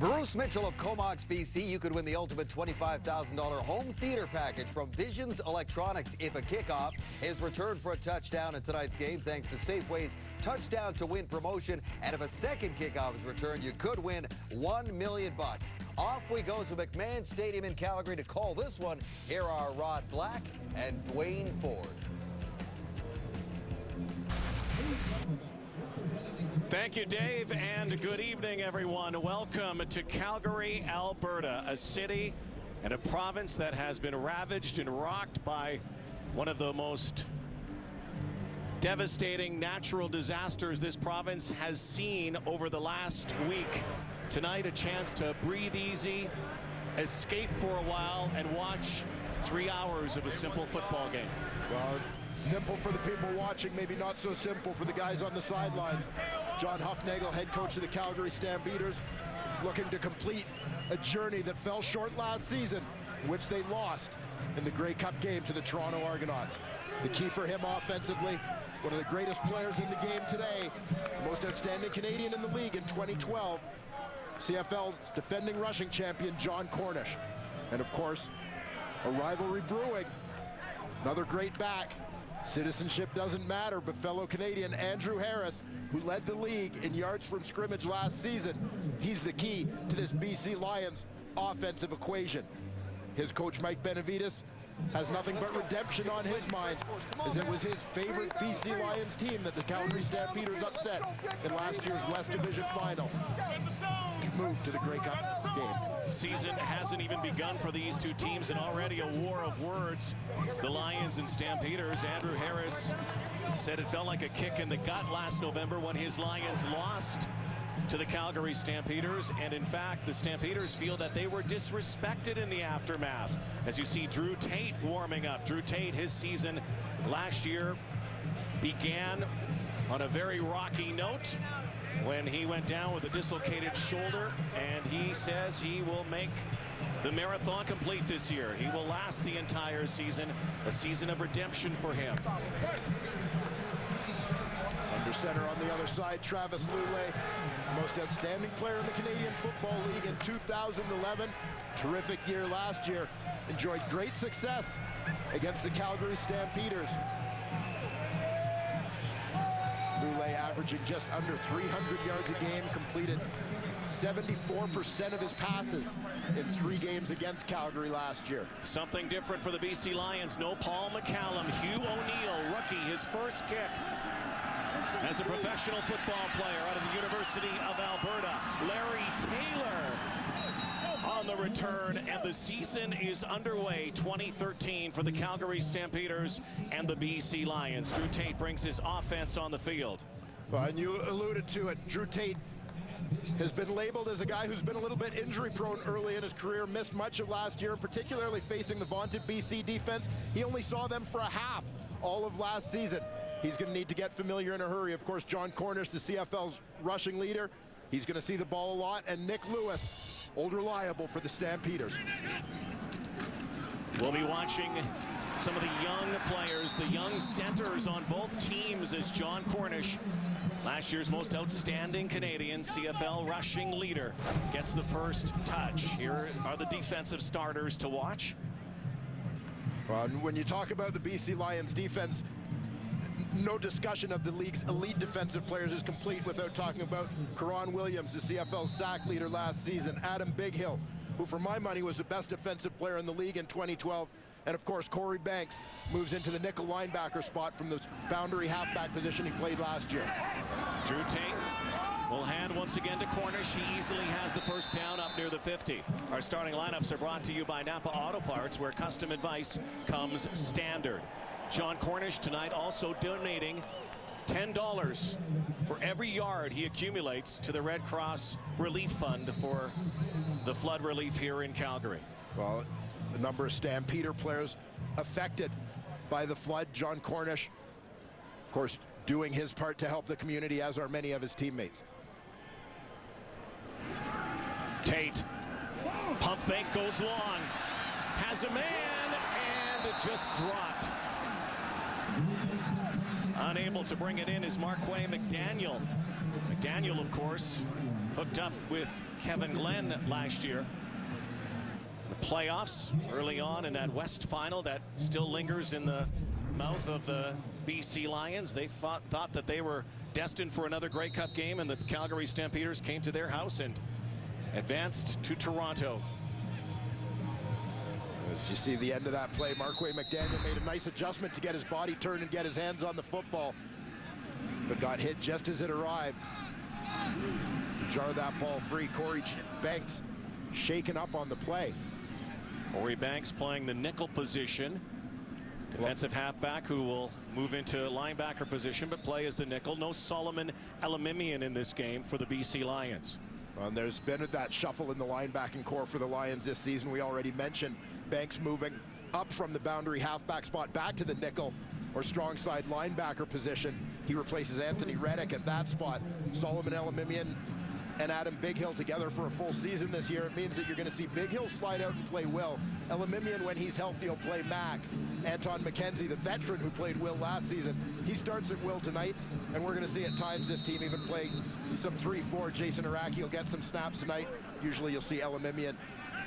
Bruce Mitchell of Comox, BC, you could win the ultimate $25,000 home theater package from Visions Electronics if a kickoff is returned for a touchdown in tonight's game thanks to Safeway's Touchdown to Win promotion. And if a second kickoff is returned, you could win $1 million. Off we go to McMahon Stadium in Calgary to call this one. Here are Rod Black and Dwayne Ford. Thank you, Dave, and good evening, everyone. Welcome to Calgary, Alberta, a city and a province that has been ravaged and rocked by one of the most devastating natural disasters this province has seen over the last week. Tonight, a chance to breathe easy, escape for a while, and watch 3 hours of a simple football game. Well, simple for the people watching, maybe not so simple for the guys on the sidelines. John Huffnagel, head coach of the Calgary Stampeders, looking to complete a journey that fell short last season, which they lost in the Grey Cup game to the Toronto Argonauts. The key for him offensively, one of the greatest players in the game today, the most outstanding Canadian in the league in 2012, CFL's defending rushing champion, John Cornish. And of course, a rivalry brewing. Another great back. Citizenship doesn't matter, but fellow Canadian Andrew Harris, who led the league in yards from scrimmage last season, he's the key to this BC Lions offensive equation. His coach, Mike Benavides, has nothing but redemption on his mind, as it was his favorite BC Lions team that the Calgary Stampeders upset in last year's West Division final to move to the Grey Cup game. Season hasn't even begun for these two teams, and already a war of words. The Lions and Stampeders. Andrew Harris said it felt like a kick in the gut last November when his Lions lost to the Calgary Stampeders, and in fact the Stampeders feel that they were disrespected in the aftermath. As you see Drew Tate warming up. Drew Tate, his season last year began on a very rocky note when he went down with a dislocated shoulder, and he says he will make the marathon complete this year. He will last the entire season, a season of redemption for him. Under center on the other side, Travis Lulay, most outstanding player in the Canadian Football League in 2011. Terrific year last year. Enjoyed great success against the Calgary Stampeders. Lulay averaging just under 300 yards a game, completed 74% of his passes in 3 games against Calgary last year. Something different for the BC Lions. No Paul McCallum. Hugh O'Neill, rookie, his first kick as a professional football player out of the University of Alberta. Larry Taylor on the return, and the season is underway. 2013 for the Calgary Stampeders and the BC Lions. Drew Tate brings his offense on the field. Well, and you alluded to it, Drew Tate has been labeled as a guy who's been a little bit injury prone early in his career, missed much of last year, particularly facing the vaunted BC defense. He only saw them for a half all of last season. He's going to need to get familiar in a hurry. Of course, John Cornish, the CFL's rushing leader, he's going to see the ball a lot, and Nick Lewis, old reliable for the Stampeders. We'll be watching some of the young players, the young centers on both teams, as John Cornish, last year's most outstanding Canadian CFL rushing leader, gets the first touch. Here are the defensive starters to watch. Well, when you talk about the BC Lions defense, no discussion of the league's elite defensive players is complete without talking about Karan Williams, the CFL sack leader last season, Adam Bighill, who for my money was the best defensive player in the league in 2012, and of course Corey Banks moves into the nickel linebacker spot from the boundary halfback position he played last year. Drew Tate will hand once again to Cornish. He easily has the first down up near the 50. Our starting lineups are brought to you by Napa Auto Parts, where custom advice comes standard. John Cornish tonight also donating $10 for every yard he accumulates to the Red Cross Relief Fund for the flood relief here in Calgary. Well, the number of Stampeder players affected by the flood. John Cornish, of course, doing his part to help the community, as are many of his teammates. Tate, pump fake goes long, has a man, and it just dropped. Unable to bring it in is Marquay McDaniel. McDaniel, of course, hooked up with Kevin Glenn last year. The playoffs early on in that West final that still lingers in the mouth of the BC Lions. They thought that they were destined for another Grey Cup game, and the Calgary Stampeders came to their house and advanced to Toronto. As you see the end of that play, Markway McDaniel made a nice adjustment to get his body turned and get his hands on the football, but got hit just as it arrived. To jar that ball free, Corey Banks shaken up on the play. Corey Banks playing the nickel position. Defensive halfback who will move into linebacker position but play as the nickel. No Solomon Elamimian in this game for the BC Lions. Well, there's been that shuffle in the linebacking core for the Lions this season. We already mentioned Banks moving up from the boundary halfback spot back to the nickel or strong side linebacker position. He replaces Anthony Reddick at that spot. Solomon Elamimian and Adam Bighill together for a full season this year. It means that you're going to see Bighill slide out and play Will. Elamimian, when he's healthy, will play Mac. Anton McKenzie, the veteran who played Will last season, he starts at Will tonight, and we're going to see at times this team even play some 3-4. Jason Araki will get some snaps tonight. Usually you'll see Elamimian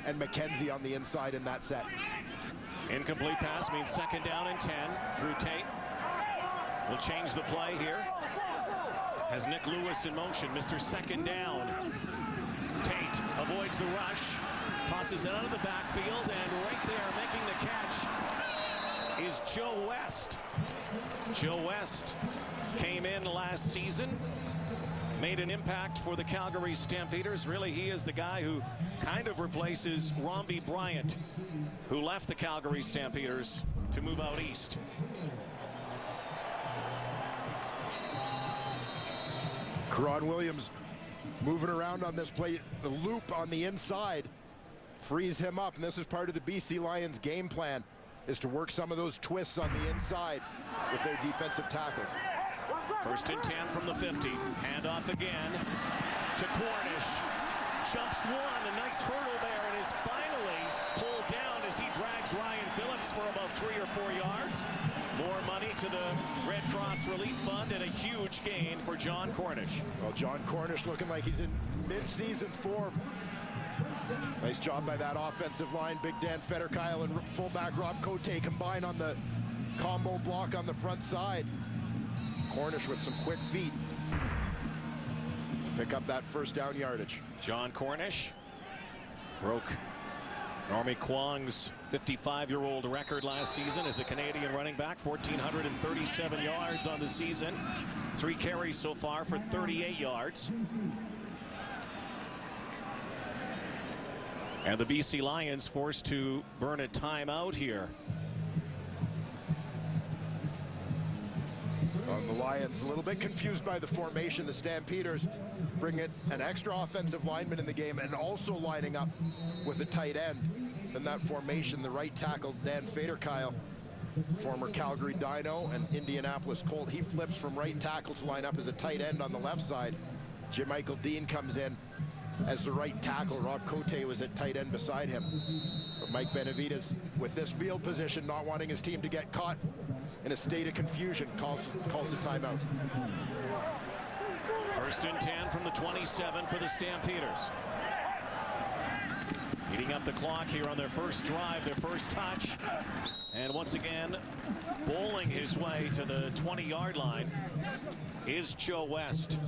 and McKenzie on the inside in that set. Incomplete pass means second down and 10. Drew Tate will change the play here. Has Nick Lewis in motion, Mr. Second Down. Tate avoids the rush, tosses it out of the backfield, and right there making the catch is Joe West. Joe West came in last season, made an impact for the Calgary Stampeders. Really, he is the guy who kind of replaces Romby Bryant, who left the Calgary Stampeders to move out east. Karan Williams moving around on this play. The loop on the inside frees him up, and this is part of the BC Lions game plan, is to work some of those twists on the inside with their defensive tackles. First and 10 from the 50. Handoff again to Cornish. Jumps one, a nice hurdle there, and is finally pulled down as he drags Ryan Phillips for about 3 or 4 yards. More money to the Red Cross Relief Fund and a huge gain for John Cornish. Well, John Cornish looking like he's in mid-season form. Nice job by that offensive line. Big Dan Federkyle and fullback Rob Cote combine on the combo block on the front side. Cornish with some quick feet. Pick up that first down yardage. John Cornish broke Normie Kwong's 55-year-old record last season as a Canadian running back. 1,437 yards on the season. 3 carries so far for 38 yards. And the BC Lions forced to burn a timeout here. The Lions a little bit confused by the formation. The Stampeders bring in an extra offensive lineman in the game and also lining up with a tight end. In that formation, the right tackle, Dan Federkyle, former Calgary Dino and Indianapolis Colt, he flips from right tackle to line up as a tight end on the left side. Jim Michael Dean comes in as the right tackle. Rob Cote was at tight end beside him. But Mike Benavides, with this field position, not wanting his team to get caught in a state of confusion, calls the timeout. First and 10 from the 27 for the Stampeders. Eating up the clock here on their first drive, their first touch. And once again, bowling his way to the 20-yard line is Joe West.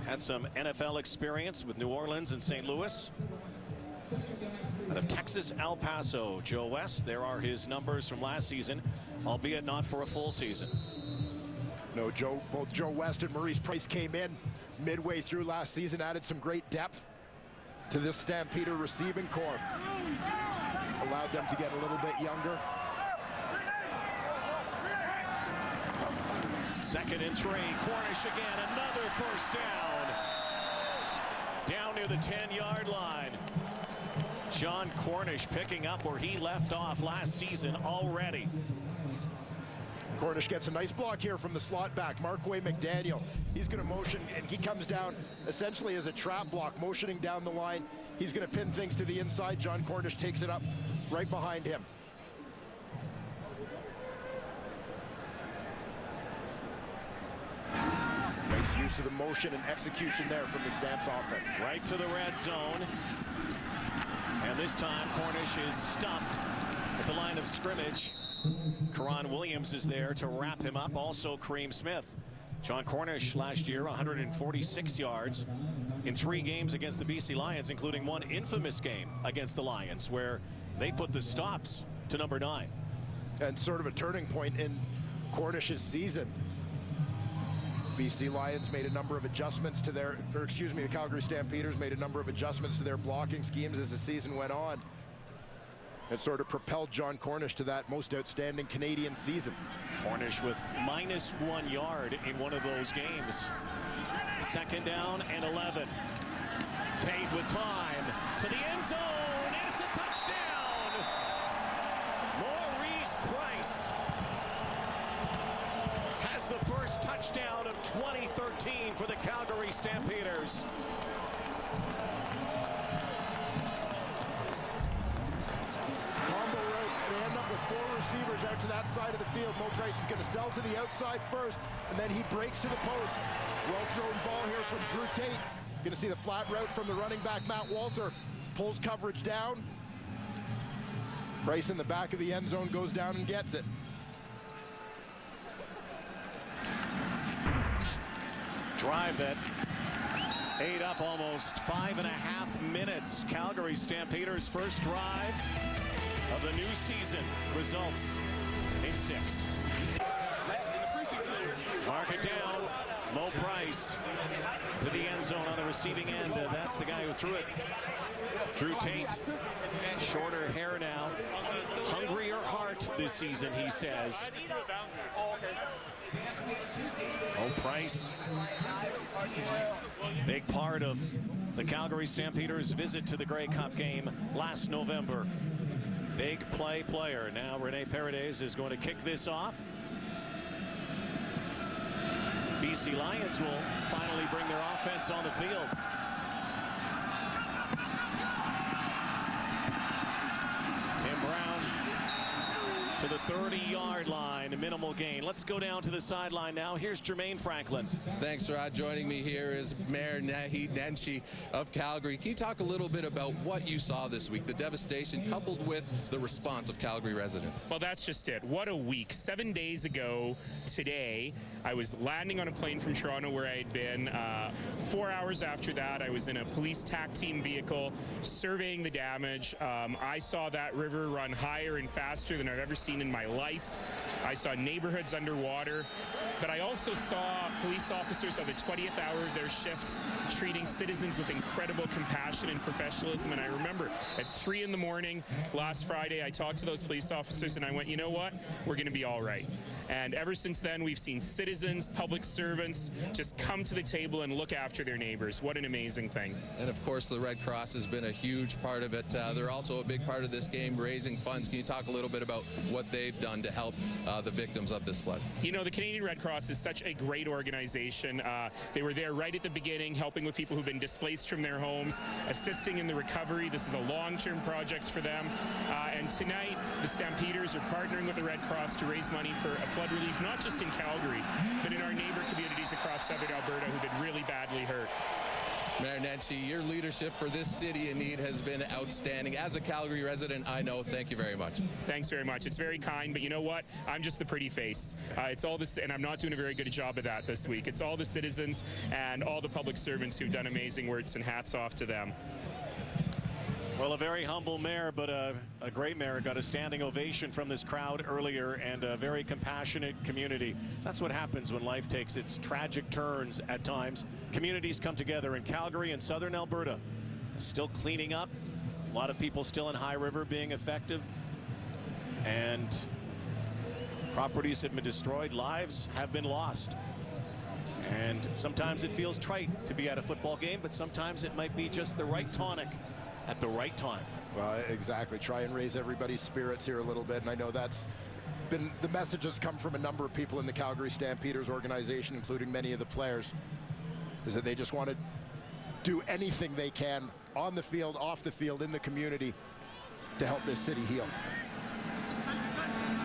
Had some NFL experience with New Orleans and St. Louis. Out of Texas, El Paso, Joe West. There are his numbers from last season, albeit not for a full season. No, both Joe West and Maurice Price came in midway through last season, added some great depth to this Stampeder receiving corps. Allowed them to get a little bit younger. Second and 3, Cornish again, another first down. Down near the 10-yard line. John Cornish picking up where he left off last season already. Cornish gets a nice block here from the slot back, Markway McDaniel. He's going to motion, and he comes down essentially as a trap block, motioning down the line. He's going to pin things to the inside. John Cornish takes it up right behind him. Right Nice use of the motion and execution there from the Stamps offense. Right to the red zone. And this time, Cornish is stuffed at the line of scrimmage. Karan Williams is there to wrap him up. Also, Kareem Smith. John Cornish last year, 146 yards in 3 games against the BC Lions, including one infamous game against the Lions, where they put the stops to number 9. And sort of a turning point in Cornish's season. BC Lions made a number of adjustments to their, or excuse me, the Calgary Stampeders made a number of adjustments to their blocking schemes as the season went on. It sort of propelled John Cornish to that most outstanding Canadian season. Cornish with -1 yard in one of those games. 2nd down and 11. Tate with time to the end zone, and it's a touchdown. Maurice Price has the first touchdown of 2013 for the Calgary Stampeders. Combo route, they end up with 4 receivers out to that side of the field. Mo Price is going to sell to the outside first, and then he breaks to the post. Well-thrown ball here from Drew Tate. Going to see the flat route from the running back, Matt Walter. Pulls coverage down. Price in the back of the end zone goes down and gets it. Drive that ate up almost 5.5 minutes. Calgary Stampeders' first drive of the new season results in 6. Mark it down. Mo Price to the end zone on the receiving end. That's the guy who threw it. Drew Tate. Shorter hair now. Hungrier heart this season, he says. Mo Price. Big part of the Calgary Stampeders' visit to the Grey Cup game last November. Big play player. Now Rene Paredes is going to kick this off. BC Lions will finally bring their offense on the field. Tim Brown to the 30-yard line, a minimal gain. Let's go down to the sideline now. Here's Jermaine Franklin. Thanks, Rod. Joining me here is Mayor Naheed Nenshi of Calgary. Can you talk a little bit about what you saw this week, the devastation coupled with the response of Calgary residents? Well, that's just it. What a week. 7 days ago today, I was landing on a plane from Toronto where I had been. 4 hours after that, I was in a police TAC team vehicle surveying the damage. I saw that river run higher and faster than I've ever seen in my life. I saw neighborhoods underwater, but I also saw police officers at the 20th hour of their shift treating citizens with incredible compassion and professionalism. And I remember at 3 in the morning last Friday, I talked to those police officers and I went, you know what? We're going to be all right. And ever since then, we've seen citizens, public servants just come to the table and look after their neighbors. What an amazing thing. And of course, the Red Cross has been a huge part of it. They're also a big part of this game, raising funds. Can you talk a little bit about what they've done to help the victims of this flood? You know, the Canadian Red Cross is such a great organization. They were there right at the beginning, helping with people who've been displaced from their homes, assisting in the recovery. This is a long-term project for them. And tonight, the Stampeders are partnering with the Red Cross to raise money for flood relief, not just in Calgary, but in our neighbor communities across southern Alberta who've been really badly hurt. Mayor Nenshi, your leadership for this city in need has been outstanding. As a Calgary resident, I know. Thank you very much. Thanks very much. It's very kind, but you know what? I'm just the pretty face. It's all this, and I'm not doing a very good job of that this week. It's all the citizens and all the public servants who've done amazing works, and hats off to them. Well, a very humble mayor, but a great mayor. Got a standing ovation from this crowd earlier, and a very compassionate community. That's what happens when life takes its tragic turns at times. Communities come together in Calgary and southern Alberta. Still cleaning up. A lot of people still in High River being effective. And properties have been destroyed. Lives have been lost. And sometimes it feels trite to be at a football game, but sometimes it might be just the right tonic at the right time. Well, exactly. Try and raise everybody's spirits here a little bit. And I know that's been the message has come from a number of people in the Calgary Stampeders organization, including many of the players, is that they just want to do anything they can on the field, off the field, in the community to help this city heal.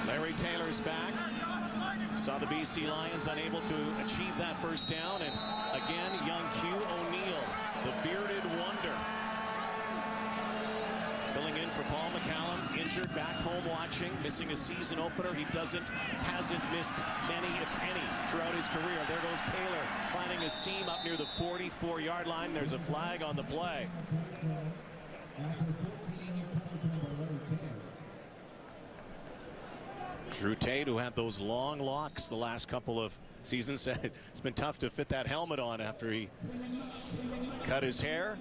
Larry Taylor's back. Saw the BC Lions unable to achieve that first down, and again, young Hugh O'Neill, the bearded wonder. Filling in for Paul McCallum, injured, back home watching, missing a season opener. He hasn't missed many, if any, throughout his career. There goes Taylor, finding a seam up near the 44-yard line. There's a flag on the play. Drew Tate, who had those long locks the last couple of seasons, said it's been tough to fit that helmet on after he cut his hair.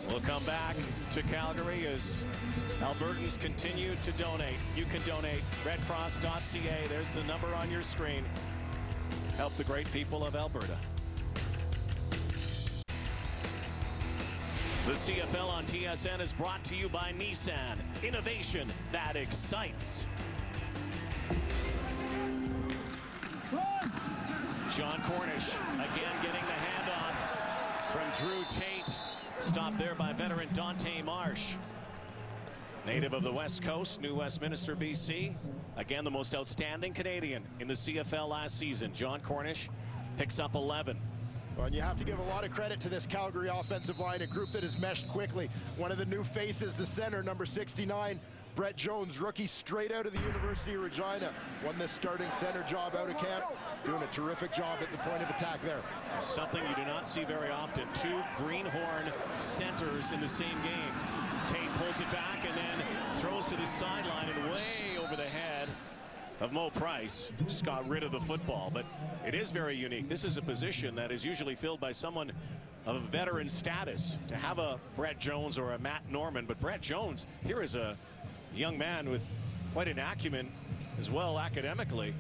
We'll come back to Calgary as Albertans continue to donate. You can donate. redcross.ca. There's the number on your screen. Help the great people of Alberta. The CFL on TSN is brought to you by Nissan. Innovation that excites. John Cornish again getting the handoff from Drew Tate. Stopped there by veteran Dante Marsh. Native of the West Coast, New Westminster, BC. Again, the most outstanding Canadian in the CFL last season. John Cornish picks up 11. Well, and you have to give a lot of credit to this Calgary offensive line, a group that has meshed quickly. One of the new faces, the center, number 69, Brett Jones, rookie straight out of the University of Regina. Won this starting center job out of camp. Doing a terrific job at the point of attack there. Something you do not see very often. Two greenhorn centers in the same game. Tate pulls it back and then throws to the sideline and way over the head of Mo Price. Just got rid of the football, but it is very unique. This is a position that is usually filled by someone of veteran status. To have a Brett Jones or a Matt Norman, but Brett Jones here is a young man with quite an acumen as well academically.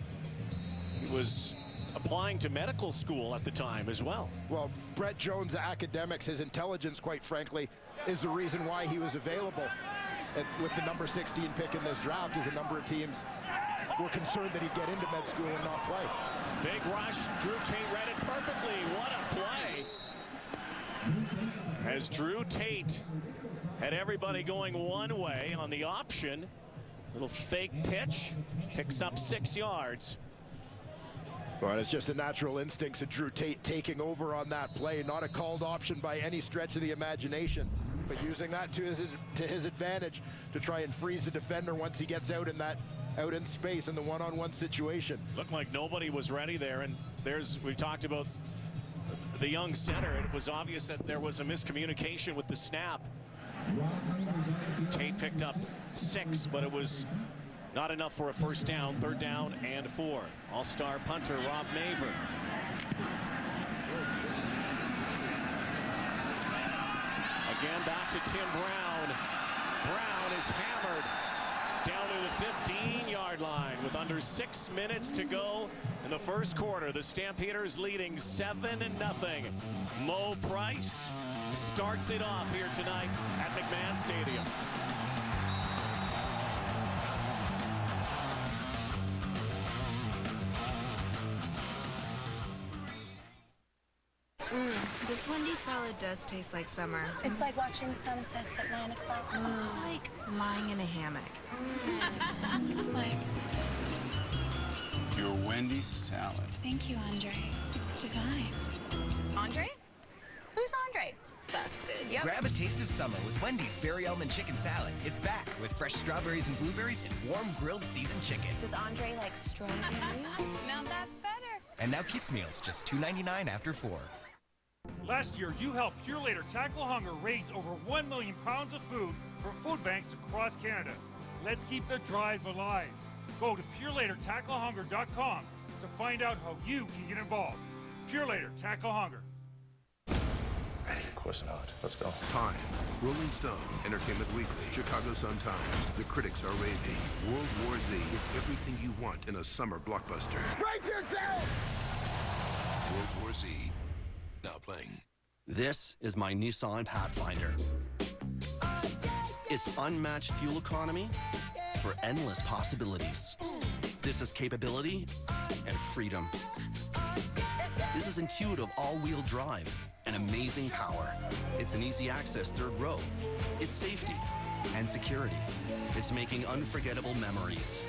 He was applying to medical school at the time as well. Well, Brett Jones' academics, his intelligence, quite frankly, is the reason why he was available. And with the number 16 pick in this draft, as a number of teams were concerned that he'd get into med school and not play. Big rush. Drew Tate read it perfectly. What a play. As Drew Tate had everybody going one way on the option. Little fake pitch. Picks up 6 yards. Well, it's just the natural instincts of Drew Tate taking over on that play. Not a called option by any stretch of the imagination, but using that to his advantage to try and freeze the defender once he gets out in space in the one-on-one situation. Looked like nobody was ready there, and we talked about the young center. It was obvious that there was a miscommunication with the snap. Tate picked up 6, but it was not enough for a first down. 3rd down and 4. All-star punter Rob Maver. Again back to Tim Brown. Brown is hammered down to the 15-yard line with under 6 minutes to go in the first quarter. The Stampeders leading 7-0. Mo Price starts it off here tonight at McMahon Stadium. This Wendy's salad does taste like summer. It's like watching sunsets at 9 o'clock. It's like lying in a hammock. It's like... Your Wendy's salad. Thank you, Andre. It's divine. Andre? Who's Andre? Busted. Yep. Grab a taste of summer with Wendy's Berry Almond Chicken Salad. It's back with fresh strawberries and blueberries and warm grilled seasoned chicken. Does Andre like strawberries? Now that's better. And now kids meals just $2.99 after 4. Last year, you helped Pure Later Tackle Hunger raise over 1 million pounds of food for food banks across Canada. Let's keep the drive alive. Go to PureLaterTackleHunger.com to find out how you can get involved. Pure Later Tackle Hunger. Ready? Of course not. Let's go. Time, Rolling Stone, Entertainment Weekly, Chicago Sun-Times. The critics are raving. World War Z is everything you want in a summer blockbuster. Brace yourself! World War Z, now playing. This is my Nissan Pathfinder. It's unmatched fuel economy for endless possibilities. This is capability and freedom. This is intuitive all-wheel drive and amazing power. It's an easy access third row. It's safety and security. It's making unforgettable memories.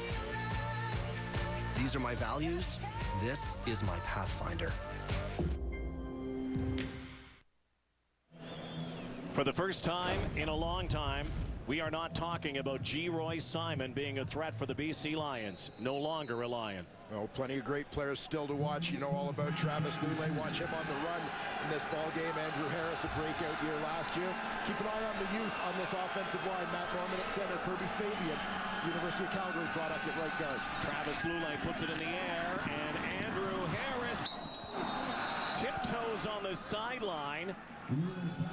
These are my values. This is my Pathfinder. For the first time in a long time, we are not talking about G. Roy Simon being a threat for the BC Lions. No longer a Lion. Well, plenty of great players still to watch. You know all about Travis Lulay. Watch him on the run in this ball game. Andrew Harris, a breakout year last year. Keep an eye on the youth on this offensive line. Matt Norman at center. Kirby Fabian, University of Calgary product at right guard. Travis Lulay puts it in the air, and Andrew Harris tiptoes on the sideline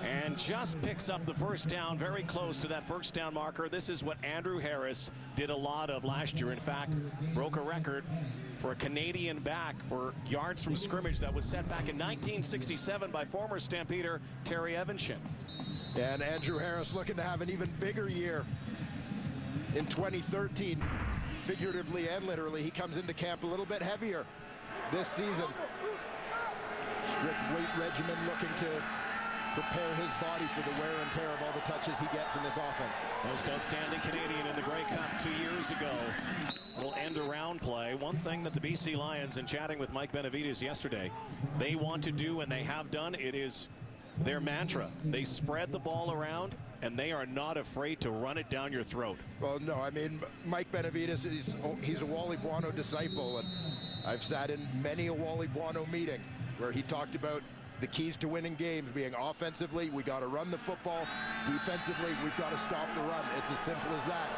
and just picks up the first down, very close to that first down marker. This is what Andrew Harris did a lot of last year. In fact, broke a record for a Canadian back for yards from scrimmage that was set back in 1967 by former Stampeder Terry Evanchen. And Andrew Harris looking to have an even bigger year in 2013, figuratively and literally. He comes into camp a little bit heavier this season. Strict weight regimen, looking to prepare his body for the wear and tear of all the touches he gets in this offense. Most outstanding Canadian in the Grey Cup 2 years ago. Little end around play. One thing that the BC Lions, in chatting with Mike Benavides yesterday, they want to do and they have done, it is their mantra. They spread the ball around and they are not afraid to run it down your throat. Well, no, I mean, Mike Benavides, he's a Wally Buono disciple, and I've sat in many a Wally Buono meeting where he talked about the keys to winning games being offensively, we got to run the football. Defensively, we've got to stop the run. It's as simple as that.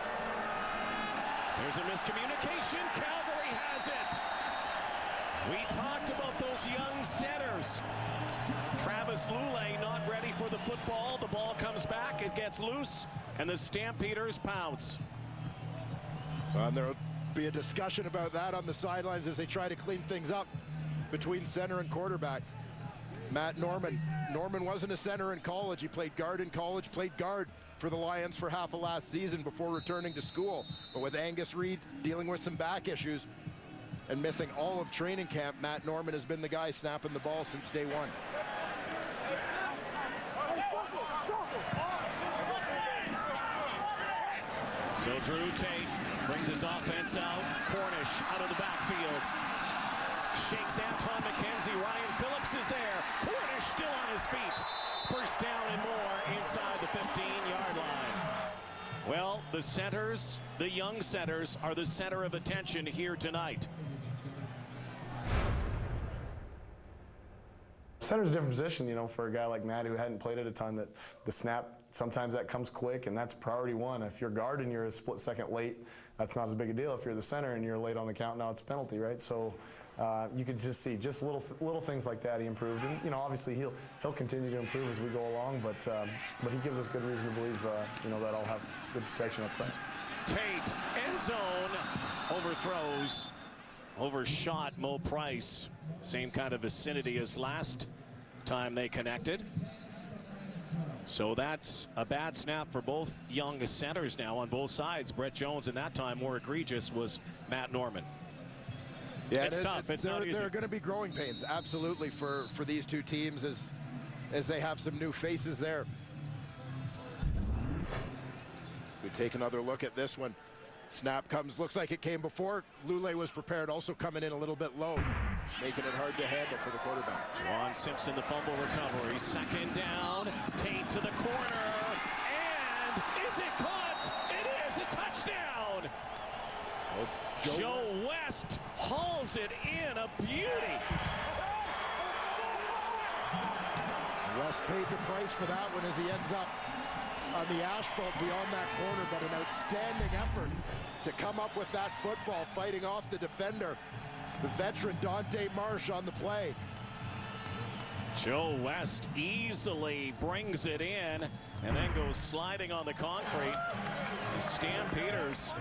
There's a miscommunication. Calgary has it. We talked about those young centers. Travis Lulay not ready for the football. The ball comes back. It gets loose, and the Stampeders pounce. And there'll be a discussion about that on the sidelines as they try to clean things up between center and quarterback. Matt Norman. Norman wasn't a center in college. He played guard in college, played guard for the Lions for half of last season before returning to school. But with Angus Reid dealing with some back issues and missing all of training camp, Matt Norman has been the guy snapping the ball since day one. So Drew Tate brings his offense out. Cornish out of the backfield. Shakes Anton McKenzie. Ryan Phillips is there. Cornish still on his feet. First down and more inside the 15-yard line. Well, the centers, the young centers, are the center of attention here tonight. Center's a different position, you know, for a guy like Matt who hadn't played it a ton. That the snap, sometimes that comes quick, and that's priority one. If you're guard and you're a split second late, that's not as big a deal. If you're the center and you're late on the count, now it's a penalty, right? So you could just see just little things like that he improved, and you know, obviously he'll continue to improve as we go along. But he gives us good reason to believe, you know, that I'll have good protection up front. Tate, end zone, overthrows, overshot Mo Price. Same kind of vicinity as last time they connected. So that's a bad snap for both young centers now on both sides. Brett Jones, in that time, more egregious was Matt Norman. Yeah, it's tough. It's not easy. There are going to be growing pains, absolutely, for these two teams as they have some new faces there. We take another look at this one. Snap comes, looks like it came before. Lulay was prepared, also coming in a little bit low, making it hard to handle for the quarterback. Juwan Simpson, the fumble recovery. Second down, Tate to the corner, and is it caught? It is a touchdown. Oh, Joe West hauls it in, a beauty. West paid the price for that one as he ends up on the asphalt beyond that corner, but an outstanding effort to come up with that football, fighting off the defender, the veteran Dante Marsh on the play. Joe West easily brings it in and then goes sliding on the concrete. The Stampeders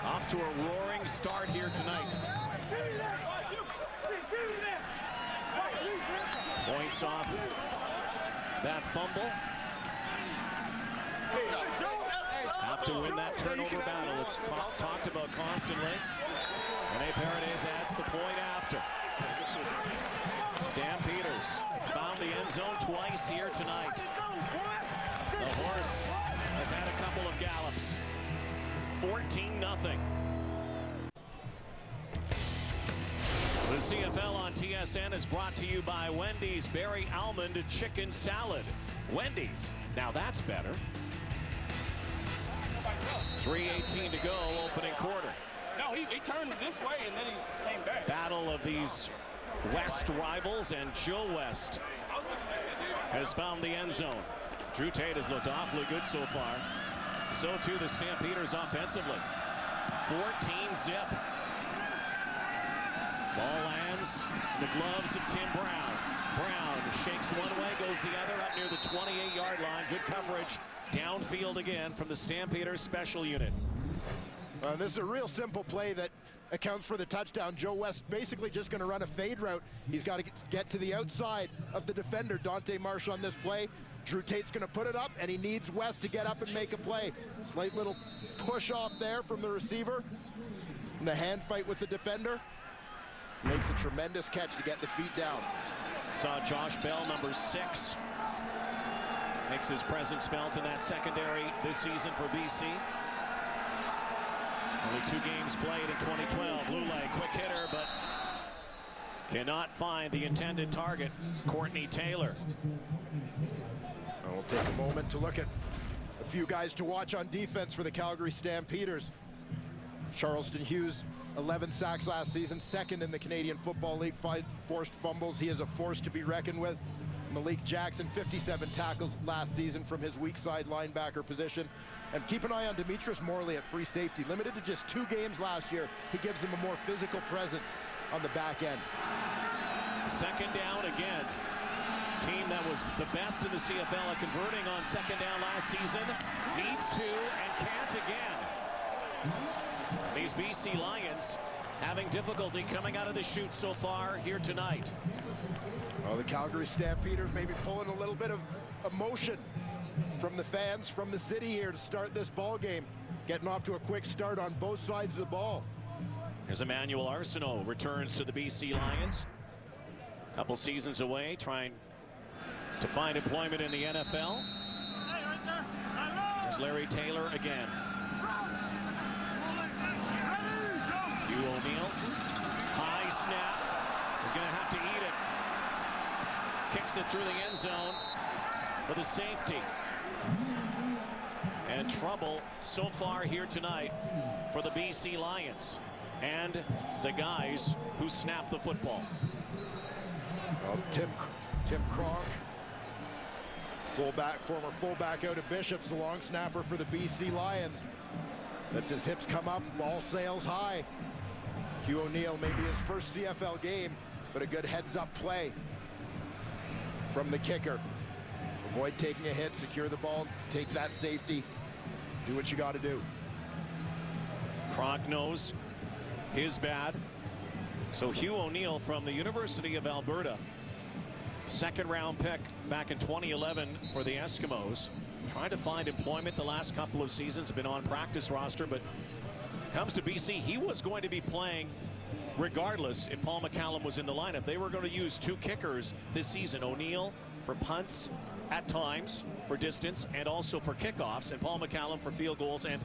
off to a roaring start here tonight. Points off that fumble. Have to win that turnover battle. It's talked about constantly. Rene Paredes adds the point after. Stampeders found the end zone twice here tonight. The horse has had a couple of gallops. 14-0. The CFL on TSN is brought to you by Wendy's Berry Almond Chicken Salad. Wendy's, now that's better. 3:18 to go, opening quarter. No, he turned this way and then he came back. Battle of these West rivals, and Joe West has found the end zone. Drew Tate has looked awfully good so far. So too the Stampeders offensively. 14-zip. Ball lands in the gloves of Tim Brown. Brown shakes one way, goes the other up near the 28-yard line. Good coverage downfield again from the Stampeders special unit. This is a real simple play that accounts for the touchdown. Joe West basically just going to run a fade route. He's got to get to the outside of the defender, Dante Marsh, on this play. Drew Tate's going to put it up, and he needs West to get up and make a play. Slight little push off there from the receiver. And the hand fight with the defender. Makes a tremendous catch to get the feet down. Saw Josh Bell, number 6. Makes his presence felt in that secondary this season for BC. Only 2 games played in 2012. Lulay, quick hitter, but cannot find the intended target, Courtney Taylor. We'll take a moment to look at a few guys to watch on defense for the Calgary Stampeders. Charleston Hughes, 11 sacks last season, 2nd in the Canadian Football League, 5 forced fumbles. He is a force to be reckoned with. Malik Jackson, 57 tackles last season from his weak side linebacker position. And keep an eye on Demetrius Morley at free safety. Limited to just 2 games last year, he gives them a more physical presence on the back end. 2nd down again. Team that was the best in the CFL at converting on 2nd down last season needs to and can't again. These BC Lions having difficulty coming out of the chute so far here tonight. Well, the Calgary Stampeders maybe pulling a little bit of emotion from the fans, from the city here to start this ball game. Getting off to a quick start on both sides of the ball. Here's Emmanuel Arsenault returns to the BC Lions. Couple seasons away, trying to find employment in the NFL. There's Larry Taylor again. Hugh O'Neill. High snap. He's going to have to eat it. Kicks it through the end zone for the safety. And trouble so far here tonight for the BC Lions and the guys who snap the football. Well, Tim Kronk, former fullback out of Bishops, the long snapper for the BC Lions. Lets his hips come up, ball sails high. Hugh O'Neill, maybe his first CFL game, but a good heads-up play from the kicker. Avoid taking a hit, secure the ball, take that safety, do what you got to do. Kronk knows his bad. So Hugh O'Neill from the University of Alberta, 2nd round pick back in 2011 for the Eskimos. Trying to find employment the last couple of seasons, been on practice roster, but comes to BC, he was going to be playing regardless if Paul McCallum was in the lineup. They were going to use 2 kickers this season, O'Neill for punts at times for distance and also for kickoffs, and Paul McCallum for field goals and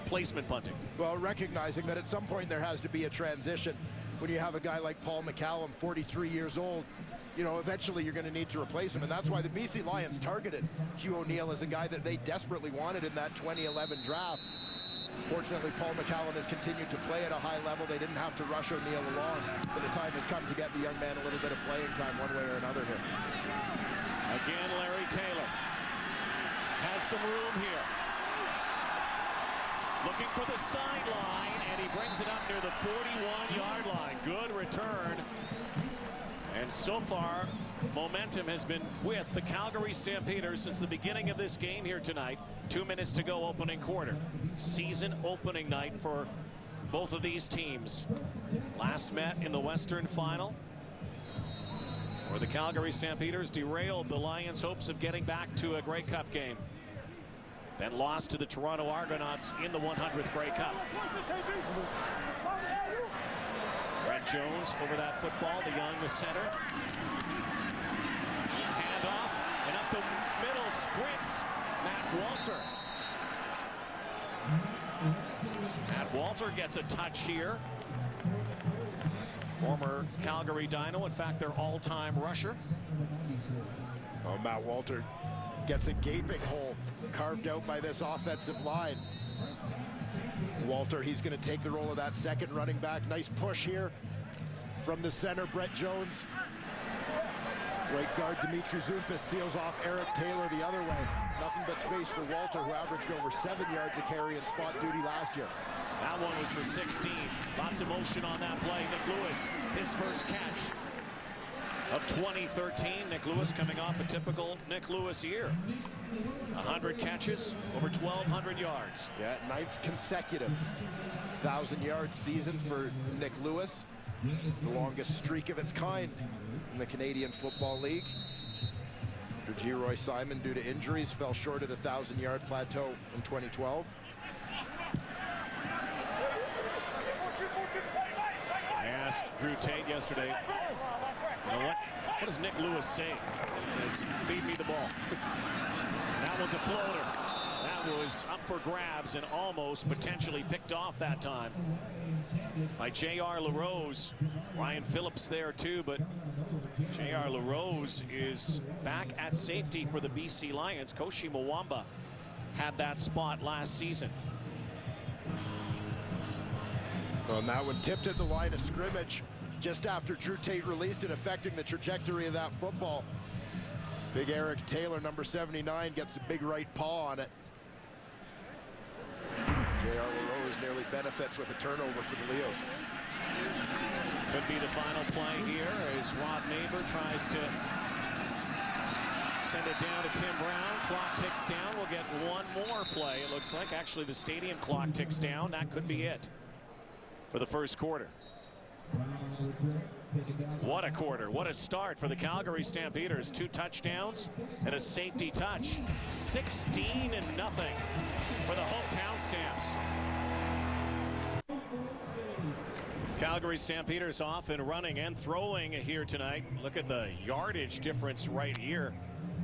placement punting. Well, recognizing that at some point there has to be a transition. When you have a guy like Paul McCallum, 43 years old, you know, eventually you're going to need to replace him, and that's why the BC Lions targeted Hugh O'Neill as a guy that they desperately wanted in that 2011 draft. Fortunately, Paul McCallum has continued to play at a high level. They didn't have to rush O'Neill along, but the time has come to get the young man a little bit of playing time one way or another here. Again, Larry Taylor has some room here. Looking for the sideline, and he brings it up near the 41-yard line. Good return. And so far, momentum has been with the Calgary Stampeders since the beginning of this game here tonight. 2 minutes to go, opening quarter. Season opening night for both of these teams. Last met in the Western Final, where the Calgary Stampeders derailed the Lions' hopes of getting back to a Grey Cup game. Then lost to the Toronto Argonauts in the 100th Grey Cup. Brett Jones over that football, the young, the center. Handoff, and up the middle sprints Matt Walter. Matt Walter gets a touch here. Former Calgary Dino, in fact, their all-time rusher. Oh, Matt Walter gets a gaping hole carved out by this offensive line. Walter, he's going to take the role of that second running back. Nice push here from the center, Brett Jones. Right guard Dimitri Zumpas seals off Eric Taylor the other way. Nothing but space for Walter, who averaged over 7 yards a carry in spot duty last year. That one was for 16. Lots of motion on that play. Nick Lewis, his first catch of 2013. Nick Lewis coming off a typical Nick Lewis year. 100 catches, over 1,200 yards. Yeah, 9th consecutive 1,000-yard season for Nick Lewis. The longest streak of its kind in the Canadian Football League. Geroy Simon, due to injuries, fell short of the 1,000-yard plateau in 2012. I asked Drew Tate yesterday, you know what does Nick Lewis say? He says, feed me the ball. That one's a floater. That was up for grabs and almost potentially picked off that time by J.R. LaRose. Ryan Phillips there too, but J.R. LaRose is back at safety for the BC Lions. Koshi Mwamba had that spot last season. Well, and that one tipped at the line of scrimmage just after Drew Tate released it, affecting the trajectory of that football. Big Eric Taylor, number 79, gets a big right paw on it. J.R. LaRose nearly benefits with a turnover for the Leos. Could be the final play here as Rod Neighbor tries to send it down to Tim Brown. Clock ticks down. We'll get one more play. It looks like actually the stadium clock ticks down. That could be it for the first quarter. What a quarter. What a start for the Calgary Stampeders. 2 touchdowns and a safety touch. 16-0 for the hometown Stamps. Calgary Stampeders off and running and throwing here tonight. Look at the yardage difference right here.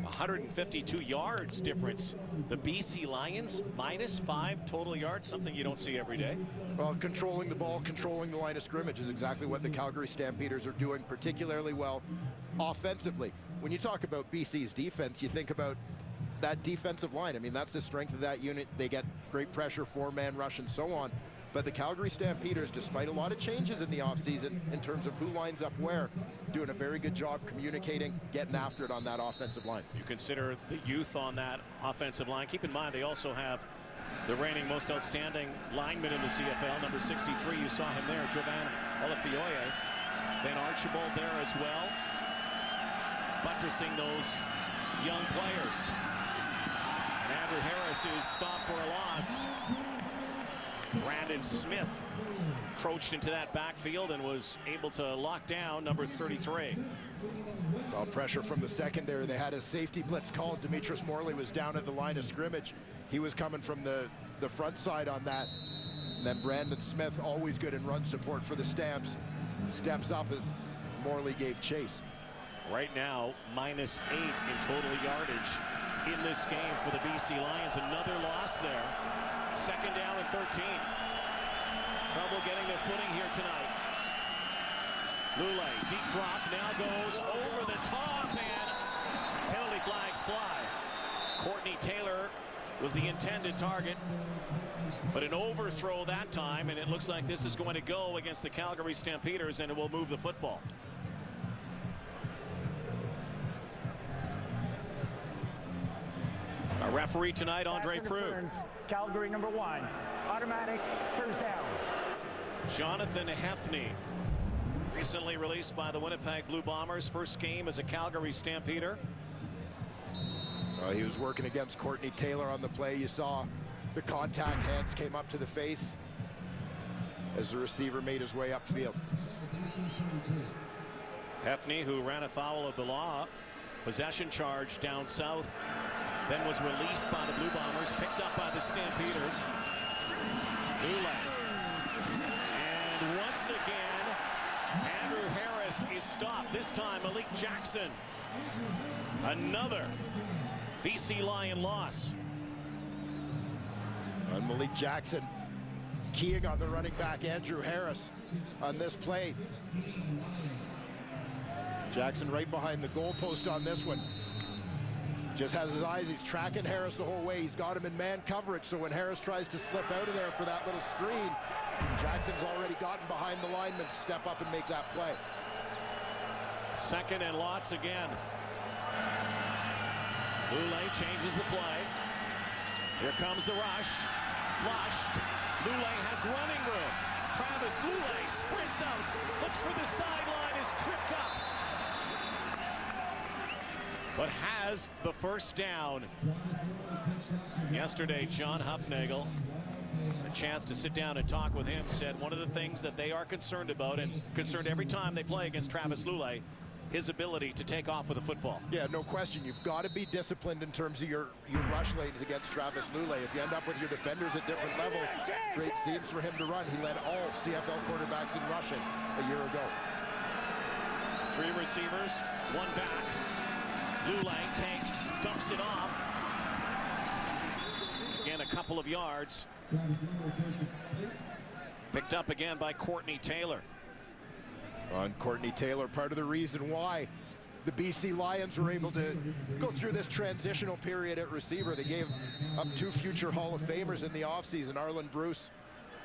152 yards difference. The BC Lions -5 total yards, something you don't see every day. Well, controlling the ball, controlling the line of scrimmage is exactly what the Calgary Stampeders are doing particularly well offensively. When you talk about BC's defense, you think about that defensive line. I mean, that's the strength of that unit. They get great pressure, 4-man rush, and so on. But the Calgary Stampeders, despite a lot of changes in the offseason in terms of who lines up where, doing a very good job communicating, getting after it on that offensive line. You consider the youth on that offensive line. Keep in mind, they also have the reigning most outstanding lineman in the CFL, number 63. You saw him there, Jovan Olafioye. Ben Archibald there as well, buttressing those young players. And Andrew Harris is stopped for a loss. Brandon Smith crouched into that backfield and was able to lock down number 33. Well, pressure from the secondary. They had a safety blitz called. Demetrius Morley was down at the line of scrimmage. He was coming from the front side on that. And then Brandon Smith, always good in run support for the Stamps, steps up and Morley gave chase. Right now, -8 in total yardage in this game for the BC Lions. Another loss there. 2nd down and 13. Trouble getting their footing here tonight. Lule, deep drop, now goes over the top, and penalty flags fly. Courtney Taylor was the intended target, but an overthrow that time, and it looks like this is going to go against the Calgary Stampeders, and it will move the football. Our referee tonight, Andre Prue. Calgary number 1, automatic, first down. Jonathan Heffney, recently released by the Winnipeg Blue Bombers. First game as a Calgary Stampeder. He was working against Courtney Taylor on the play. You saw the contact, hands came up to the face as the receiver made his way upfield. Heffney, who ran afoul of the law, possession charge down south, then was released by the Blue Bombers, picked up by the Stampeders. Lule. And once again, Andrew Harris is stopped. This time, Malik Jackson. Another BC Lion loss. And Malik Jackson keying on the running back, Andrew Harris, on this play. Jackson right behind the goalpost on this one. Just has his eyes, he's tracking Harris the whole way. He's got him in man coverage, so when Harris tries to slip out of there for that little screen, Jackson's already gotten behind the lineman to step up and make that play. Second and lots again. Lulay changes the play. Here comes the rush. Flushed. Lulay has running room. Travis Lulay sprints out, looks for the sideline, is tripped up, but has the first down. Yesterday, John Huffnagel, a chance to sit down and talk with him, said one of the things that they are concerned about, and concerned every time they play against Travis Lulay, his ability to take off with a football. Yeah, no question. You've got to be disciplined in terms of your rush lanes against Travis Lulay. If you end up with your defenders at different levels, great seams for him to run. He led all CFL quarterbacks in rushing a year ago. 3 receivers, 1 back. Lulay takes, dumps it off. Again, a couple of yards. Picked up again by Courtney Taylor. On Courtney Taylor, part of the reason why the BC Lions were able to go through this transitional period at receiver. They gave up 2 future Hall of Famers in the offseason, Arlen Bruce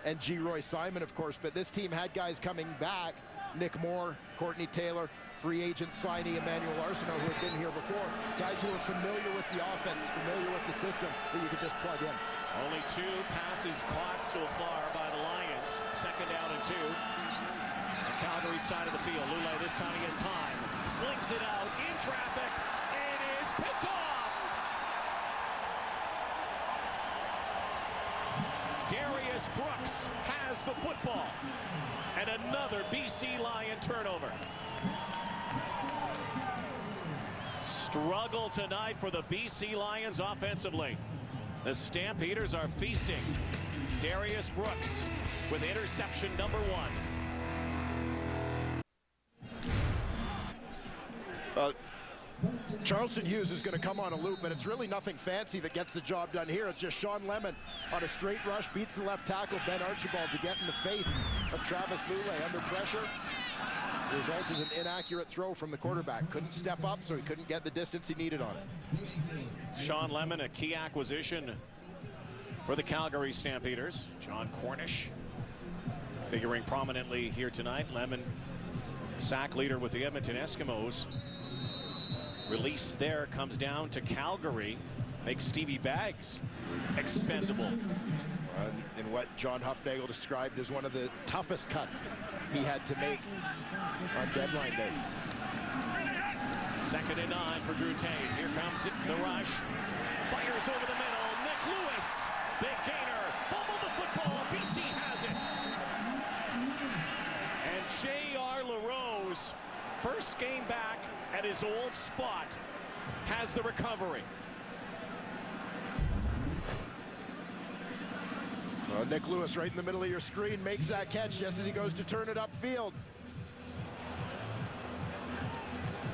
and G. Roy Simon, of course. But this team had guys coming back, Nick Moore, Courtney Taylor, free agent signee Emmanuel Arsenault, who had been here before. Guys who are familiar with the offense, familiar with the system that you could just plug in. Only 2 passes caught so far by the Lions. Second down and 2. Calgary side of the field. Lulay, this time he has time. Slings it out in traffic. It is picked off. Darius Brooks has the football. And another BC Lion turnover. Struggle tonight for the BC Lions offensively. The Stampeders are feasting. Darius Brooks with interception number 1. Charleston Hughes is going to come on a loop, but it's really nothing fancy that gets the job done here. It's just Sean Lemon on a straight rush, beats the left tackle, Ben Archibald, to get in the face of Travis Lulay under pressure. The result is an inaccurate throw from the quarterback. Couldn't step up, so he couldn't get the distance he needed on it. Sean Lemon, a key acquisition for the Calgary Stampeders. John Cornish figuring prominently here tonight. Lemon, sack leader with the Edmonton Eskimos. Release there comes down to Calgary, makes Stevie Baggs expendable. In what John Huffnagel described as one of the toughest cuts he had to make on deadline day. 2nd and 9 for Drew Tate. Here comes the rush. Fires over the middle. Nick Lewis, big gainer. Fumbled the football. BC has it. And J.R. LaRose, first game back at his old spot, has the recovery. Well, Nick Lewis right in the middle of your screen makes that catch just as he goes to turn it upfield.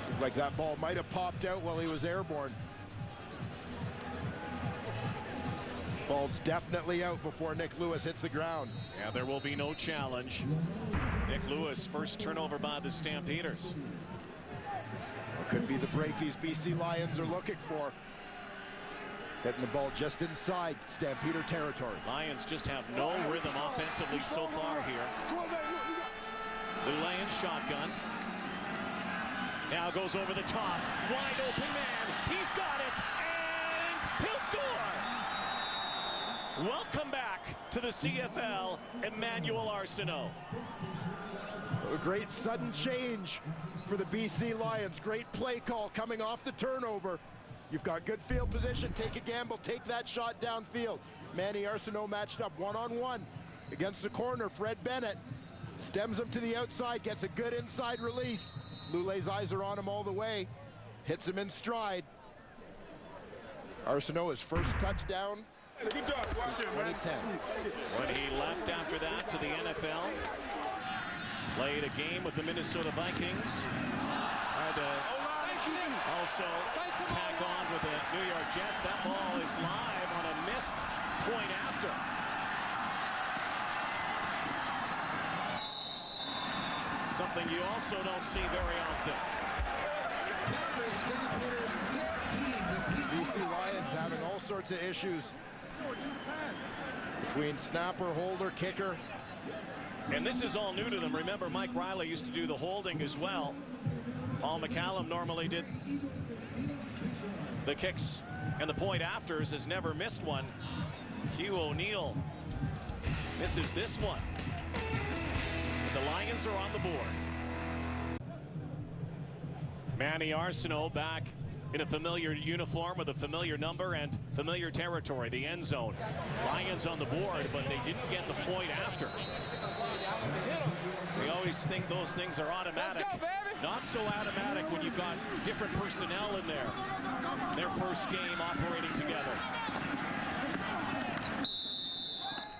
Looked like that ball might have popped out while he was airborne. Ball's definitely out before Nick Lewis hits the ground. Yeah, there will be no challenge. Nick Lewis, first turnover by the Stampeders. Could be the break these BC Lions are looking for. Getting the ball just inside Stampeder territory. Lions just have no rhythm offensively so far here. Lulay in shotgun. Now goes over the top. Wide open man. He's got it. And he'll score. Welcome back to the CFL, Emmanuel Arsenault. A great sudden change for the BC Lions. Great play call coming off the turnover. You've got good field position. Take a gamble. Take that shot downfield. Manny Arsenault matched up one-on-one against the corner. Fred Bennett stems him to the outside. Gets a good inside release. Lulay's eyes are on him all the way. Hits him in stride. Arsenault, his first touchdown since 2010. When he left after that to the NFL, played a game with the Minnesota Vikings. Had to also tack on with the New York Jets. That ball is live on a missed point after. Something you also don't see very often. BC Lions having all sorts of issues between snapper, holder, kicker. And this is all new to them. Remember, Mike Riley used to do the holding as well. Paul McCallum normally did the kicks and the point afters, has never missed one. Hugh O'Neill misses this one. The Lions are on the board. Manny Arsenault back in a familiar uniform with a familiar number and familiar territory, the end zone. Lions on the board, but they didn't get the point after. We always think those things are automatic. Let's go, baby. Not so automatic when you've got different personnel in there. Their first game operating together.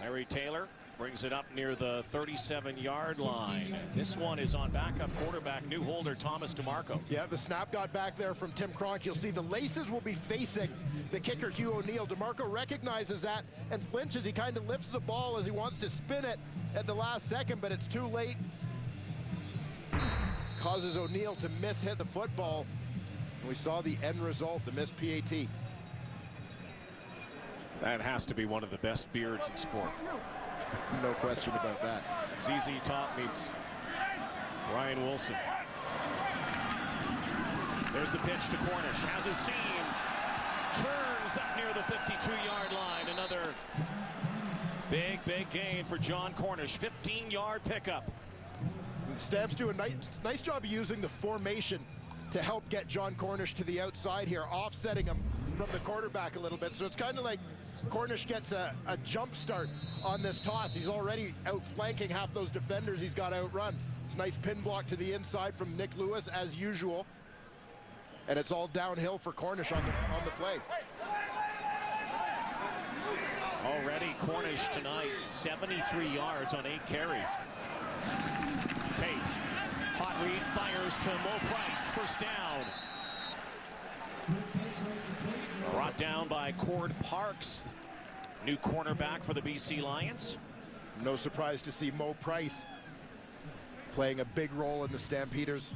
Larry Taylor brings it up near the 37-yard line. This one is on backup quarterback, new holder Thomas DeMarco. Yeah, the snap got back there from Tim Cronk. You'll see the laces will be facing the kicker, Hugh O'Neill. DeMarco recognizes that and flinches. He kind of lifts the ball as he wants to spin it at the last second, but it's too late. Causes O'Neill to miss-hit the football. And we saw the end result, the missed PAT. That has to be one of the best beards in sport. No question about that. ZZ Top meets Ryan Wilson. There's the pitch to Cornish. Has a seam. Turns up near the 52-yard line. Another big gain for John Cornish. 15-yard pickup. And Stamps do a nice job of using the formation to help get John Cornish to the outside here, offsetting him from the quarterback a little bit. So it's kind of like Cornish gets a jump start on this toss. He's already outflanking half those defenders he's got outrun. It's a nice pin block to the inside from Nick Lewis as usual. And it's all downhill for Cornish on the play. Already Cornish tonight, 73 yards on 8 carries. Tate, hot read, fires to Mo Price, first down. Brought down by Cord Parks, new cornerback for the BC Lions. No surprise to see Mo Price playing a big role in the Stampeders'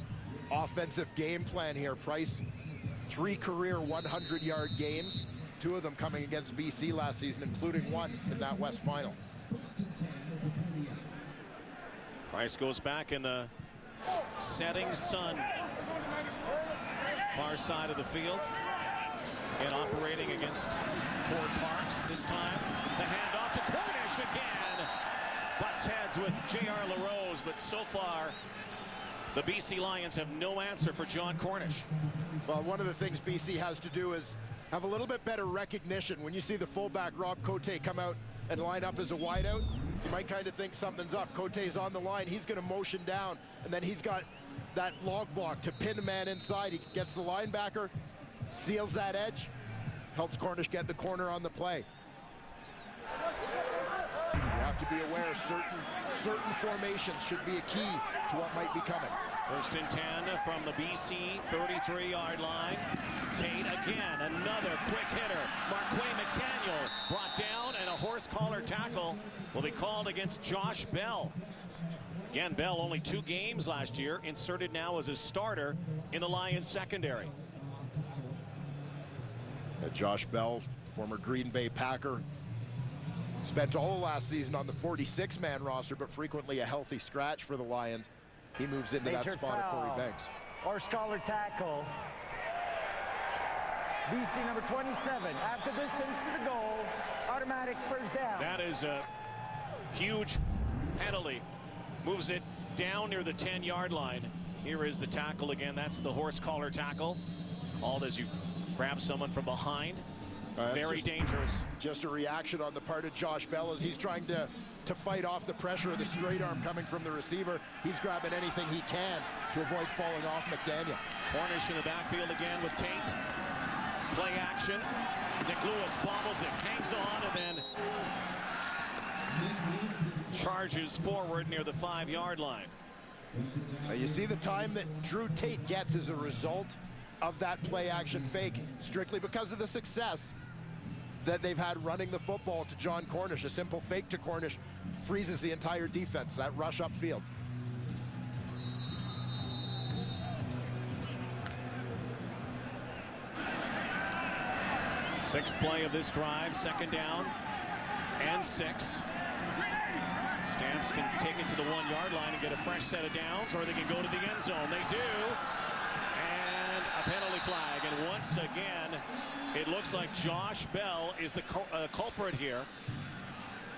offensive game plan here. Price, 3 career 100-yard games, 2 of them coming against BC last season, including one in that West Final. Price goes back in the setting sun. Far side of the field. And operating against Cord Parks this time. The handoff to Cornish again. Butts heads with J.R. LaRose, but so far the BC Lions have no answer for John Cornish. Well, one of the things BC has to do is have a little bit better recognition. When you see the fullback Rob Cote come out and line up as a wideout, you might kind of think something's up. Cote's on the line. He's going to motion down, and then he's got that log block to pin a man inside. He gets the linebacker, seals that edge, helps Cornish get the corner on the play. You have to be aware certain formations should be a key to what might be coming. First and 10 from the BC 33-yard line. Tate again, another quick hitter. Marquay McDaniel brought down, and a horse collar tackle will be called against Josh Bell. Again, Bell only 2 games last year, inserted now as a starter in the Lions secondary. Josh Bell, former Green Bay Packer, spent all of last season on the 46-man roster, but frequently a healthy scratch for the Lions. He moves into that spot of Corey Banks. Horse collar tackle. BC number 27, after distance to the goal, automatic first down. That is a huge penalty. Moves it down near the 10-yard line. Here is the tackle again. That's the horse collar tackle. Called as you grab someone from behind. Very dangerous. Just a reaction on the part of Josh Bell as he's trying to fight off the pressure of the straight arm coming from the receiver. He's grabbing anything he can to avoid falling off McDaniel. Cornish in the backfield again with Tate. Play action. Nick Lewis bobbles it, hangs on, and then charges forward near the 5-yard line. Now you see the time that Drew Tate gets as a result of that play action fake, strictly because of the success that they've had running the football to John Cornish. A simple fake to Cornish freezes the entire defense, that rush upfield. Sixth play of this drive, second down and 6. Stamps can take it to the 1-yard line and get a fresh set of downs, or they can go to the end zone. They do. And a penalty flag. And once again, it looks like Josh Bell is the culprit here.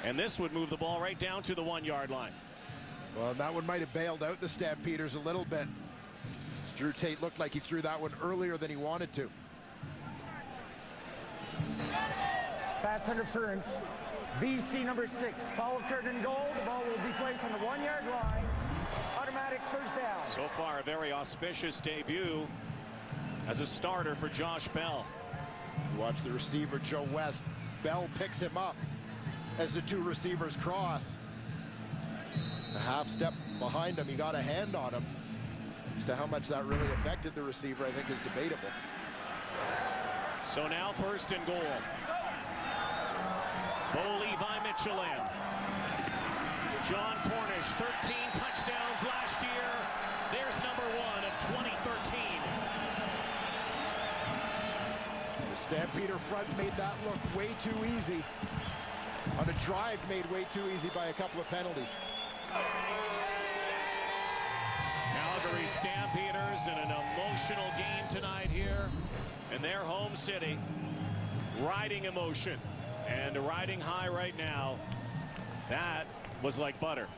And this would move the ball right down to the 1-yard line. Well, that one might have bailed out the Stampeders a little bit. Drew Tate looked like he threw that one earlier than he wanted to. Pass interference. BC number 6. Foul curtain goal. The ball will be placed on the 1-yard line. Automatic first down. So far, a very auspicious debut as a starter for Josh Bell. Watch the receiver, Joe West. Bell picks him up as the two receivers cross. A half step behind him, he got a hand on him. As to how much that really affected the receiver, I think is debatable. So now 1st and goal. Bo Levi Mitchell in. John Cornish, 13 touchdowns last year. There's number 1 of 2013. The Stampeder front made that look way too easy. On a drive made way too easy by a couple of penalties. Calgary Stampeders in an emotional game tonight here in their home city. Riding emotion and riding high right now. That was like butter.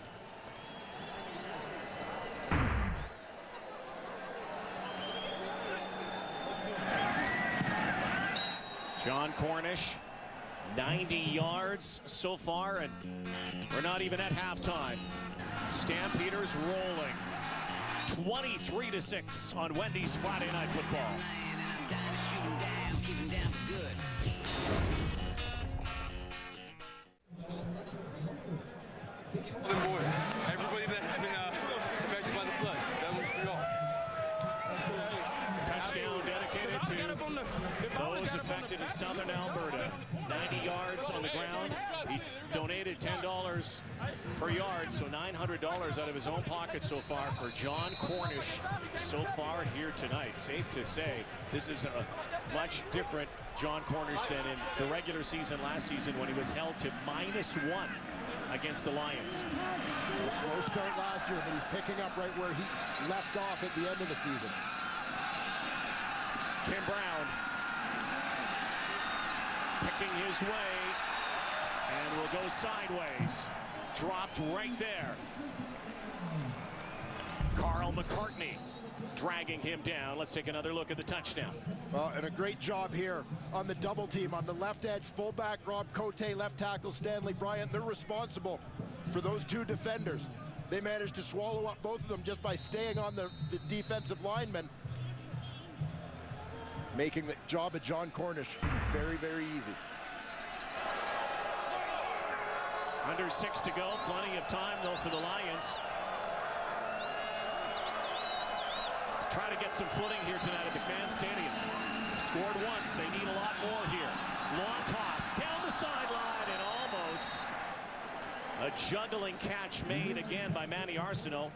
John Cornish, 90 yards so far, and we're not even at halftime. Stampeders rolling 23-6 on Wendy's Friday Night Football. Everybody that has been affected by the floods, that one's for y'all. Touchdown dedicated to those affected in southern Alberta. 90 yards on the ground. He donated $10 per yard, so $900 out of his own pocket so far for John Cornish so far here tonight. Safe to say this is a much different John Cornish than in the regular season last season when he was held to -1 against the Lions. A slow start last year, but he's picking up right where he left off at the end of the season. Tim Brown picking his way and will go sideways. Dropped right there. Carl McCartney dragging him down. Let's take another look at the touchdown. Well, and a great job here on the double team. On the left edge, fullback Rob Cote, left tackle Stanley Bryant. They're responsible for those two defenders. They managed to swallow up both of them just by staying on the defensive linemen, making the job of John Cornish very, very easy. Under 6 to go. Plenty of time, though, for the Lions to try to get some footing here tonight at McMahon Stadium. Scored once. They need a lot more here. Long toss down the sideline and almost a juggling catch made again by Manny Arsenault,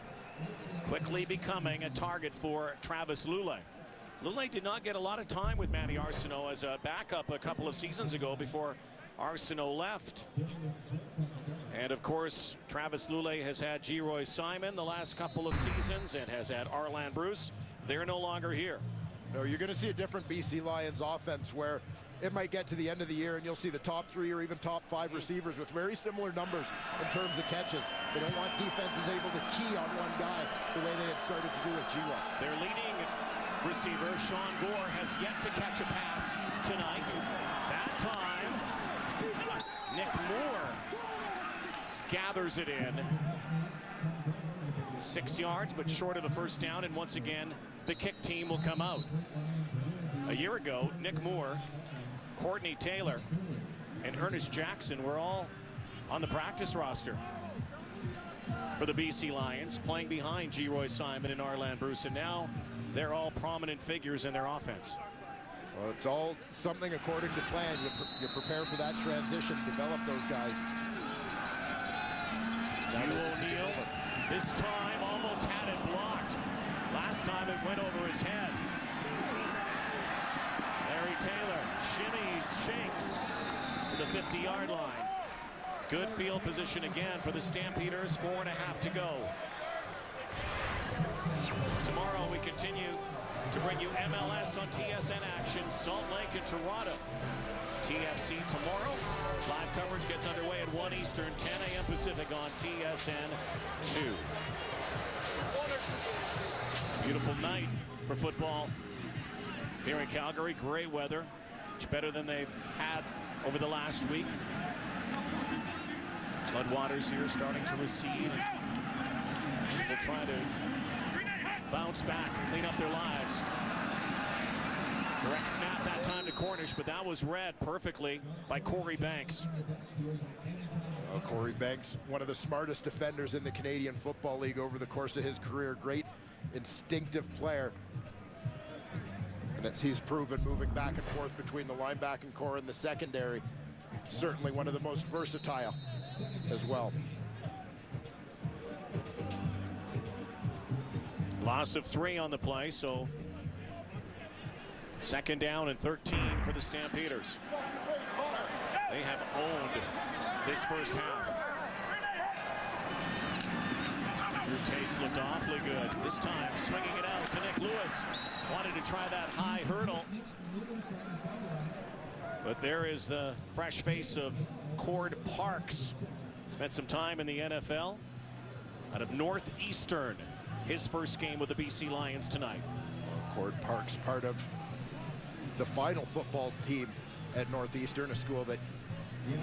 quickly becoming a target for Travis Lulay. Lulay did not get a lot of time with Manny Arsenault as a backup a couple of seasons ago before Arsenault left. And of course, Travis Lulay has had Geroy Simon the last couple of seasons and has had Arland Bruce. They're no longer here. No, you're going to see a different BC Lions offense where it might get to the end of the year and you'll see the top 3 or even top 5 receivers with very similar numbers in terms of catches. They don't want defenses able to key on one guy the way they had started to do with Geroy. Their leading receiver, Sean Gore, has yet to catch a pass tonight. That time, Nick Moore gathers it in. 6 yards, but short of the first down, and once again, the kick team will come out. A year ago, Nick Moore, Courtney Taylor, and Ernest Jackson were all on the practice roster for the BC Lions, playing behind Geroy Simon and Arland Bruce, and now they're all prominent figures in their offense. Well, it's all something according to plan. You prepare for that transition, develop those guys. Hugh O'Neill, this time almost had it blocked. Last time it went over his head. Larry Taylor shimmies Ruiz shakes to the 50-yard line. Good field position again for the Stampeders. 4.5 to go. Tomorrow we continue to bring you MLS on TSN action. Salt Lake and Toronto. TFC tomorrow. Live coverage gets underway at 1 Eastern, 10 a.m. Pacific on TSN 2. Beautiful night for football here in Calgary. Great weather. Much better than they've had over the last week. Floodwaters here starting to recede. They'll try to bounce back, clean up their lives. Direct snap that time to Cornish, but that was read perfectly by Corey Banks. Well, Corey Banks, one of the smartest defenders in the Canadian Football League over the course of his career. Great instinctive player. And as he's proven, moving back and forth between the linebacking core and the secondary, certainly one of the most versatile as well. Loss of 3 on the play, so 2nd down and 13 for the Stampeders. They have owned this first half. Drew Tate's looked awfully good. This time swinging it out to Nick Lewis. Wanted to try that high hurdle. But there is the fresh face of Cord Parks. Spent some time in the NFL out of Northeastern. His first game with the BC Lions tonight. Cord Parks, part of the final football team at Northeastern, a school that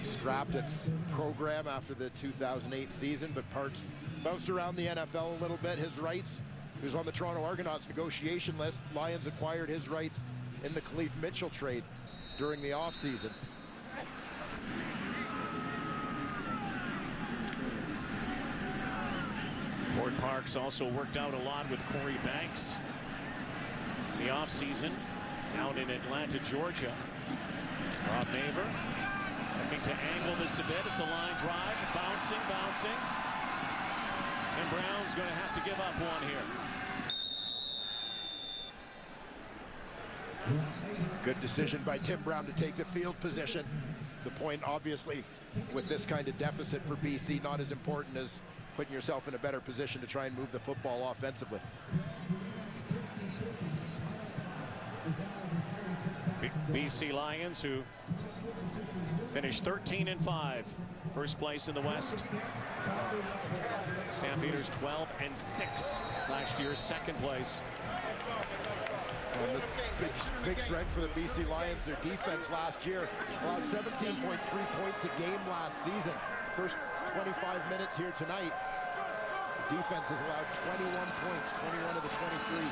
scrapped its program after the 2008 season, but Parks bounced around the NFL a little bit. His rights, he was on the Toronto Argonauts negotiation list. Lions acquired his rights in the Khalif Mitchell trade during the offseason. Cord Parks also worked out a lot with Corey Banks in the offseason down in Atlanta, Georgia. Rob Maver looking to angle this a bit. It's a line drive, bouncing. Tim Brown's going to have to give up one here. Good decision by Tim Brown to take the field position. The point, obviously, with this kind of deficit for BC, not as important as putting yourself in a better position to try and move the football offensively. BC Lions, who finished 13-5, first place in the West. Stampeders 12-6 last year, second place. And the big strength for the BC Lions, their defense last year allowed 17.3 points a game last season. First 25 minutes here tonight, the defense has allowed 21 points, 21 of the 23.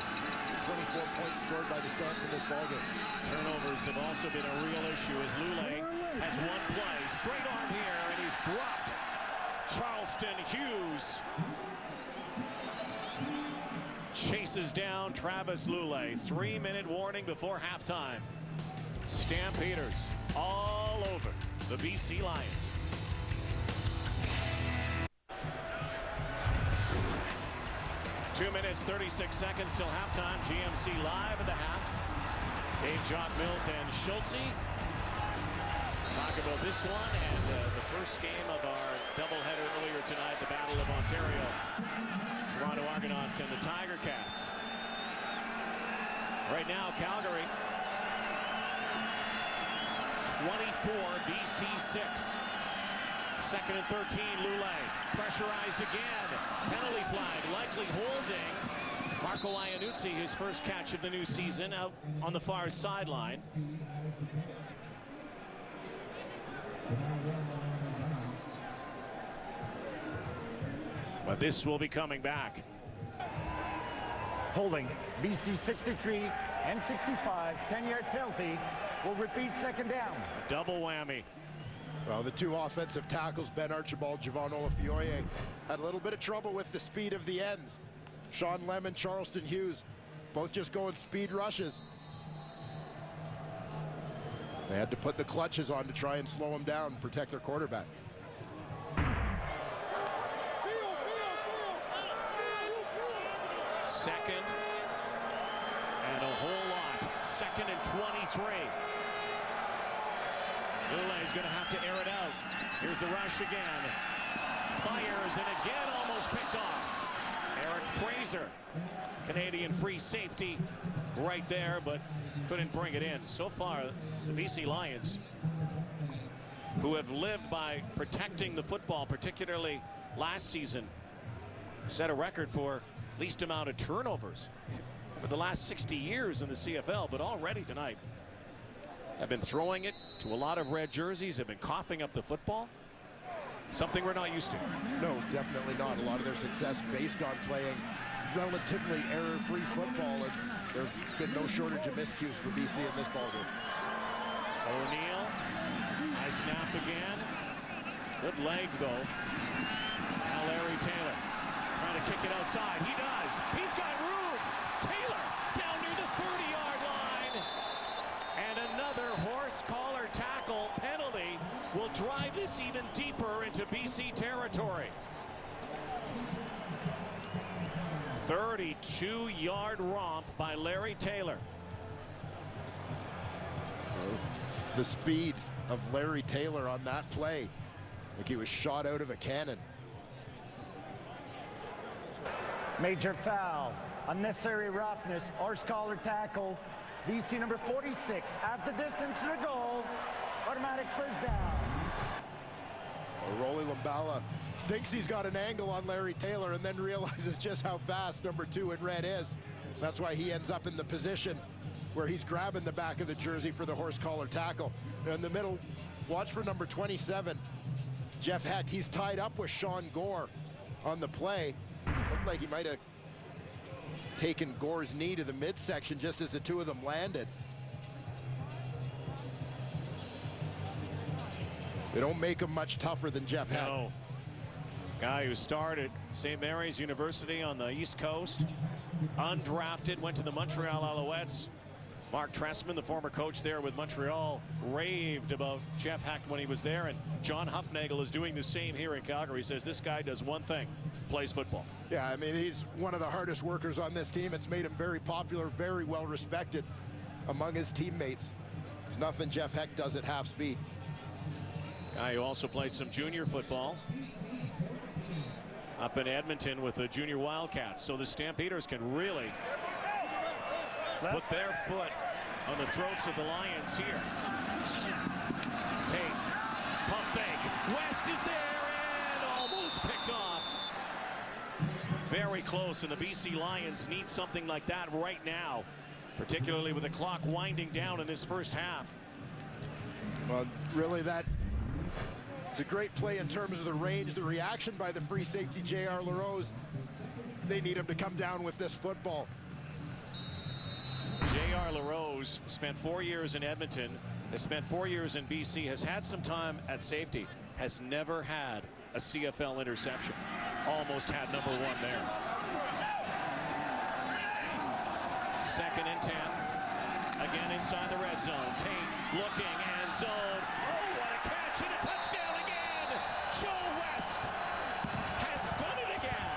24 points scored by the Stamps in this ballgame. Turnovers have also been a real issue as Lule has one play. Straight arm here, and he's dropped. Charleston Hughes chases down Travis Lule. 3-minute warning before halftime. Stampeders all over the BC Lions. Two minutes, 36 seconds till halftime. GMC live at the half. Dave, Jock, Milt, and Schultze talk about this one and the first game of our doubleheader earlier tonight, the Battle of Ontario. Toronto Argonauts and the Tiger Cats. Right now, Calgary 24, BC 6. 2nd and 13, Lule. Pressurized again. Penalty flag, likely holding. Marco Iannuzzi, his first catch of the new season, out on the far sideline. But this will be coming back. Holding, BC 63 and 65, 10-yard penalty. Will repeat, 2nd down. A double whammy. Well, the two offensive tackles, Ben Archibald, Javon Olafioye, had a little bit of trouble with the speed of the ends. Sean Lemon, Charleston Hughes, both just going speed rushes. They had to put the clutches on to try and slow him down and protect their quarterback. Second and a whole lot. 2nd and 23. Lille's going to have to air it out. Here's the rush again. Fires, and again almost picked off. Eric Fraser, Canadian free safety right there, but couldn't bring it in. So far, the BC Lions, who have lived by protecting the football, particularly last season, set a record for least amount of turnovers for the last 60 years in the CFL, but already tonight have been throwing it to a lot of red jerseys, have been coughing up the football. Something we're not used to. No, definitely not. A lot of their success based on playing relatively error-free football, and there's been no shortage of miscues for BC in this ballgame. O'Neill, high snap again. Good leg, though. Now Larry Taylor trying to kick it outside. He does. He's got room. Taylor down near the 30-yard line. And another horse collar tackle penalty will drive this even deeper into BC territory. 32-yard romp by Larry Taylor. The speed of Larry Taylor on that play, like he was shot out of a cannon. Major foul, unnecessary roughness, horse collar tackle. BC number 46, half the distance to the goal, automatic first down. Rolly Lumbala thinks he's got an angle on Larry Taylor and then realizes just how fast number 2 in red is. That's why he ends up in the position where he's grabbing the back of the jersey for the horse collar tackle. In the middle, watch for number 27, Jeff Hecht. He's tied up with Sean Gore on the play. Looked like he might have taken Gore's knee to the midsection just as the two of them landed. They don't make him much tougher than Jeff Hecht. No. Guy who started St. Mary's University on the East Coast, undrafted, went to the Montreal Alouettes. Mark Trestman, the former coach there with Montreal, raved about Jeff Hecht when he was there, and John Huffnagel is doing the same here in Calgary. He says this guy does one thing, plays football. Yeah, I mean, he's one of the hardest workers on this team. It's made him very popular, very well respected among his teammates. There's nothing Jeff Hecht does at half speed. Guy who also played some junior football up in Edmonton with the junior Wildcats. So the Stampeders can really put their foot on the throats of the Lions here. Tate, pump fake. West is there and almost picked off. Very close, and the BC Lions need something like that right now, particularly with the clock winding down in this first half. Well, really, that is a great play in terms of the range, the reaction by the free safety, J.R. LaRose. They need him to come down with this football. J.R. LaRose spent 4 years in Edmonton, has spent 4 years in BC, has had some time at safety, has never had a CFL interception. Almost had number 1 there. 2nd and 10. Again inside the red zone. Tate looking and zone. Oh, what a catch and a touchdown again. Joe West has done it again.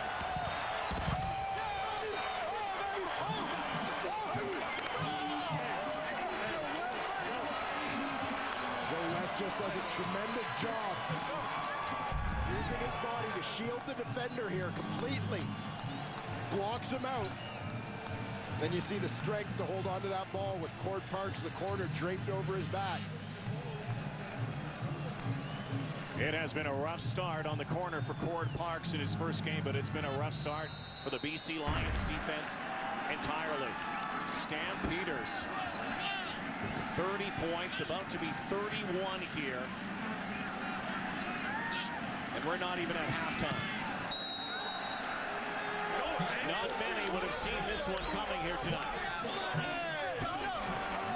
Joe West just does a tremendous job using his body to shield the defender here completely. Blocks him out. Then you see the strength to hold on to that ball with Cord Parks, the corner, draped over his back. It has been a rough start on the corner for Cord Parks in his first game, but it's been a rough start for the BC Lions defense entirely. Stampeders, 30 points, about to be 31 here. And we're not even at halftime. Not many would have seen this one coming here tonight.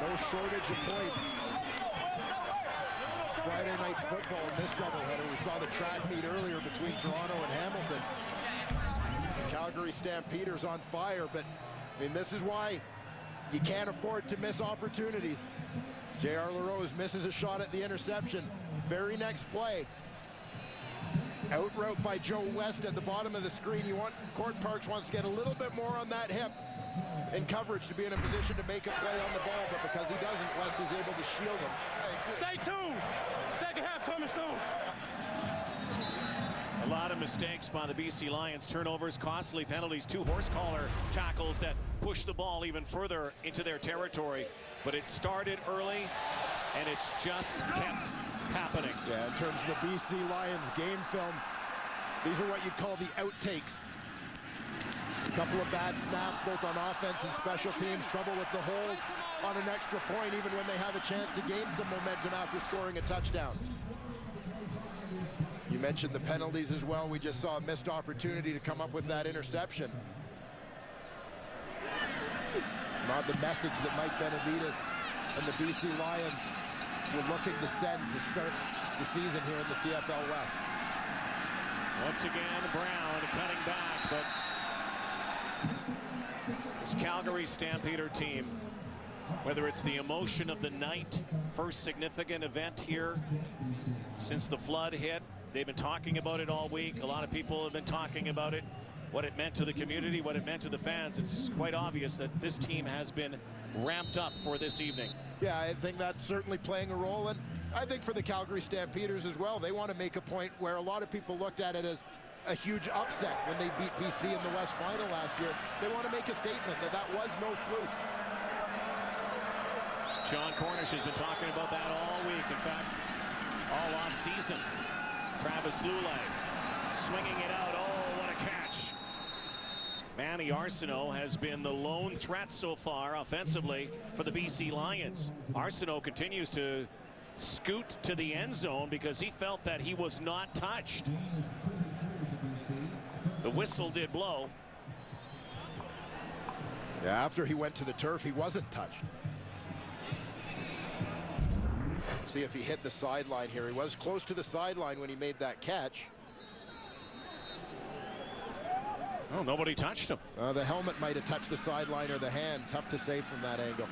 No shortage of points. Friday night football in this doubleheader. We saw the track meet earlier between Toronto and Hamilton. The Calgary Stampeders on fire, but I mean, this is why you can't afford to miss opportunities. J.R. LaRose misses a shot at the interception. Very next play. Out route by Joe West at the bottom of the screen. Cord Parks wants to get a little bit more on that hip in coverage to be in a position to make a play on the ball, but because he doesn't, West is able to shield him. Stay tuned. Second half coming soon. A lot of mistakes by the BC Lions. Turnovers, costly penalties, 2 horse collar tackles that push the ball even further into their territory. But it started early, and it's just kept happening. Yeah, in terms of the BC Lions game film, these are what you'd call the outtakes. A couple of bad snaps, both on offense and special teams. Trouble with the hold on an extra point, even when they have a chance to gain some momentum after scoring a touchdown. You mentioned the penalties as well. We just saw a missed opportunity to come up with that interception. Not the message that Mike Benavides and the BC Lions were looking to send to start the season here in the CFL West. Once again, Brown cutting back, but this Calgary Stampeder team, whether it's the emotion of the night, first significant event here since the flood hit, they've been talking about it all week. A lot of people have been talking about it, what it meant to the community, what it meant to the fans. It's quite obvious that this team has been ramped up for this evening. Yeah, I think that's certainly playing a role, and I think for the Calgary Stampeders as well, they want to make a point where a lot of people looked at it as a huge upset when they beat BC in the West Final last year. They want to make a statement that that was no fluke. John Cornish has been talking about that all week. In fact, all off season. Travis Lulay swinging it out. Oh, what a catch. Manny Arsenault has been the lone threat so far offensively for the BC Lions. Arsenault continues to scoot to the end zone because he felt that he was not touched. The whistle did blow. Yeah, after he went to the turf, he wasn't touched. See if he hit the sideline here. He was close to the sideline when he made that catch. Oh, nobody touched him. The helmet might have touched the sideline or the hand. Tough to say from that angle.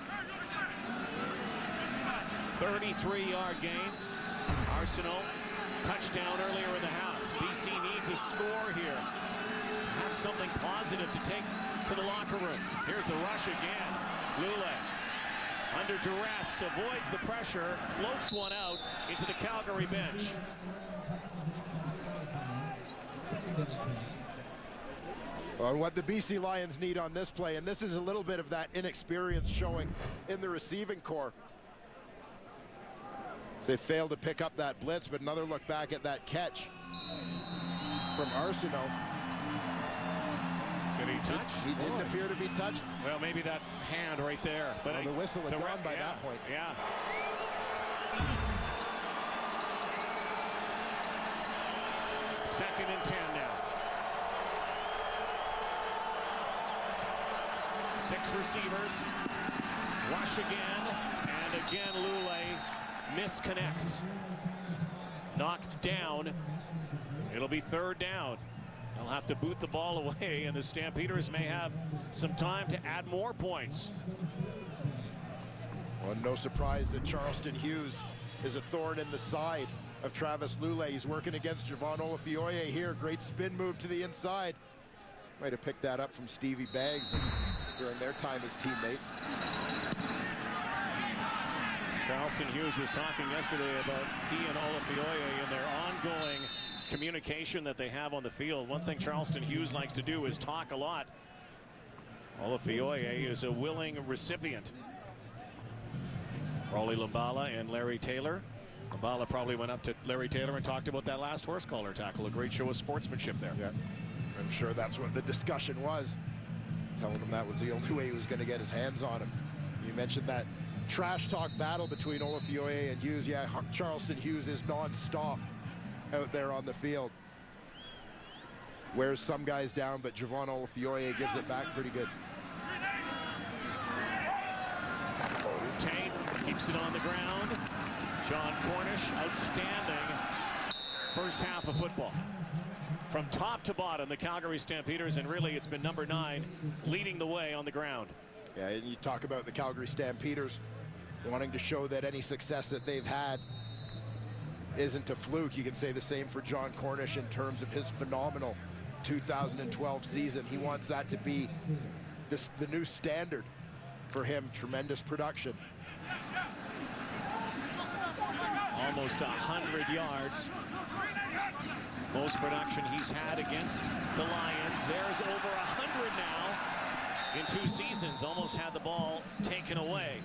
33-yard gain. Arsenault, touchdown earlier in the half. BC needs a score here. Have something positive to take to the locker room. Here's the rush again. Lulay, under duress, avoids the pressure, floats one out into the Calgary bench. Well, what the BC Lions need on this play, and this is a little bit of that inexperience showing in the receiving corps. So they failed to pick up that blitz, but another look back at that catch from Arsenault. Did he touch? He didn't appear to be touched. Well, maybe that hand right there. But well, the whistle had gone by that point. Yeah. Second and 10 now. 6 receivers. Rush again. And again, Lulay misconnects. Knocked down. It'll be third down. They'll have to boot the ball away, and the Stampeders may have some time to add more points. Well, no surprise that Charleston Hughes is a thorn in the side of Travis Lulay. He's working against Javon Olafioye here. Great spin move to the inside. Might have picked that up from Stevie Baggs during their time as teammates. Charleston Hughes was talking yesterday about he and Olafioye and their ongoing communication that they have on the field. One thing Charleston Hughes likes to do is talk a lot. Olafioye is a willing recipient. Rolly Lumbala and Larry Taylor. Lumbala probably went up to Larry Taylor and talked about that last horse collar tackle. A great show of sportsmanship there. Yeah, I'm sure that's what the discussion was. Telling him that was the only way he was going to get his hands on him. You mentioned that trash talk battle between Olafioye and Hughes. Yeah, Charleston Hughes is non-stop out there on the field. Wears some guys down, but Javon Olafioye gives it back pretty good. Tate keeps it on the ground. John Cornish, outstanding first half of football. From top to bottom, the Calgary Stampeders, and really it's been number 9 leading the way on the ground. Yeah, and you talk about the Calgary Stampeders wanting to show that any success that they've had isn't a fluke. You can say the same for John Cornish in terms of his phenomenal 2012 season. He wants that to be the new standard for him. Tremendous production. Almost 100 yards. Most production he's had against the Lions. There's over 100 now in 2 seasons. Almost had the ball taken away.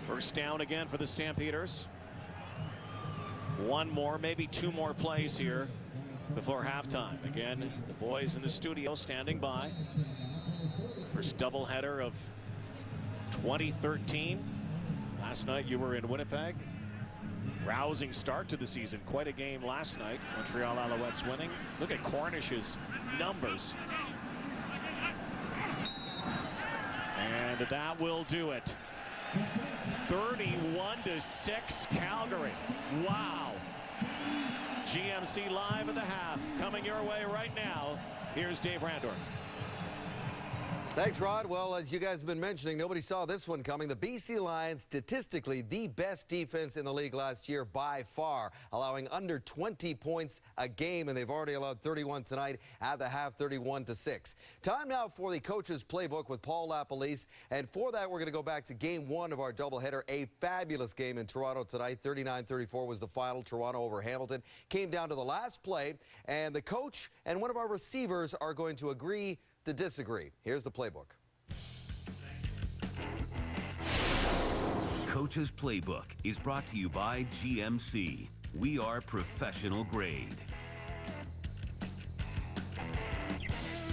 First down again for the Stampeders. 1 more, maybe 2 more plays here before halftime. Again, the boys in the studio standing by. First doubleheader of 2013. Last night you were in Winnipeg. Rousing start to the season. Quite a game last night. Montreal Alouettes winning. Look at Cornish's numbers. And that will do it. 31-6 Calgary. Wow. GMC live at the half. Coming your way right now. Here's Dave Randorf. Thanks, Rod. Well, as you guys have been mentioning, nobody saw this one coming. The BC Lions, statistically, the best defense in the league last year by far, allowing under 20 points a game, and they've already allowed 31 tonight at the half, 31-6. Time now for the coach's playbook with Paul LaPolice, and for that, we're going to go back to game 1 of our doubleheader. A fabulous game in Toronto tonight. 39-34 was the final. Toronto over Hamilton. Came down to the last play, and the coach and one of our receivers are going to agree to disagree. Here's the playbook. Coach's Playbook is brought to you by GMC. We are professional grade.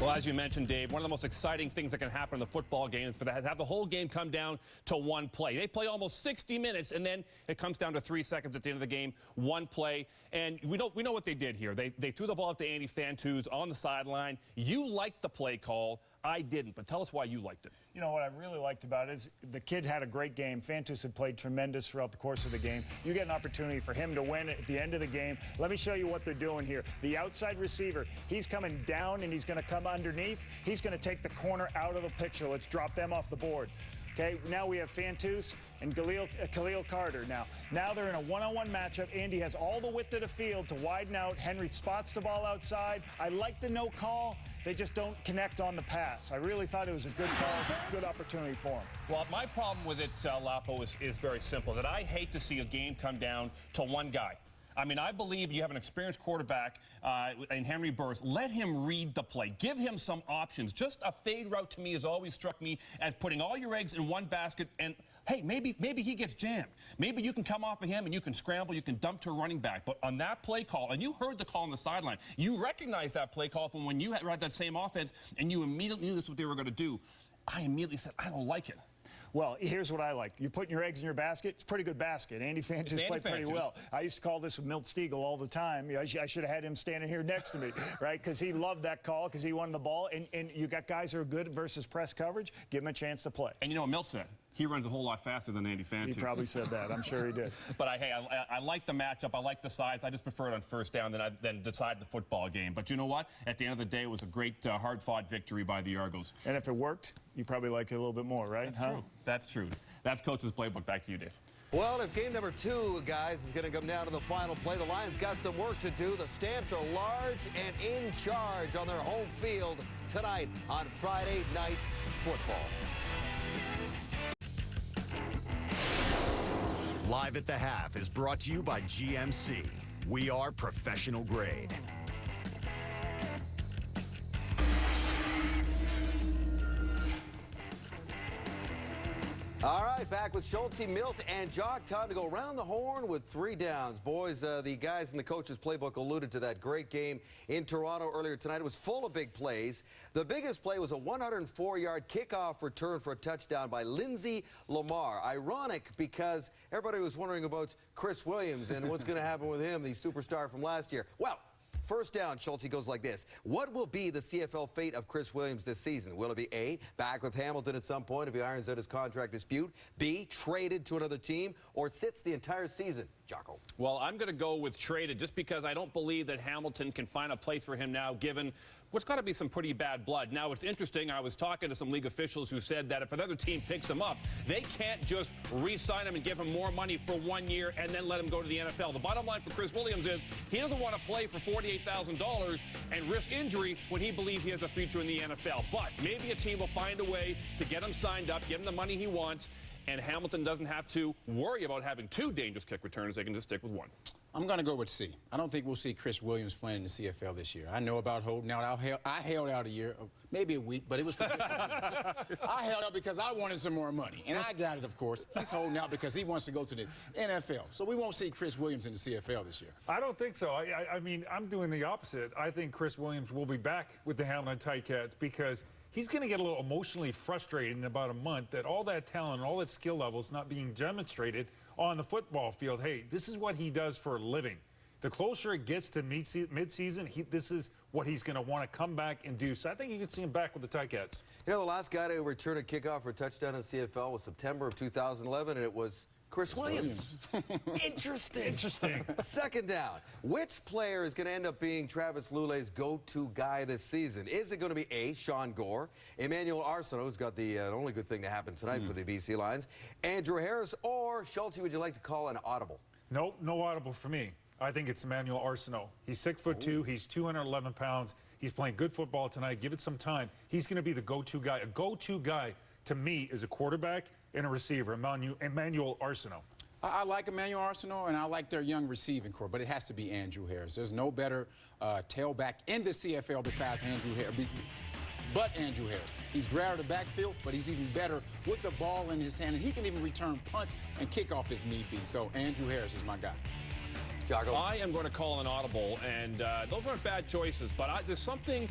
Well, as you mentioned, Dave, one of the most exciting things that can happen in the football game is to have the whole game come down to 1 play. They play almost 60 minutes, and then it comes down to 3 seconds at the end of the game, 1 play. And we know what they did here. They threw the ball to Andy Fantuz on the sideline. You liked the play call. I didn't, but tell us why you liked it. You know, what I really liked about it is the kid had a great game. Fantuz had played tremendous throughout the course of the game. You get an opportunity for him to win at the end of the game. Let me show you what they're doing here. The outside receiver, he's coming down and he's going to come underneath. He's going to take the corner out of the picture. Let's drop them off the board. Okay, now we have Fantuz and Khalil Carter now. Now they're in a one-on-one matchup. Andy has all the width of the field to widen out. Henry spots the ball outside. I like the no call. They just don't connect on the pass. I really thought it was a good call, good opportunity for him. Well, my problem with it, Lapo, is very simple. Is that I hate to see a game come down to 1 guy. I mean, I believe you have an experienced quarterback in Henry Burris. Let him read the play. Give him some options. Just a fade route to me has always struck me as putting all your eggs in one basket. And, hey, maybe he gets jammed. Maybe you can come off of him and you can scramble. You can dump to a running back. But on that play call, and you heard the call on the sideline, you recognize that play call from when you had that same offense and you immediately knew this is what they were going to do. I immediately said, I don't like it. Well, here's what I like. You're putting your eggs in your basket. It's a pretty good basket. Andy Fantuz played pretty well. I used to call this with Milt Stiegel all the time. I should have had him standing here next to me, right? Because he loved that call because he won the ball. And you got guys who are good versus press coverage. Give them a chance to play. And you know what Milt said? He runs a whole lot faster than Andy Fantuz. He probably said that. I'm sure he did. But I like the matchup. I like the size. I just prefer it on first down than decide the football game. But you know what? At the end of the day, it was a great, hard-fought victory by the Argos. And if it worked, you probably like it a little bit more, right? That's true. That's true. That's Coach's Playbook. Back to you, Dave. Well, if game number 2, guys, is going to come down to the final play, the Lions got some work to do. The Stamps are large and in charge on their home field tonight on Friday Night Football. Live at the Half is brought to you by GMC. We are professional grade. All right, back with Schultze, Milt, and Jock. Time to go around the horn with 3 downs. Boys, the guys in the coach's playbook alluded to that great game in Toronto earlier tonight. It was full of big plays. The biggest play was a 104-yard kickoff return for a touchdown by Lindsey Lamar. Ironic because everybody was wondering about Chris Williams and what's going to happen with him, the superstar from last year. Well, first down, Schultze goes like this. What will be the CFL fate of Chris Williams this season? Will it be A, back with Hamilton at some point if he irons out his contract dispute, B, traded to another team, or sits the entire season? Jocko. Well, I'm going to go with traded just because I don't believe that Hamilton can find a place for him now given what's got to be some pretty bad blood. Now, it's interesting. I was talking to some league officials who said that if another team picks him up, they can't just re-sign him and give him more money for 1 year and then let him go to the NFL. The bottom line for Chris Williams is he doesn't want to play for $48,000 and risk injury when he believes he has a future in the NFL. But maybe a team will find a way to get him signed up, give him the money he wants, and Hamilton doesn't have to worry about having 2 dangerous kick returners. They can just stick with 1. I'm going to go with C. I don't think we'll see Chris Williams playing in the CFL this year. I know about holding out. I held out a year, maybe a week, but it was for different reasons. I held out because I wanted some more money, and I got it, of course. He's holding out because he wants to go to the NFL. So we won't see Chris Williams in the CFL this year. I don't think so. I mean, I'm doing the opposite. I think Chris Williams will be back with the Hamilton Ticats because he's going to get a little emotionally frustrated in about a month that all that talent and all that skill level is not being demonstrated on the football field. Hey, this is what he does for a living. The closer it gets to mid-season, this is what he's going to want to come back and do. So I think you can see him back with the Ticats. You know, the last guy to return a kickoff for a touchdown in CFL was September of 2011, and it was Chris Williams. Interesting. Second down. Which player is going to end up being Travis Lulay's go-to guy this season? Is it going to be A, Sean Gore, Emmanuel Arsenault, who's got the only good thing to happen tonight for the BC Lions, Andrew Harris, or Schulte, would you like to call an audible? Nope, no audible for me. I think it's Emmanuel Arsenault. He's 6'2", he's 211 pounds. He's playing good football tonight. Give it some time. He's going to be the go-to guy. A go-to guy, to me, is a quarterback and a receiver, Emmanuel Arsenault. I like Emmanuel Arsenault, and I like their young receiving core, but it has to be Andrew Harris. There's no better tailback in the CFL besides Andrew Harris. But Andrew Harris. He's great out of the backfield, but he's even better with the ball in his hand, and he can even return punts and kickoff if need be. So Andrew Harris is my guy. Jago. I am going to call an audible, and those aren't bad choices, but there's something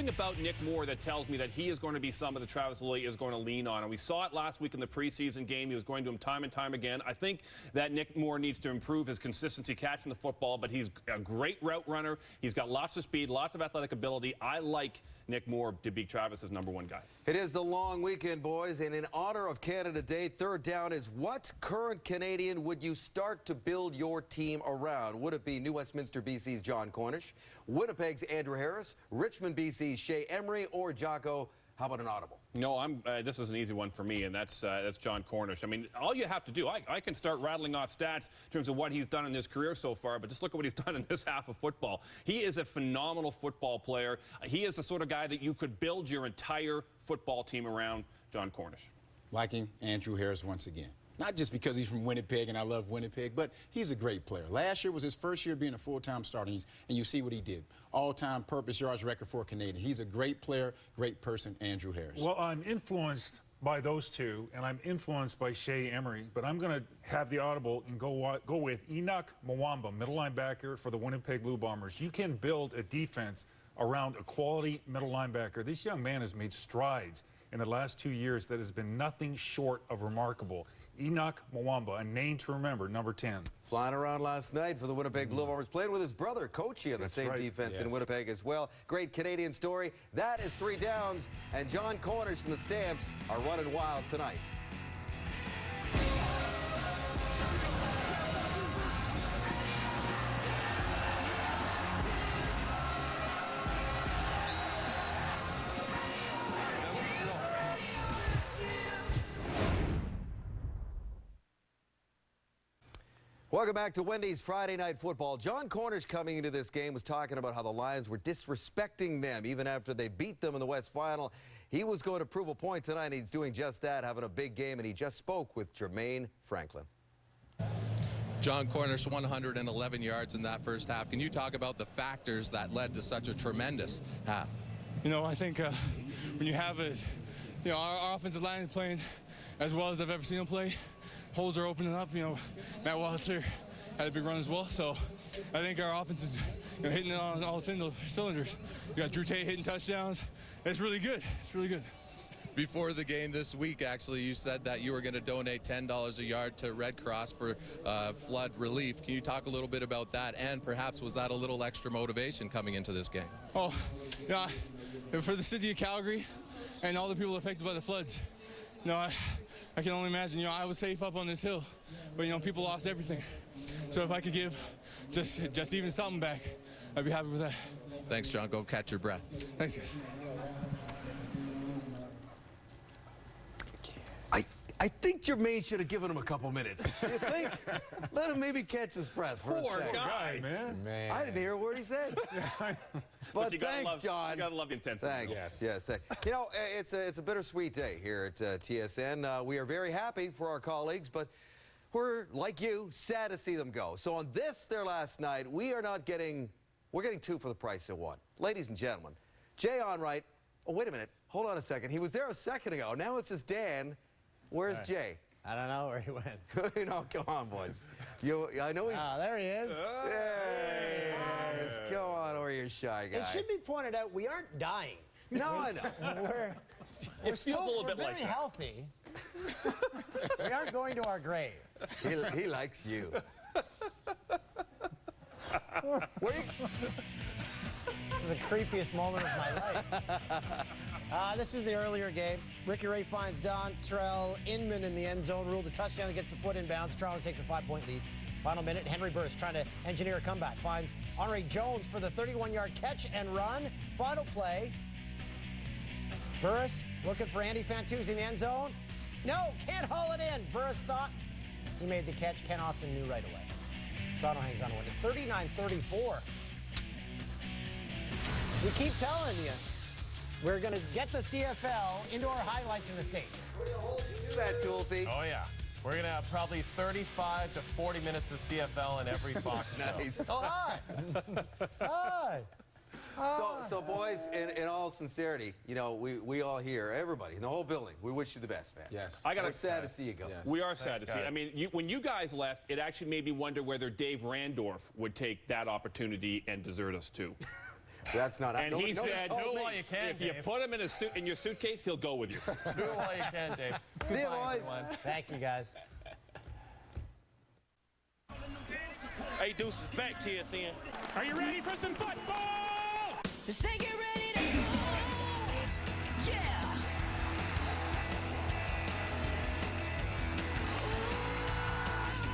about Nick Moore that tells me that he is going to be someone that Travis Lulay is going to lean on. And we saw it last week in the preseason game. He was going to him time and time again. I think that Nick Moore needs to improve his consistency catching the football, but he's a great route runner. He's got lots of speed, lots of athletic ability. I like Nick Moore to be Travis's #1 guy. It is the long weekend, boys, and in honor of Canada Day, third down is what current Canadian would you start to build your team around? Would it be New Westminster, BC's John Cornish, Winnipeg's Andrew Harris, Richmond, BC's Shea Emery, or Jocko? How about an audible? No, this is an easy one for me, and that's John Cornish. I mean, all you have to do, I can start rattling off stats in terms of what he's done in his career so far, but just look at what he's done in this half of football. He is a phenomenal football player. He is the sort of guy that you could build your entire football team around, John Cornish. Liking Andrew Harris once again. Not just because he's from Winnipeg and I love Winnipeg, but he's a great player. Last year was his first year being a full-time starter, and you see what he did. All-time purpose yards record for a Canadian. He's a great player, great person, Andrew Harris. Well, I'm influenced by those two, and I'm influenced by Shea Emery, but I'm going to have the audible and go with Enoch Mwamba, middle linebacker for the Winnipeg Blue Bombers. You can build a defense around a quality middle linebacker. This young man has made strides in the last 2 years that has been nothing short of remarkable. Enoch Mwamba, a name to remember, #10. Flying around last night for the Winnipeg Blue Bombers, playing with his brother, Coachy, on the same defense in Winnipeg as well. Great Canadian story. That is 3 downs, and John Cornish and the Stamps are running wild tonight. Welcome back to Wendy's Friday Night Football. John Cornish, coming into this game, was talking about how the Lions were disrespecting them even after they beat them in the West Final. He was going to prove a point tonight, and he's doing just that, having a big game, and he just spoke with Jermaine Franklin. John Cornish, 111 yards in that first half. Can you talk about the factors that led to such a tremendous half? You know, I think when you have our offensive line playing as well as I've ever seen them play, holes are opening up. Matt Walter had a big run as well. So I think our offense is hitting on all cylinders. You got Drew Tate hitting touchdowns. It's really good. It's really good. Before the game this week, actually, you said that you were going to donate $10 a yard to Red Cross for flood relief. Can you talk a little bit about that? And perhaps was that a little extra motivation coming into this game? Oh, yeah. For the city of Calgary and all the people affected by the floods, I can only imagine, I was safe up on this hill, but, people lost everything. So if I could give just even something back, I'd be happy with that. Thanks, John. Go catch your breath. Thanks, guys. I think Jermaine should have given him a couple minutes. You think? Let him maybe catch his breath for a second. Guy, man. I didn't hear a word he said. But thanks, John. You gotta love the intensity. Thanks. Yes. You know, it's a bittersweet day here at TSN. We are very happy for our colleagues, but we're, like you, sad to see them go. So on this, their last night, we're getting two for the price of one. Ladies and gentlemen, Jay Onright. Oh, wait a minute. Hold on a second. He was there a second ago. Now it's just Dan. Where's Jay? I don't know where he went. You know, come on, boys. I know he's... Oh, there he is. There he is. Come on, or you're shy guy. It should be pointed out, we aren't dying. No, I know. We're still very healthy. We aren't going to our grave. He likes you. This is the creepiest moment of my life. This was the earlier game. Ricky Ray finds Dontrell Inman in the end zone, ruled a touchdown against the foot inbounds. Toronto takes a 5-point lead. Final minute, Henry Burris trying to engineer a comeback. Finds Henry Jones for the 31-yard catch and run. Final play. Burris looking for Andy Fantuzzi in the end zone. No, can't haul it in. Burris thought he made the catch. Ken Austin knew right away. Toronto hangs on to win it. 39-34. We keep telling you, we're going to get the CFL into our highlights in the States. Do that, Toolsy. Oh, yeah. We're going to have probably 35 to 40 minutes of CFL in every Fox show. Nice. Oh, hi. Hi. So boys, in all sincerity, you know, we all here, everybody in the whole building, we wish you the best, man. Yes. We're sad to see you go. We are sad to see. I mean, when you guys left, it actually made me wonder whether Dave Randorf would take that opportunity and desert us too. That's not. And he said, "Do it while you can, if Dave. you put him in your suitcase, he'll go with you." Do it while you can, Dave. See you, boys. Everyone. Thank you, guys. Hey, Deuces, back TSN. Are you ready for some football? Say get ready to go. Yeah.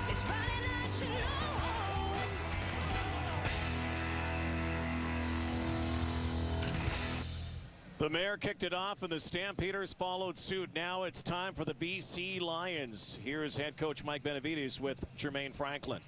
It's Friday night, you know. The mayor kicked it off and the Stampeders followed suit. Now it's time for the BC Lions. Here's head coach Mike Benavides with Jermaine Franklin.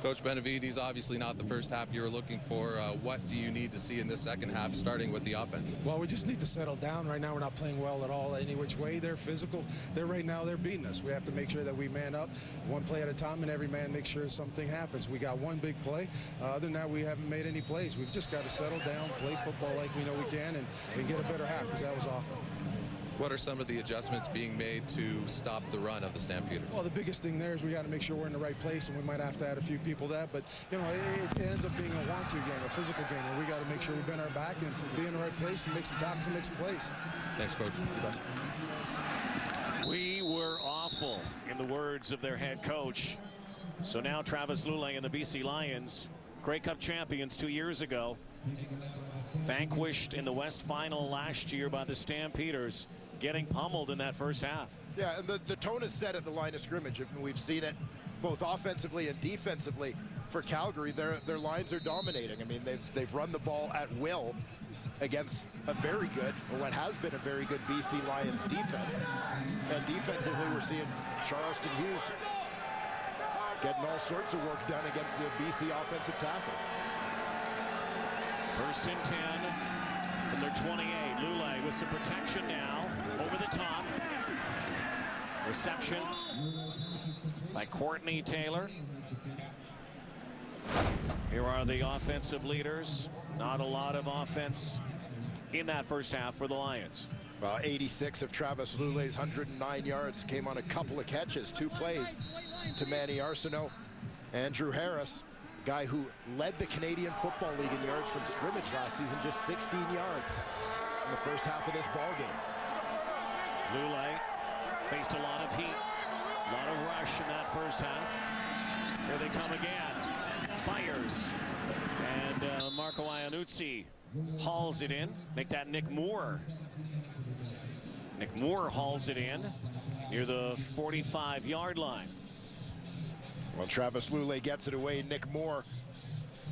Coach Benavides, obviously not the first half you were looking for. What do you need to see in this second half, starting with the offense? Well, we just need to settle down. Right now, we're not playing well at all any which way. They're physical. Right now, they're beating us. We have to make sure that we man up one play at a time, and every man makes sure something happens. We got one big play. Other than that, we haven't made any plays. We've just got to settle down, play football like we know we can, and get a better half, because that was awful. What are some of the adjustments being made to stop the run of the Stampeders? Well, the biggest thing there is we got to make sure we're in the right place, and we might have to add a few people to that. But, you know, it ends up being a want-to game, a physical game, and we got to make sure we bend our back and be in the right place and make some tackles and make some plays. Thanks, Coach. We were awful, in the words of their head coach. So now Travis Lulay and the BC Lions, Grey Cup champions 2 years ago, vanquished in the West Final last year by the Stampeders, getting pummeled in that first half. Yeah, and the tone is set at the line of scrimmage. And we've seen it both offensively and defensively for Calgary. Their lines are dominating. I mean, they've run the ball at will against a very good, or what has been a very good BC Lions defense. And defensively, we're seeing Charleston Hughes getting all sorts of work done against the BC offensive tackles. First and 10 from their 28. Lulay with some protection now. Over the top. Reception by Courtney Taylor. Here are the offensive leaders. Not a lot of offense in that first half for the Lions. Well, 86 of Travis Lulay's 109 yards came on a couple of catches, 2 plays to Manny Arsenault. Andrew Harris, guy who led the Canadian Football League in yards from scrimmage last season, just 16 yards in the first half of this ball game. Lulay faced a lot of heat, a lot of rush in that first half. Here they come again. Fires. And Marco Iannuzzi hauls it in. Make that Nick Moore. Nick Moore hauls it in near the 45-yard line. Well, Travis Lulay gets it away. Nick Moore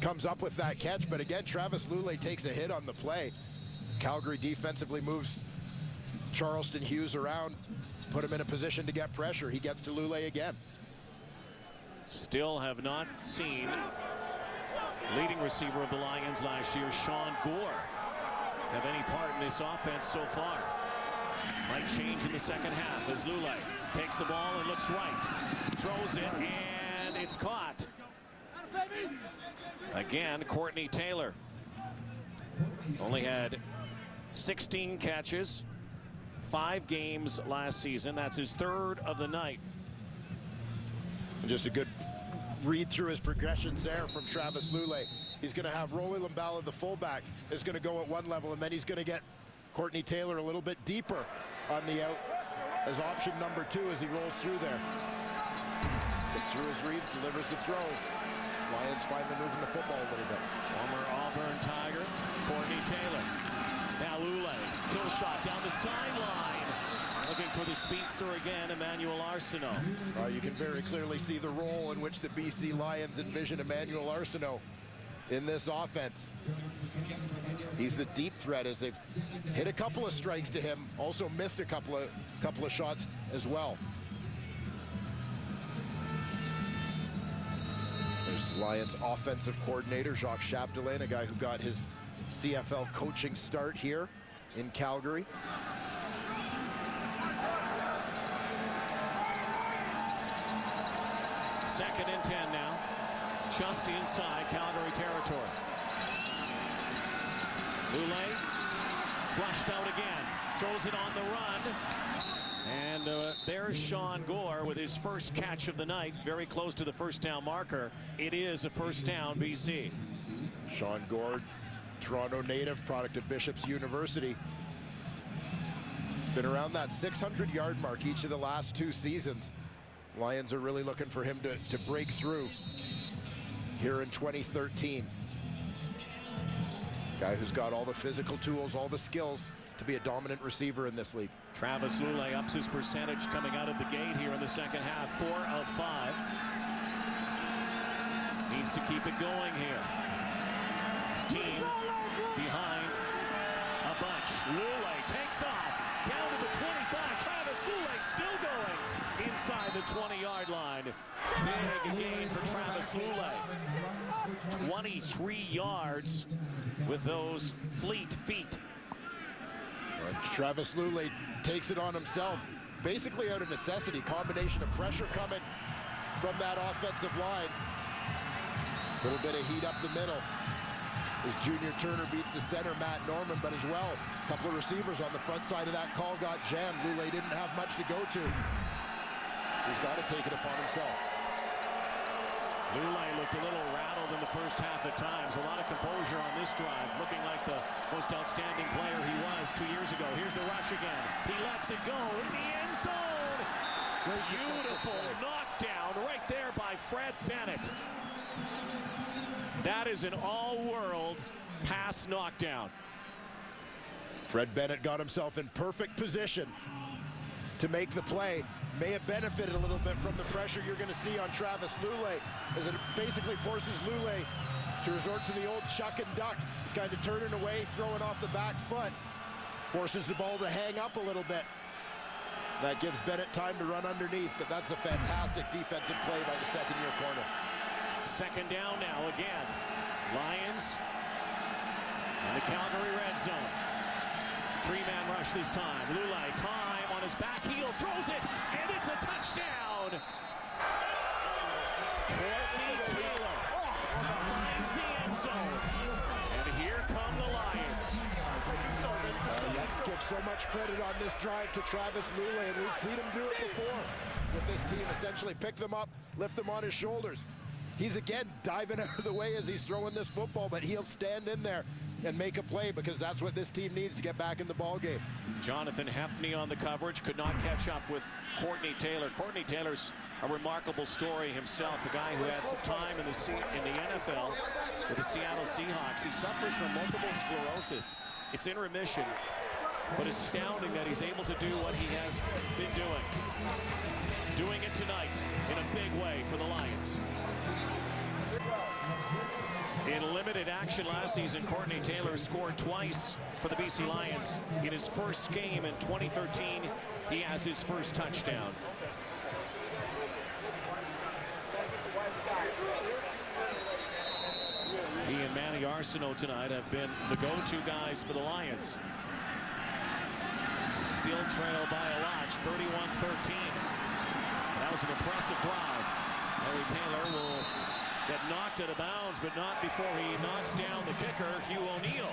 comes up with that catch. But again, Travis Lulay takes a hit on the play. Calgary defensively moves Charleston Hughes around, put him in a position to get pressure. He gets to Lulay again. Still have not seen leading receiver of the Lions last year, Sean Gore, have any part in this offense so far. Might change in the second half as Lulay takes the ball and looks right, throws it, and it's caught. Again, Courtney Taylor only had 16 catches, 5 games last season. That's his 3rd of the night. Just a good read through his progressions there from Travis Lulay. He's going to have Rolly Lambala, the fullback, is going to go at one level, and then he's going to get Courtney Taylor a little bit deeper on the out as option number 2 as he rolls through there. Gets through his reads, delivers the throw. Lions finally moving the football a little bit. Former Auburn Tiger, Courtney Taylor. Now Lulay, kill shot down the sideline. Looking for the speedster again, Emmanuel Arsenault. You can very clearly see the role in which the BC Lions envision Emmanuel Arsenault in this offense. He's the deep threat as they've hit a couple of strikes to him, also missed a couple of shots as well. There's the Lions offensive coordinator, Jacques Chapdelaine, a guy who got his CFL coaching start here in Calgary. Second and 10 now. Just inside Calgary territory. Lulay flushed out again. Throws it on the run. And there's Sean Gore with his first catch of the night. Very close to the first down marker. It is a first down, BC. Sean Gore, Toronto native, product of Bishop's University. He's been around that 600-yard mark each of the last 2 seasons. Lions are really looking for him to break through here in 2013. Guy who's got all the physical tools, all the skills to be a dominant receiver in this league. Travis Lulay ups his percentage coming out of the gate here in the second half. 4 of 5. Needs to keep it going here. His team behind a bunch. Lulay takes off down to the 25. Travis Lulay still going inside the 20-yard line. Big gain for Travis Lulay. 23 yards with those fleet feet. Travis Lulay takes it on himself, basically out of necessity. Combination of pressure coming from that offensive line. A little bit of heat up the middle as Junior Turner beats the center, Matt Norman, but as well, a couple of receivers on the front side of that call got jammed. Lulay didn't have much to go to. He's got to take it upon himself. Lulay looked a little rattled in the first half at times. A lot of composure on this drive, looking like the most outstanding player he was 2 years ago. Here's the rush again. He lets it go in the end zone. Beautiful knockdown right there by Fred Bennett. That is an all-world pass knockdown. Fred Bennett got himself in perfect position to make the play. May have benefited a little bit from the pressure you're going to see on Travis Lulay, as it basically forces Lulay to resort to the old chuck and duck. He's kind of turning away, throwing off the back foot, forces the ball to hang up a little bit. That gives Bennett time to run underneath, but that's a fantastic defensive play by the second-year corner. Second down now again. Lions in the Calgary red zone. 3-man rush this time. Lulay, time on his back heel, throws it, and it's a touchdown. Courtney Taylor finds the end zone. And here come the Lions. You give so much credit on this drive to Travis Lulay, and we've seen him do it before with this team. Essentially pick them up, lift them on his shoulders. He's again diving out of the way as he's throwing this football, but he'll stand in there and make a play because that's what this team needs to get back in the ball game. Jonathan Hefney on the coverage, could not catch up with Courtney Taylor. Courtney Taylor's a remarkable story himself, a guy who had some time in the NFL with the Seattle Seahawks. He suffers from multiple sclerosis. It's in remission, but astounding that he's able to do what he has been doing. Doing it tonight in a big way for the Lions. In limited action last season, Courtney Taylor scored twice for the BC Lions. In his first game in 2013, he has his first touchdown. He and Manny Arsenault tonight have been the go-to guys for the Lions. Still trail by a lot, 31-13. That was an impressive drive. Harry Taylor will get knocked out of bounds, but not before he knocks down the kicker, Hugh O'Neill.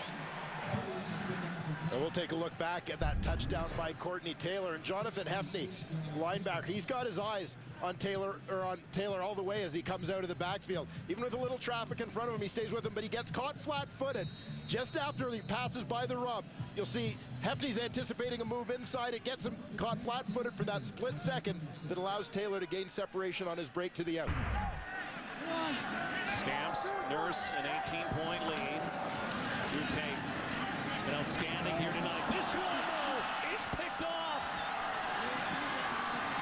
And we'll take a look back at that touchdown by Courtney Taylor. And Jonathan Hefney, linebacker, he's got his eyes on Taylor all the way as he comes out of the backfield. Even with a little traffic in front of him, he stays with him, but he gets caught flat-footed just after he passes by the rub. You'll see Hefney's anticipating a move inside. It gets him caught flat-footed for that split second that allows Taylor to gain separation on his break to the out. Stamps, Nurse, an 18-point lead. Drew Tate has been outstanding here tonight. This one, though, is picked off.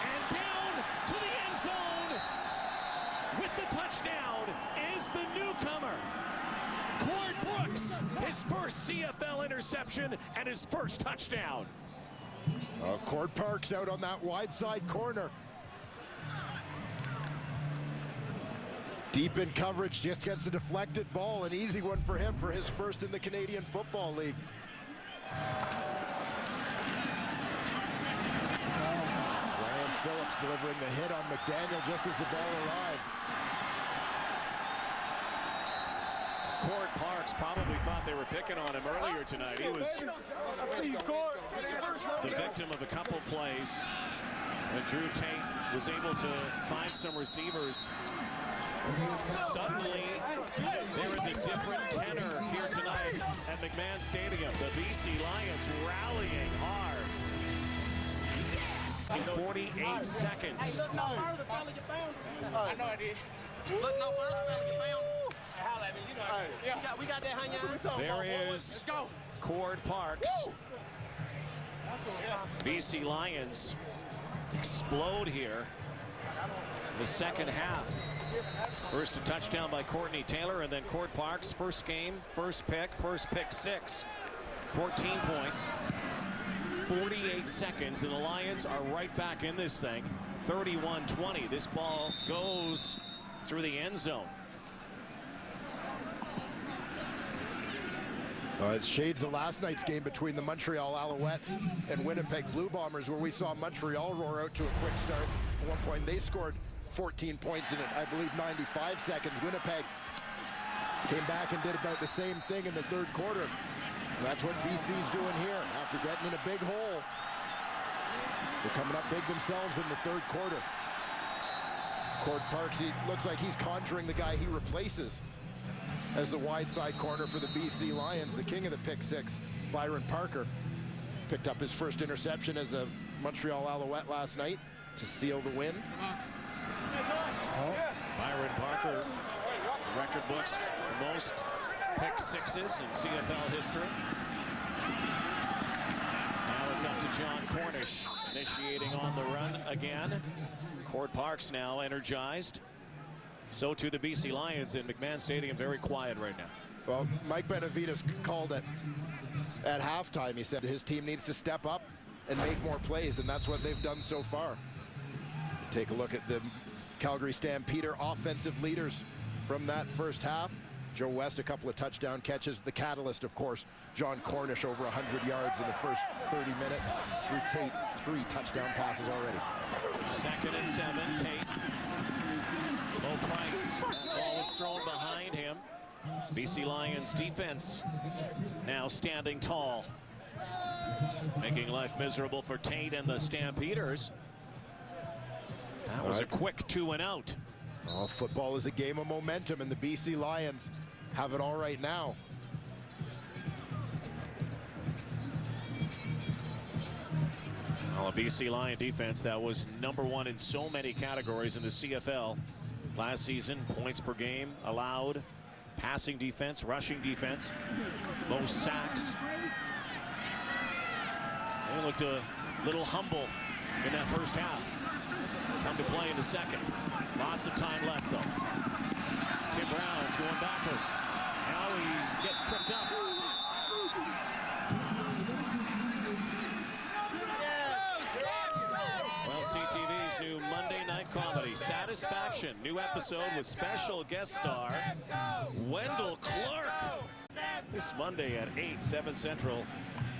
And down to the end zone with the touchdown is the newcomer, Cord Brooks. His first CFL interception and his first touchdown. Cord Parks out on that wide side corner. Deep in coverage, just gets the deflected ball. An easy one for him for his first in the Canadian Football League. Ryan Phillips delivering the hit on McDaniel just as the ball arrived. Cord Parks probably thought they were picking on him earlier tonight. He was the victim of a couple plays. And Drew Tate was able to find some receivers. Suddenly, there is a different tenor here tonight at McMahon Stadium. The BC Lions rallying hard. In 48 seconds. Hey, look no further, fella, you found. I know I did. Look no further, fella, you found. Hey, holla at me, you know. Yeah. We got that, huh, There is Cord Parks. BC Lions explode here in the second half. First a touchdown by Courtney Taylor, and then Cord Parks, first game, first pick six. 14 points, 48 seconds, and the Lions are right back in this thing. 31-20. This ball goes through the end zone. It's shades of last night's game between the Montreal Alouettes and Winnipeg Blue Bombers, where we saw Montreal roar out to a quick start. At one point, they scored 14 points in, I believe, 95 seconds. Winnipeg came back and did about the same thing in the third quarter. And that's what BC's doing here after getting in a big hole. They're coming up big themselves in the third quarter. Cord Parks, he looks like he's conjuring the guy he replaces as the wide side corner for the BC Lions. The king of the pick six, Byron Parker, picked up his first interception as a Montreal Alouette last night to seal the win. Byron Parker, record books most pick sixes in CFL history. Now it's up to John Cornish, initiating on the run again. Cord Parks now energized. So too the BC Lions in McMahon Stadium, very quiet right now. Well, Mike Benavides called it at halftime. He said his team needs to step up and make more plays, and that's what they've done so far. Take a look at the Calgary Stampeder offensive leaders from that first half. Joe West, a couple of touchdown catches. The catalyst, of course, John Cornish, over 100 yards in the first 30 minutes. Through Tate, 3 touchdown passes already. 2nd and 7, Tate. Low Price, ball is thrown behind him. BC Lions defense now standing tall, making life miserable for Tate and the Stampeders. That was a quick 2 and out. Oh, football is a game of momentum, and the BC Lions have it all right now. Well, a BC Lion defense that was #1 in so many categories in the CFL last season. Points per game allowed, passing defense, rushing defense, most sacks. They looked a little humble in that first half. Come to play in the second. Lots of time left, though. Tim Brown's going backwards. Now He gets tripped up. Well, CTV's new Monday night comedy, Satisfaction. New episode with special guest star Wendell Clark. This Monday at 8, 7 Central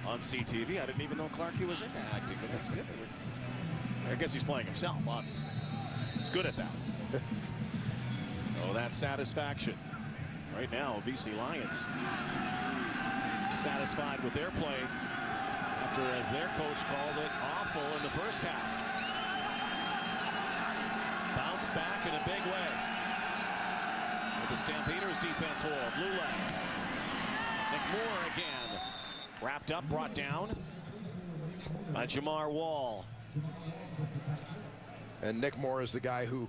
on CTV. I didn't even know Clarky was into acting, but that's good. I guess he's playing himself, obviously. He's good at that. So that's Satisfaction. Right now, BC Lions satisfied with their play after, as their coach called it, awful in the first half. Bounced back in a big way. With the Stampeders defense hold. Lula. McMoore again. Wrapped up, brought down by Jamar Wall. And Nick Moore is the guy who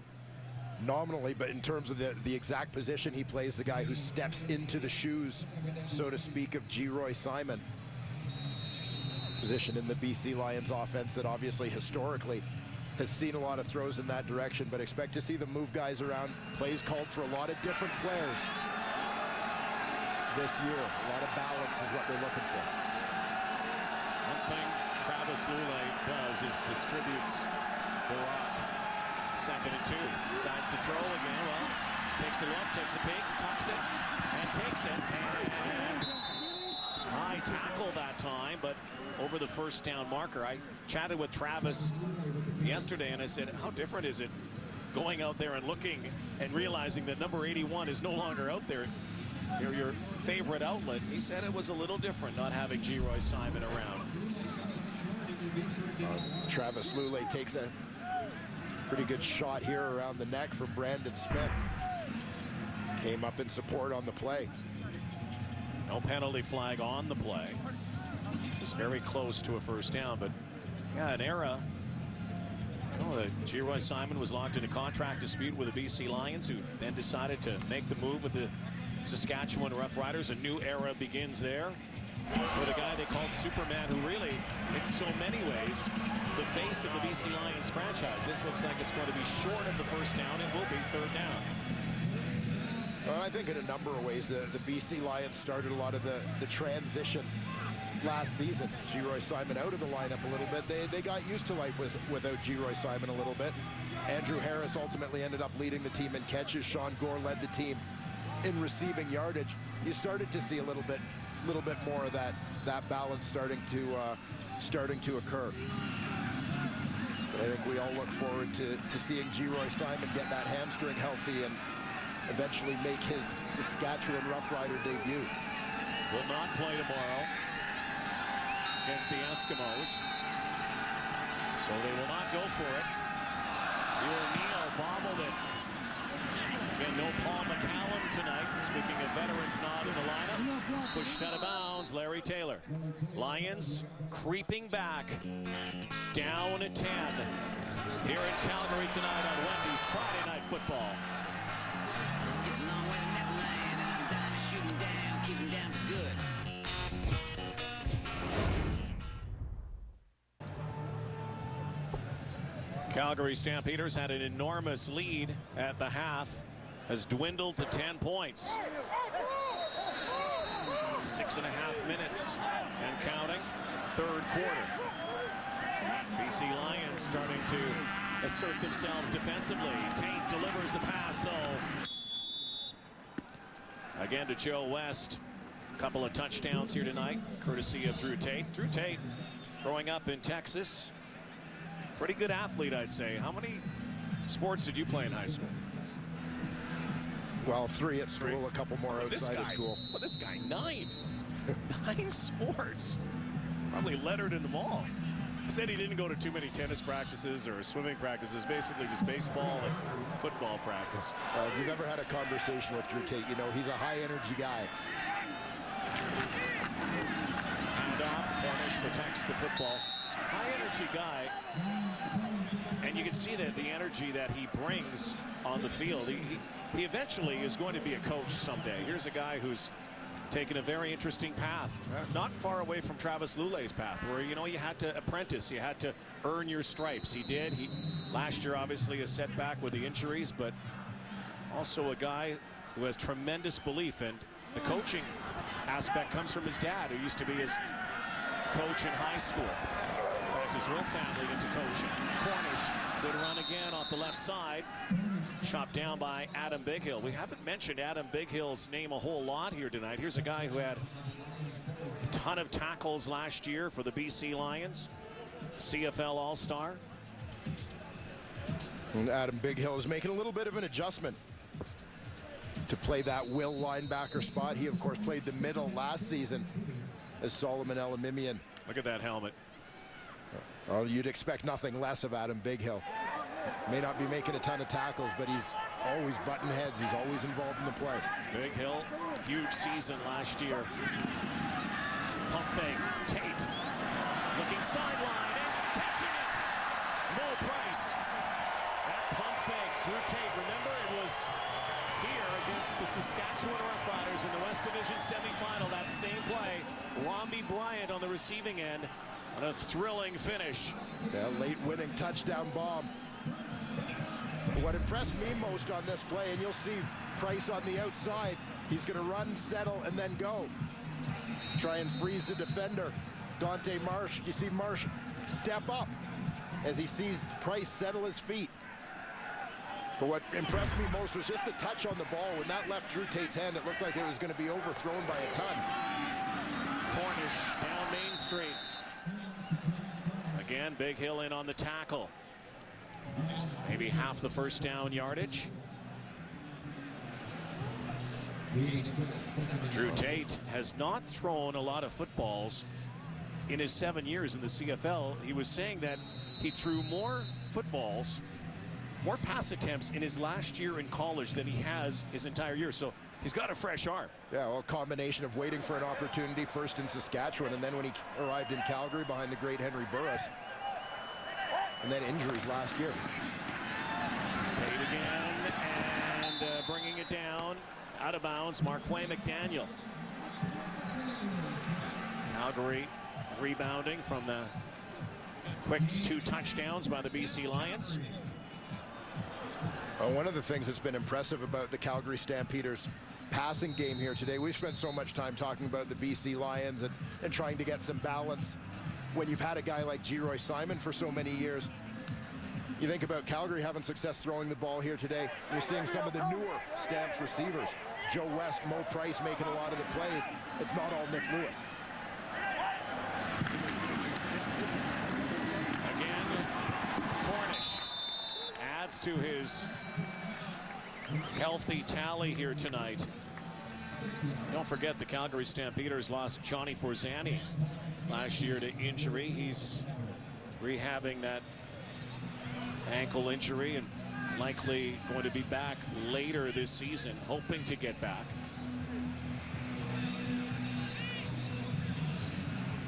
nominally, but in terms of the exact position he plays, the guy who steps into the shoes, so to speak, of G-Roy Simon. Position in the BC Lions offense that obviously historically has seen a lot of throws in that direction, but expect to see them move guys around. Plays called for a lot of different players this year. A lot of balance is what they're looking for. One thing Travis Lule does is distributes the rock. 2nd and 2. Decides to throw again. Well, takes a look, takes a peek, tucks it, and takes it. And high tackle that time, but over the first down marker. I chatted with Travis yesterday, and I said, how different is it going out there and looking and realizing that number 81 is no longer out there? You're your favorite outlet. He said it was a little different not having G-Roy Simon around. Travis Lule takes a pretty good shot here around the neck for Brandon Smith. Came up in support on the play. No penalty flag on the play. Just very close to a first down, but yeah, an era. G-Roy Simon was locked in a contract dispute with the BC Lions, who then decided to make the move with the Saskatchewan Roughriders. A new era begins there for the guy they called Superman, who really, in so many ways, the face of the BC Lions franchise. This looks like it's going to be short of the first down. It will be 3rd down. Well, I think in a number of ways, the BC Lions started a lot of the transition last season. G-Roy Simon out of the lineup a little bit. They got used to life without G-Roy Simon a little bit. Andrew Harris ultimately ended up leading the team in catches. Sean Gore led the team in receiving yardage. You started to see a little bit more of that balance starting to occur. But I think we all look forward to seeing G-Roy Simon get that hamstring healthy and eventually make his Saskatchewan Roughrider debut. Will not play tomorrow against the Eskimos, so they will not go for it. O'Neill bobbled it. Again, no Paul McCallum tonight. Speaking of veterans not in the lineup, pushed out of bounds, Larry Taylor. Lions creeping back, down at 10 here in Calgary tonight on Wendy's Friday Night Football. Calgary Stampeders had an enormous lead at the half, has dwindled to 10 points. 6.5 minutes and counting, 3rd quarter. BC Lions starting to assert themselves defensively. Tate delivers the pass, though. Again to Joe West. A couple of touchdowns here tonight, courtesy of Drew Tate. Drew Tate growing up in Texas. Pretty good athlete, I'd say. How many sports did you play in high school? Well, 3 at school, a couple more outside of school. Well, this guy, 9. 9 sports. Probably lettered in them all. He said he didn't go to too many tennis practices or swimming practices, basically just baseball and football practice. Well, if you've ever had a conversation with Drew Tate, you know he's a high-energy guy. Handoff, Cornish protects the football. High-energy guy, and you can see that the energy that he brings on the field. He eventually is going to be a coach someday. Here's a guy who's taken a very interesting path, not far away from Travis Lule's path, where, you know, you had to apprentice, you had to earn your stripes. He did. Last year, obviously, a setback with the injuries, but also a guy who has tremendous belief. And the coaching aspect comes from his dad, who used to be his coach in high school. In fact, his whole family into coaching. Cornish, good run again off the left side. Chopped down by Adam Bighill. We haven't mentioned Adam Bighill's name a whole lot here tonight. Here's a guy who had a ton of tackles last year for the BC Lions. CFL All-Star. And Adam Bighill is making a little bit of an adjustment to play that will linebacker spot. He, of course, played the middle last season as Solomon Elamimian. Look at that helmet. Well, you'd expect nothing less of Adam Bighill. May not be making a ton of tackles, but he's always butting heads. He's always involved in the play. Bighill, huge season last year. Pump fake, Tate, looking sideline and catching it. Mo Price. That pump fake, Drew Tate. Remember, it was here against the Saskatchewan Roughriders in the West Division semifinal. That same play, Romby Bryant on the receiving end. And a thrilling finish. Yeah, late winning touchdown bomb. What impressed me most on this play, and you'll see Price on the outside, he's going to run, settle, and then go. Try and freeze the defender. Dante Marsh, you see Marsh step up as he sees Price settle his feet. But what impressed me most was just the touch on the ball. When that left Drew Tate's hand, it looked like it was going to be overthrown by a ton. Cornish down Main Street. Again, Bighill in on the tackle. Maybe half the first down yardage. Drew Tate has not thrown a lot of footballs in his 7 years in the CFL. He was saying that he threw more footballs, more pass attempts in his last year in college than he has his entire year. So he's got a fresh arm. Yeah, well, a combination of waiting for an opportunity first in Saskatchewan, and then when he arrived in Calgary behind the great Henry Burris. And then injuries last year. Tate again, and bringing it down. Out of bounds, Marquay McDaniel. Calgary rebounding from the quick 2 touchdowns by the BC Lions. One of the things that's been impressive about the Calgary Stampeders passing game here today, we've spent so much time talking about the BC Lions and trying to get some balance. When you've had a guy like Geroy Simon for so many years, you think about Calgary having success throwing the ball here today. You're seeing some of the newer Stamps receivers. Joe West, Mo Price making a lot of the plays. It's not all Nick Lewis. Again, Cornish adds to his healthy tally here tonight. Don't forget the Calgary Stampeders lost Johnny Forzani last year to injury. He's rehabbing that ankle injury and likely going to be back later this season, hoping to get back.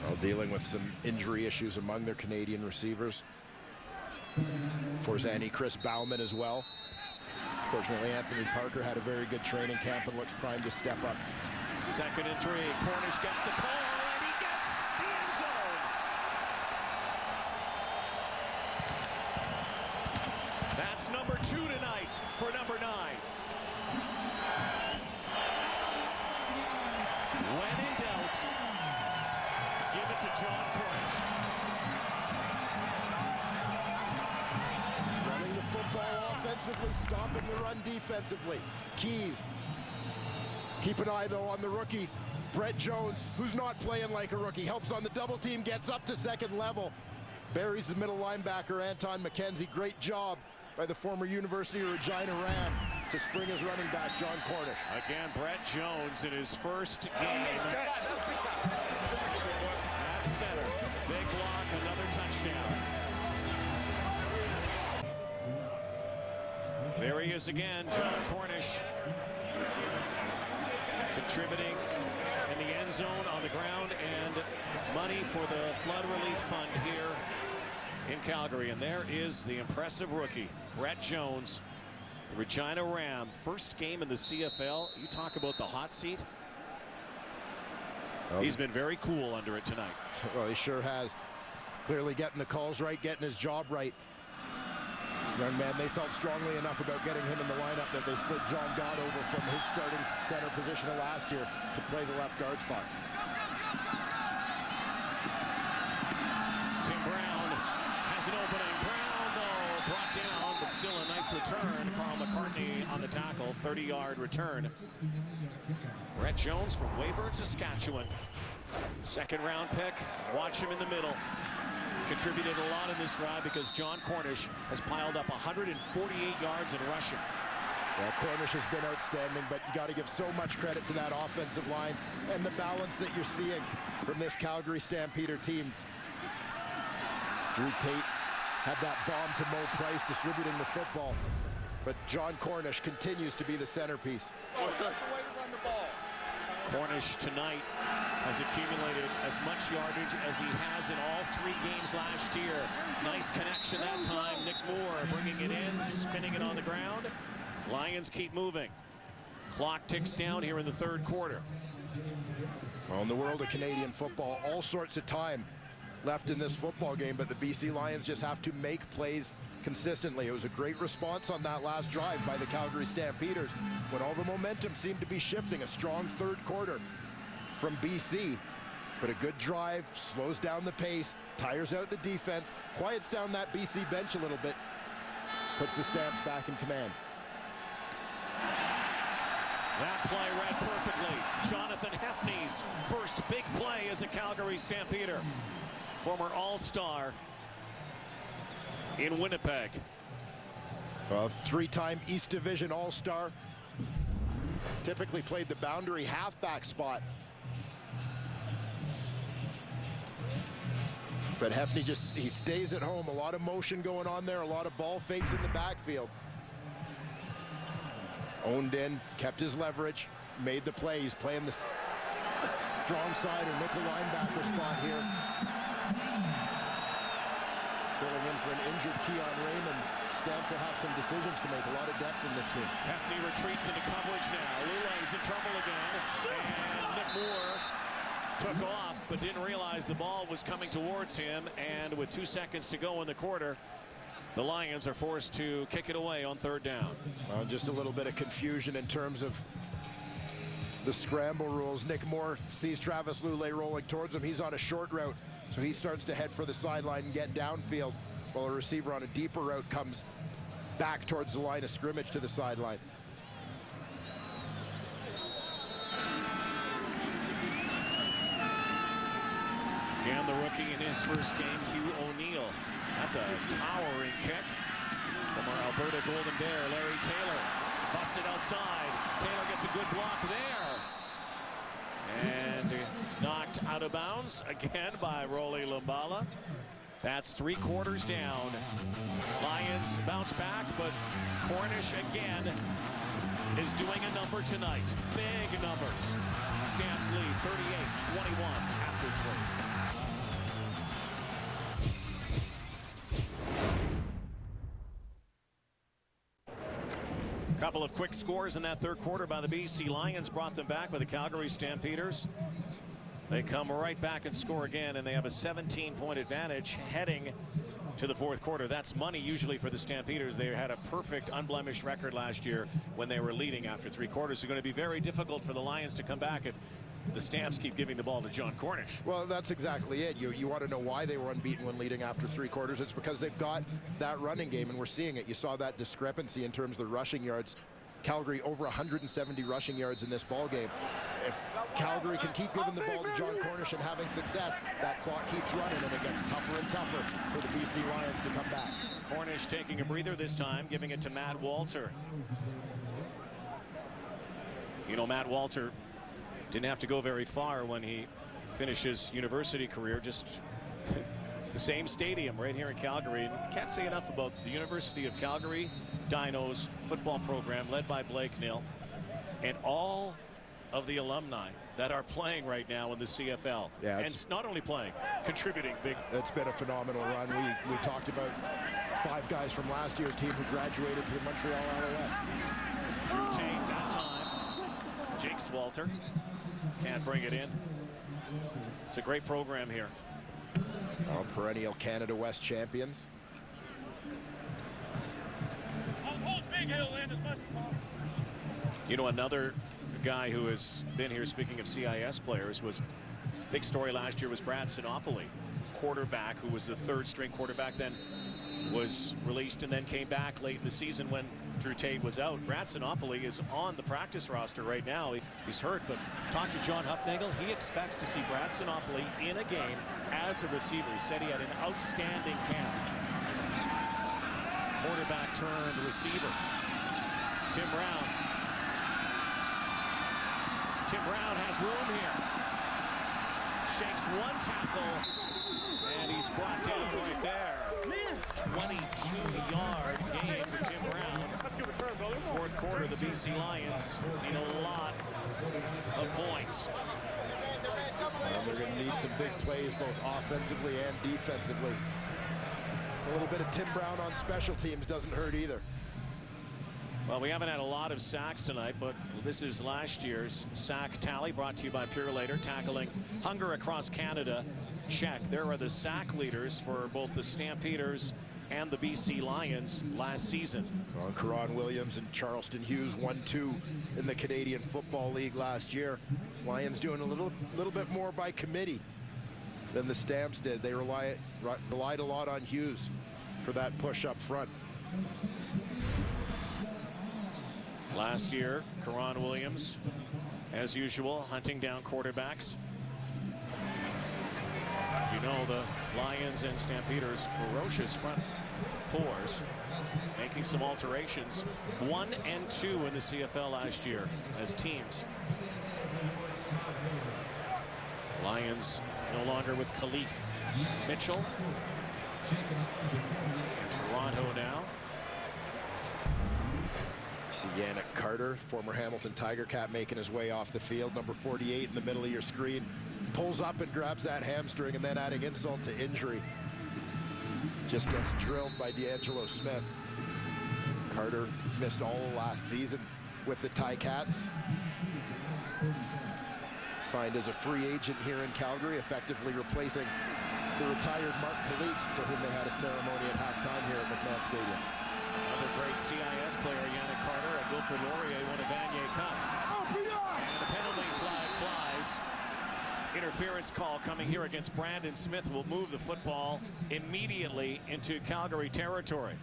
Well, dealing with some injury issues among their Canadian receivers. Forzani, Chris Bauman as well. Fortunately, Anthony Parker had a very good training camp and looks primed to step up. 2nd and 3. Cornish gets the call, and he gets the end zone. That's number 2 tonight for number 9. When in doubt, give it to John Cornish. Running the football offensively, stopping the run defensively. Keys. Keep an eye, though, on the rookie, Brett Jones, who's not playing like a rookie. Helps on the double team, gets up to 2nd level. Buries the middle linebacker, Anton McKenzie. Great job by the former University of Regina Ram to spring his running back, John Cornish. Again, Brett Jones in his first game. At center. Big block, another touchdown. There he is again, John Cornish. Contributing in the end zone, on the ground, and money for the flood relief fund here in Calgary. And there is the impressive rookie, Brett Jones, the Regina Ram. First game in the CFL. You talk about the hot seat. He's been very cool under it tonight. Well, he sure has. Clearly getting the calls right, getting his job right. Young man, they felt strongly enough about getting him in the lineup that they slid John Gott over from his starting center position of last year to play the left guard spot. Tim Brown has an opening. Brown, though, brought down, but still a nice return. Carl McCartney on the tackle, 30-yard return. Brett Jones from Weyburn, Saskatchewan. Second-round pick. Watch him in the middle. Contributed a lot in this drive because John Cornish has piled up 148 yards in rushing. Well, Cornish has been outstanding, but you got to give so much credit to that offensive line and the balance that you're seeing from this Calgary Stampeder team. Drew Tate had that bomb to Mo Price distributing the football, but John Cornish continues to be the centerpiece. Cornish tonight has accumulated as much yardage as he has in all 3 games last year. Nice connection that time. Nick Moore bringing it in, spinning it on the ground. Lions keep moving. Clock ticks down here in the 3rd quarter. Well, in the world of Canadian football, all sorts of time left in this football game, but the BC Lions just have to make plays consistently. It was a great response on that last drive by the Calgary Stampeders when all the momentum seemed to be shifting. A strong 3rd quarter from BC, but a good drive, slows down the pace, tires out the defense, quiets down that BC bench a little bit, puts the Stamps back in command. That play read perfectly. Jonathan Hefney's first big play as a Calgary Stampeder. Former All-Star in Winnipeg. A 3-time East Division All-Star. Typically played the boundary halfback spot. But Hefney he stays at home. A lot of motion going on there. A lot of ball fakes in the backfield. Owned in, kept his leverage, made the play. He's playing the strong side or nickel linebacker spot here. Filling in for an injured Keon Raymond. Stamps will have some decisions to make. A lot of depth in this game. Hefney retreats into coverage now. Lulay's in trouble again. And Nick Moore took off, but didn't realize the ball was coming towards him. And with 2 seconds to go in the quarter, the Lions are forced to kick it away on 3rd down. Well, just a little bit of confusion in terms of the scramble rules. Nick Moore sees Travis Lulay rolling towards him. He's on a short route, so he starts to head for the sideline and get downfield, while a receiver on a deeper route comes back towards the line of scrimmage to the sideline. Again, the rookie in his first game, Hugh O'Neill. That's a towering kick from our Alberta Golden Bear, Larry Taylor. Busted outside. Taylor gets a good block there. And knocked out of bounds again by Rolly Lumbala. That's 3 quarters down. Lions bounce back, but Cornish again is doing a number tonight. Big numbers. Stamps lead 38-21 after 3. Couple of quick scores in that 3rd quarter by the BC Lions brought them back with the Calgary Stampeders. They come right back and score again, and they have a 17-point advantage heading to the 4th quarter. That's money usually for the Stampeders. They had a perfect, unblemished record last year when they were leading after 3 quarters. It's going to be very difficult for the Lions to come back if the Stamps keep giving the ball to John Cornish. Well, that's exactly it. You want to know why they were unbeaten when leading after 3 quarters. It's because they've got that running game, and we're seeing it. You saw that discrepancy in terms of the rushing yards. Calgary over 170 rushing yards in this ball game. If Calgary can keep giving the ball to John Cornish and having success, that clock keeps running, and it gets tougher and tougher for the BC Lions to come back. Cornish taking a breather this time, giving it to Matt Walter. You know, Matt Walter didn't have to go very far when he finished his university career, just the same stadium right here in Calgary. And can't say enough about the University of Calgary Dinos football program led by Blake Nill and all of the alumni that are playing right now in the CFL. Yeah, and not only playing, contributing big. It's been a phenomenal run. We talked about 5 guys from last year's team who graduated to the Montreal Alouettes. Drew Tate that time. Jinxed Walter. Can't bring it in. It's a great program here. Perennial Canada West champions. You know, another guy who has been here, speaking of CIS players, was big story last year was Brad Sinopoli, quarterback who was the third-string quarterback, then was released and then came back late in the season when Drew Tate was out. Brad Sinopoli is on the practice roster right now. He's hurt, but talk to John Huffnagel. He expects to see Brad Sinopoli in a game as a receiver. He said he had an outstanding camp. Quarterback turned receiver. Tim Brown. Tim Brown has room here. Shakes one tackle, and he's brought down right there. 22-yard gain for Tim Brown. Fourth quarter, the BC Lions need a lot of points. And they're going to need some big plays, both offensively and defensively. A little bit of Tim Brown on special teams doesn't hurt either. Well, we haven't had a lot of sacks tonight, but this is last year's sack tally, brought to you by Purolator. Tackling hunger across Canada. Check. There are the sack leaders for both the Stampeders and the BC Lions last season. Karan Williams and Charleston Hughes 1-2 in the Canadian Football League last year. Lions doing a little bit more by committee than the Stamps did. They relied a lot on Hughes for that push up front. Last year, Karan Williams, as usual, hunting down quarterbacks. You know, the Lions and Stampeders, ferocious front fours, making some alterations. 1 and 2 in the CFL last year as teams. Lions no longer with Khalif Mitchell. In Toronto now. See Yannick Carter, former Hamilton Tiger Cat, making his way off the field. Number 48 in the middle of your screen. Pulls up and grabs that hamstring, and then adding insult to injury. Just gets drilled by D'Angelo Smith. Carter missed all of last season with the Ticats. Signed as a free agent here in Calgary, effectively replacing the retired Mark Pelix, for whom they had a ceremony at halftime here at McMahon Stadium. Another great CIS player, Yannick Carter, and Wilfred Laurier won a Vanier Cup. And the penalty flag flies. Interference call coming here against Brandon Smith will move the football immediately into Calgary territory.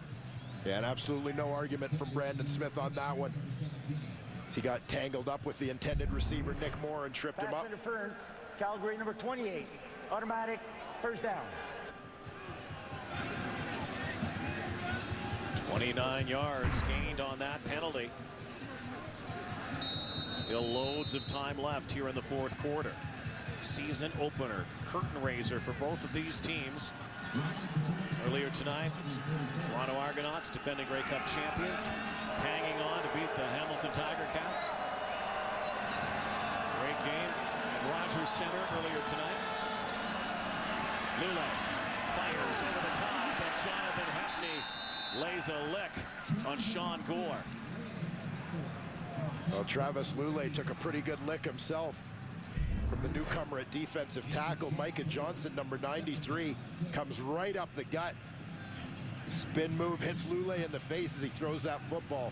Yeah, and absolutely no argument from Brandon Smith on that one. He got tangled up with the intended receiver, Nick Moore, and tripped him up. Interference, Calgary number 28, automatic first down. 29 yards gained on that penalty. Still loads of time left here in the fourth quarter. Season opener, curtain raiser for both of these teams. Earlier tonight, Toronto Argonauts, defending Grey Cup champions, hanging on to beat the Hamilton Tiger Cats. Great game at Rogers Center earlier tonight. Lule fires over the top, and Jonathan Hefney lays a lick on Sean Gore. Well, Travis Lule took a pretty good lick himself from the newcomer at defensive tackle. Micah Johnson, number 93, comes right up the gut. Spin move hits Lule in the face as he throws that football.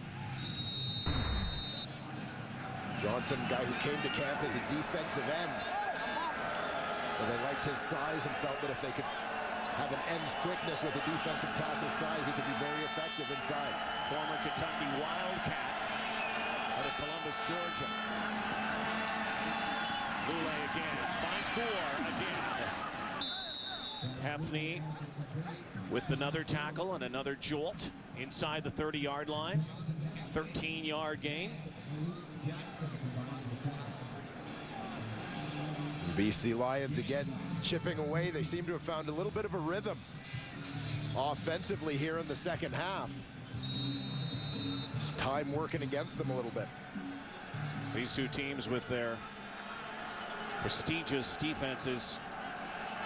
Johnson, guy who came to camp as a defensive end. And they liked his size and felt that if they could have an end's quickness with a defensive tackle size, he could be very effective inside. Former Kentucky Wildcat out of Columbus, Georgia. Lule again, finds Gore again. Hefney with another tackle and another jolt inside the 30-yard line. 13-yard gain. BC Lions again chipping away. They seem to have found a little bit of a rhythm offensively here in the second half. It's time working against them a little bit. These two teams with their prestigious defenses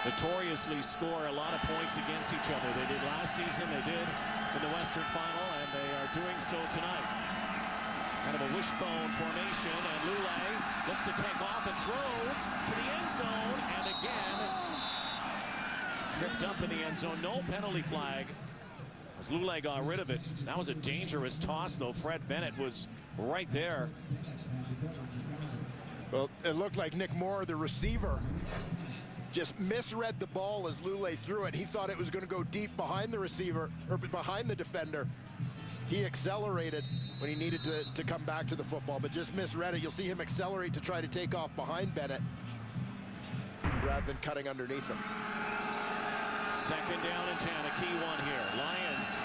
notoriously score a lot of points against each other. They did last season, they did in the Western Final, and they are doing so tonight. Kind of a wishbone formation, and Lule looks to take off and throws to the end zone, and again tripped up in the end zone. No penalty flag As Lule got rid of it, that was a dangerous toss, though. Fred Bennett was right there. Well, it looked like Nick Moore, the receiver, just misread the ball as Lule threw it. He thought it was going to go deep behind the receiver, or behind the defender. He accelerated when he needed to come back to the football, but just misread it. You'll see him accelerate to try to take off behind Bennett rather than cutting underneath him. Second down and 10, a key one here. Lions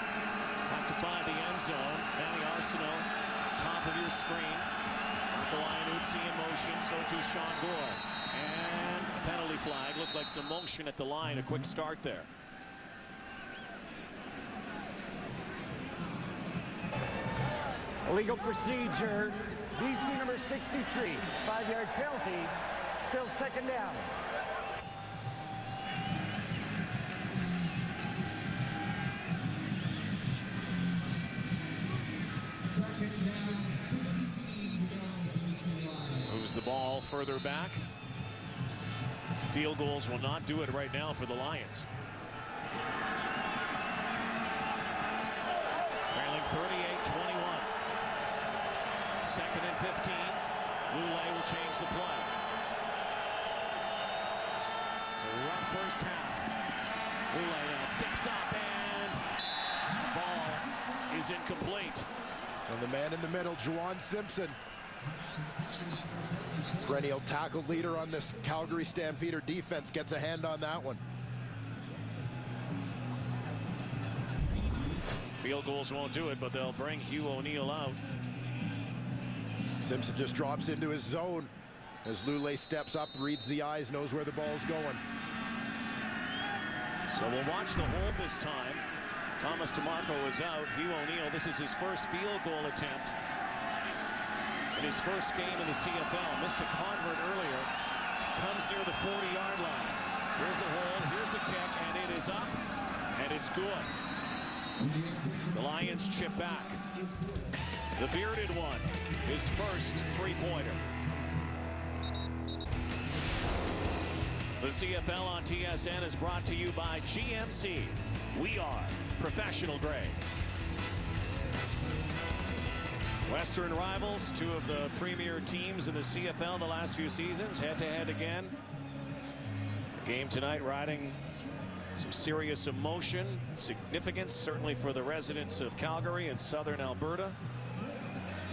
have to find the end zone. Now the Arsenal, top of your screen. Marco Iannuzzi in motion, so too Sean Gore. And a penalty flag. Looked like some motion at the line. A quick start there. Illegal procedure. DC number 63. 5-yard penalty. Still second down. Moves the ball further back. Field goals will not do it right now for the Lions. Trailing 38-21. Second and 15. Lule will change the play. A rough first half. Lule now steps up, and the ball is incomplete. And the man in the middle, Juwan Simpson, perennial tackle leader on this Calgary Stampeder defense, gets a hand on that one. Field goals won't do it, but they'll bring Hugh O'Neill out. Simpson just drops into his zone as Lule steps up, reads the eyes, knows where the ball's going. So we'll watch the hold this time. Thomas DeMarco is out. Hugh O'Neill, this is his first field goal attempt in his first game in the CFL. Missed a convert earlier. Comes near the 40-yard line. Here's the hold, here's the kick, and it is up, and it's good. The Lions chip back. The bearded one, his first three-pointer. The CFL on TSN is brought to you by GMC. We are professional grade. Western rivals, two of the premier teams in the CFL the last few seasons, head-to-head again. The game tonight riding some serious emotion, significance, certainly for the residents of Calgary and southern Alberta.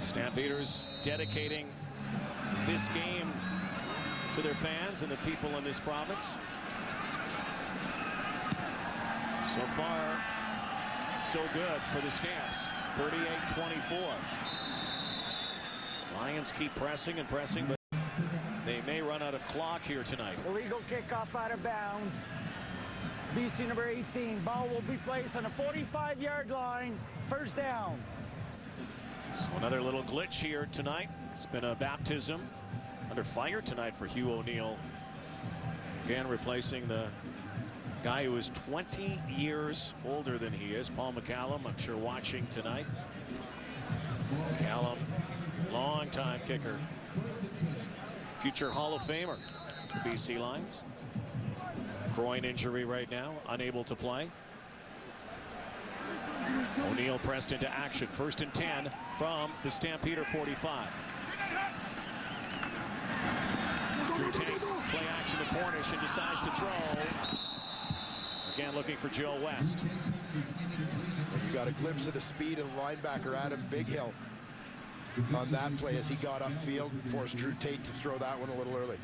Stampeders dedicating this game to their fans and the people in this province. So far, so good for the Stamps. 38-24. Lions keep pressing and pressing, but they may run out of clock here tonight. Illegal kickoff out of bounds. BC number 18. Ball will be placed on a 45-yard line. First down. So another little glitch here tonight. It's been a baptism under fire tonight for Hugh O'Neill. Again, replacing the guy who is 20 years older than he is, Paul McCallum, I'm sure watching tonight. McCallum, long-time kicker. Future Hall of Famer, the BC Lions. Groin injury right now, unable to play. O'Neill pressed into action. First and 10 from the Stampeder 45. Drew Tate, play action to Cornish and decides to throw. Again, looking for Joe West. You got a glimpse of the speed of linebacker Adam Bighill on that play as he got upfield, forced Drew Tate to throw that one a little early.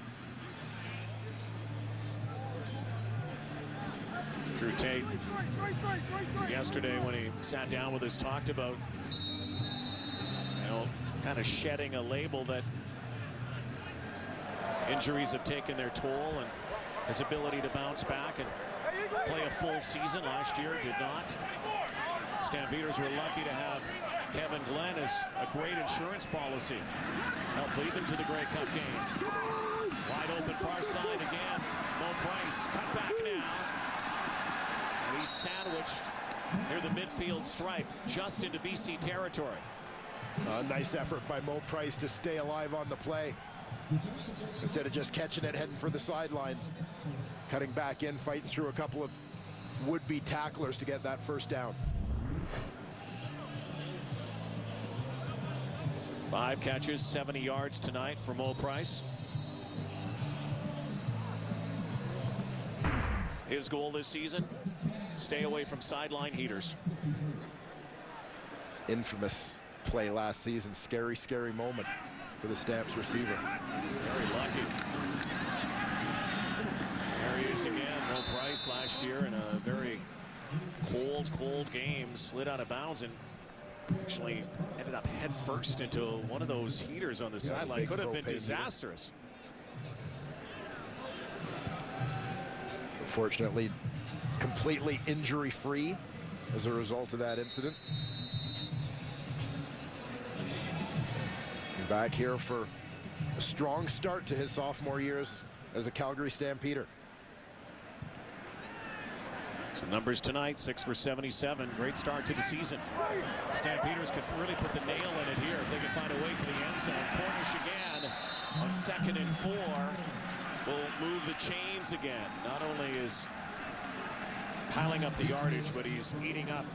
Drew Tate, yesterday when he sat down with us, talked about, kind of shedding a label that injuries have taken their toll, and his ability to bounce back and play a full season last year did not. Stampeders were lucky to have Kevin Glenn as a great insurance policy. Helped lead them to the Grey Cup game. Wide open far side again. Mo Price cut back now. And he's sandwiched near the midfield stripe, just into BC territory. A nice effort by Mo Price to stay alive on the play. Instead of just catching it, heading for the sidelines. Cutting back in, fighting through a couple of would-be tacklers to get that first down. 5 catches, 70 yards tonight for Mo Price. His goal this season, stay away from sideline heaters. Infamous play last season. Scary, scary moment for the Stamps receiver. Very lucky. There he is again. Mo Price last year in a very cold game, slid out of bounds and actually ended up head first into one of those heaters on the sideline. Could have been disastrous. Fortunately, completely injury-free as a result of that incident. And back here for a strong start to his sophomore years as a Calgary Stampeder. So numbers tonight, 6 for 77. Great start to the season. Stampeders could really put the nail in it here if they can find a way to the end zone. Cornish again on 2nd and 4. Will move the chains again. Not only is piling up the yardage, but he's eating up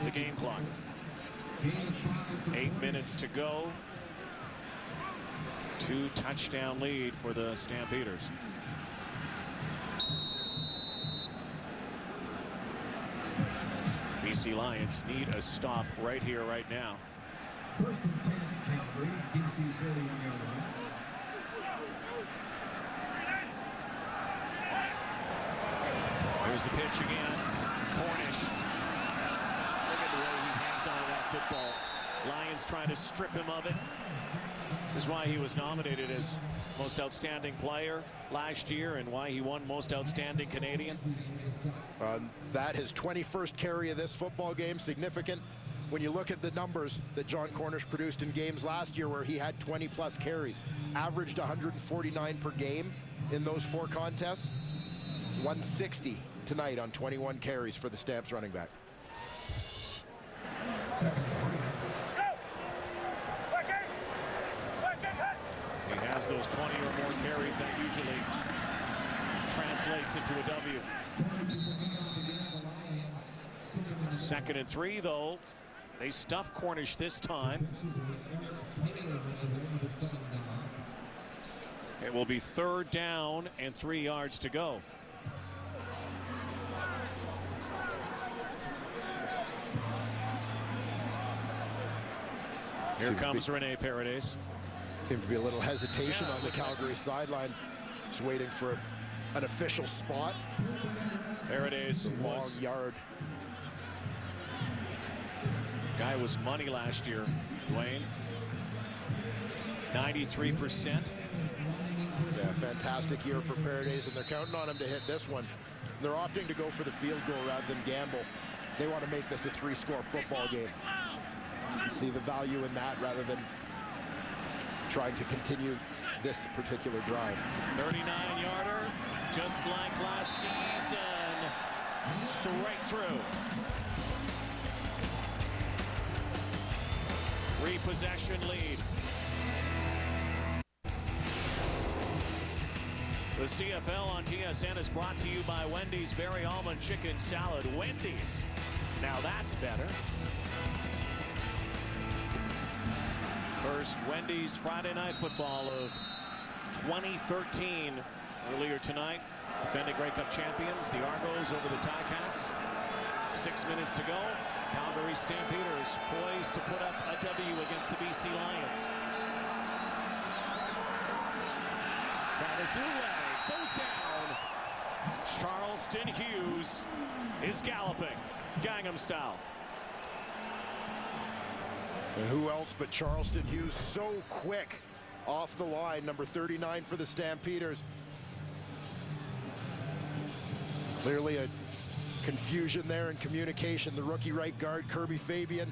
the game clock. 8 minutes to go. 2-touchdown lead for the Stampeders. BC Lions need a stop right here, right now. 1st and 10, Calgary. BC 41-yard line. Here's the pitch again. Cornish. Look at the way he hangs on to that football. Lions trying to strip him of it. This is why he was nominated as Most Outstanding Player last year and why he won Most Outstanding Canadian. That his 21st carry of this football game, significant when you look at the numbers that John Cornish produced in games last year where he had 20+ carries, averaged 149 per game in those 4 contests. 160 tonight on 21 carries for the Stamps running back. He has those 20 or more carries that usually translates into a W. 2nd and 3, though. They stuff Cornish this time. It will be 3rd down and 3 yards to go. Here comes Rene Paredes. Seemed to be a little hesitation on the Calgary sideline. Just waiting for an official spot. Paredes, long yard. Guy was money last year, Dwayne. 93%. Yeah, fantastic year for Paredes, and they're counting on him to hit this one. They're opting to go for the field goal rather than gamble. They want to make this a 3-score football game. You see the value in that rather than trying to continue this particular drive. 39-yarder, just like last season. Straight through. Repossession lead. The CFL on TSN is brought to you by Wendy's Berry Almond Chicken Salad. Wendy's. Now that's better. First Wendy's Friday Night Football of 2013 earlier tonight. Defending Grey Cup champions, the Argos over the Ticats. 6 minutes to go. Calgary Stampeders poised to put up a W against the BC Lions. Travis Lulay goes down. Charleston Hughes is galloping, Gangnam style. And who else but Charleston Hughes, so quick off the line, number 39 for the Stampeders. Clearly a confusion there in communication. The rookie right guard, Kirby Fabian,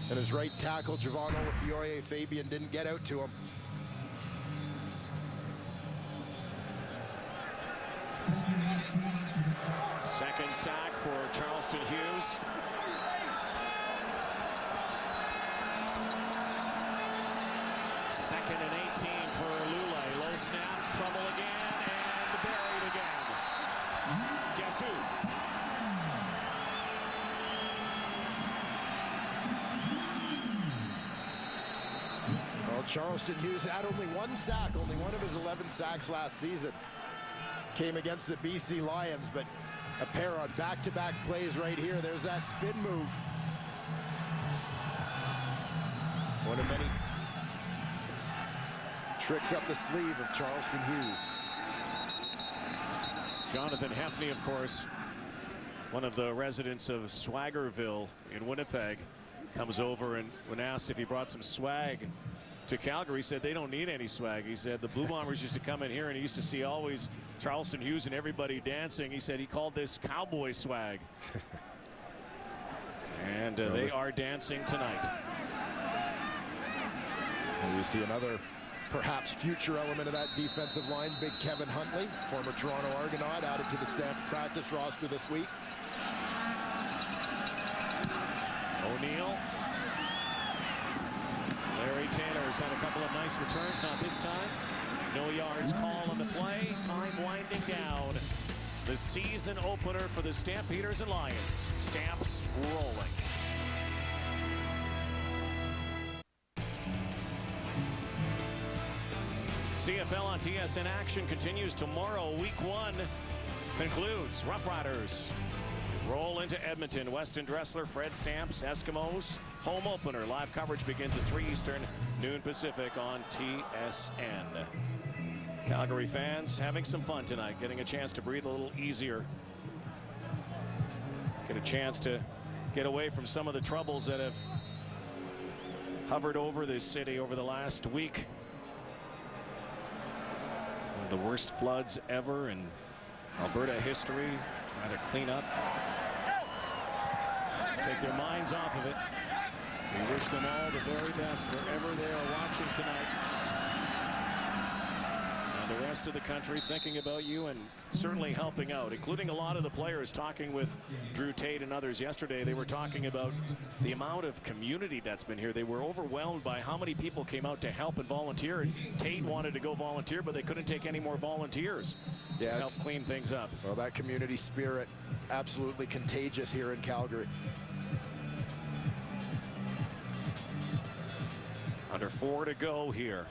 and his right tackle, Javon Olafioye. Fabian didn't get out to him. Second sack for Charleston Hughes. Second and 18 for Lulay. Low snap, trouble again, and buried again. Guess who? Charleston Hughes had only one sack, only one of his 11 sacks last season. Came against the BC Lions, but a pair on back-to-back plays right here. There's that spin move. One of many tricks up the sleeve of Charleston Hughes. Jonathan Heffney, of course, one of the residents of Swaggerville in Winnipeg, comes over, and when asked if he brought some swag to Calgary, he said they don't need any swag. He said the Blue Bombers used to come in here and he used to see always Charleston Hughes and everybody dancing. He said he called this cowboy swag. And they are dancing tonight. And we see another perhaps future element of that defensive line, big Kevin Huntley, former Toronto Argonaut, added to the Stamps practice roster this week. O'Neill. Larry Taylor's had a couple of nice returns, not this time. No yards call on the play. Time winding down. The season opener for the Stampeders and Lions. Stamps rolling. CFL on TSN action continues tomorrow. Week 1 concludes. Rough Riders roll into Edmonton. Weston Dressler, Fred Stamps, Eskimos. Home opener. Live coverage begins at 3 Eastern, noon Pacific on TSN. Calgary fans having some fun tonight, getting a chance to breathe a little easier. Get a chance to get away from some of the troubles that have hovered over this city over the last week. One of the worst floods ever in Alberta history. Trying to clean up, take their minds off of it. We wish them all the very best wherever they are watching tonight. And the rest of the country thinking about you and certainly helping out, including a lot of the players. Talking with Drew Tate and others yesterday, they were talking about the amount of community that's been here. They were overwhelmed by how many people came out to help and volunteer. And Tate wanted to go volunteer, but they couldn't take any more volunteers to help clean things up. Well, that community spirit, absolutely contagious here in Calgary. Under 4 to go here.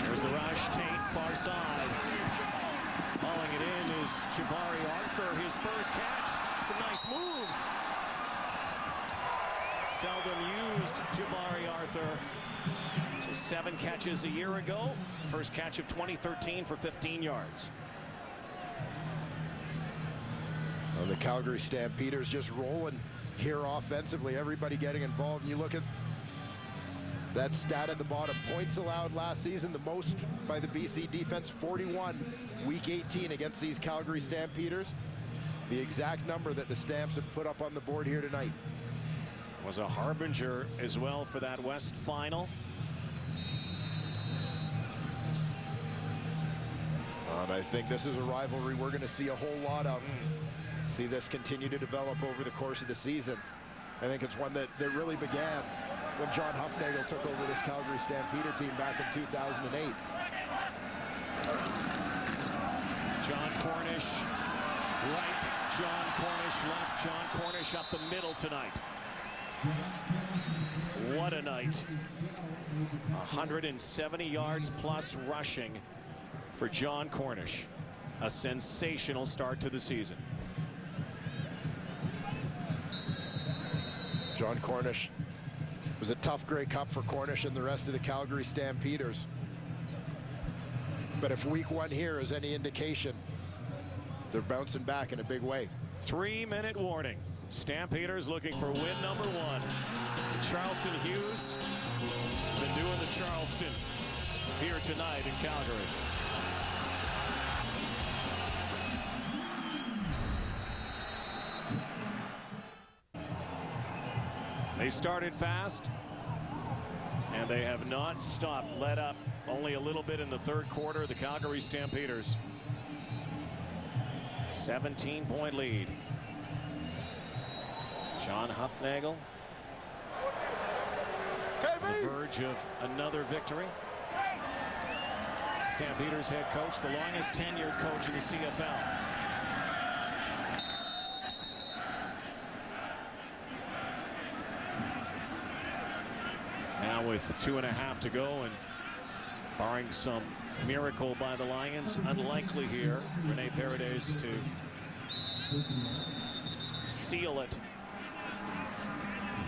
There's the rush. Tate, far side. Hauling it in is Jabari Arthur. His first catch. Some nice moves. Seldom used Jabari Arthur. Just 7 catches a year ago. First catch of 2013 for 15 yards. Well, the Calgary Stampeders just rolling here offensively. Everybody getting involved. And you look at that stat at the bottom. Points allowed last season, the most by the BC defense, 41, week 18 against these Calgary Stampeders. The exact number that the Stamps have put up on the board here tonight. Was a harbinger as well for that West final. And I think this is a rivalry we're going to see a whole lot of. See this continue to develop over the course of the season. I think it's one that really began when John Hufnagel took over this Calgary Stampeder team back in 2008. John Cornish right, John Cornish left, John Cornish up the middle tonight. What a night. 170 yards plus rushing for John Cornish. A sensational start to the season. John Cornish was a tough Grey Cup for Cornish and the rest of the Calgary Stampeders. But if week 1 here is any indication, they're bouncing back in a big way. 3-minute warning. Stampeders looking for win number 1. Charleston Hughes been doing the Charleston here tonight in Calgary. They started fast, and they have not stopped. Let up only a little bit in the 3rd quarter. The Calgary Stampeders. 17-point lead. John Hufnagel. On the verge of another victory. Stampeders head coach, the longest tenured coach in the CFL. Now with 2.5 to go, and barring some miracle by the Lions, unlikely here. Rene Paredes to seal it,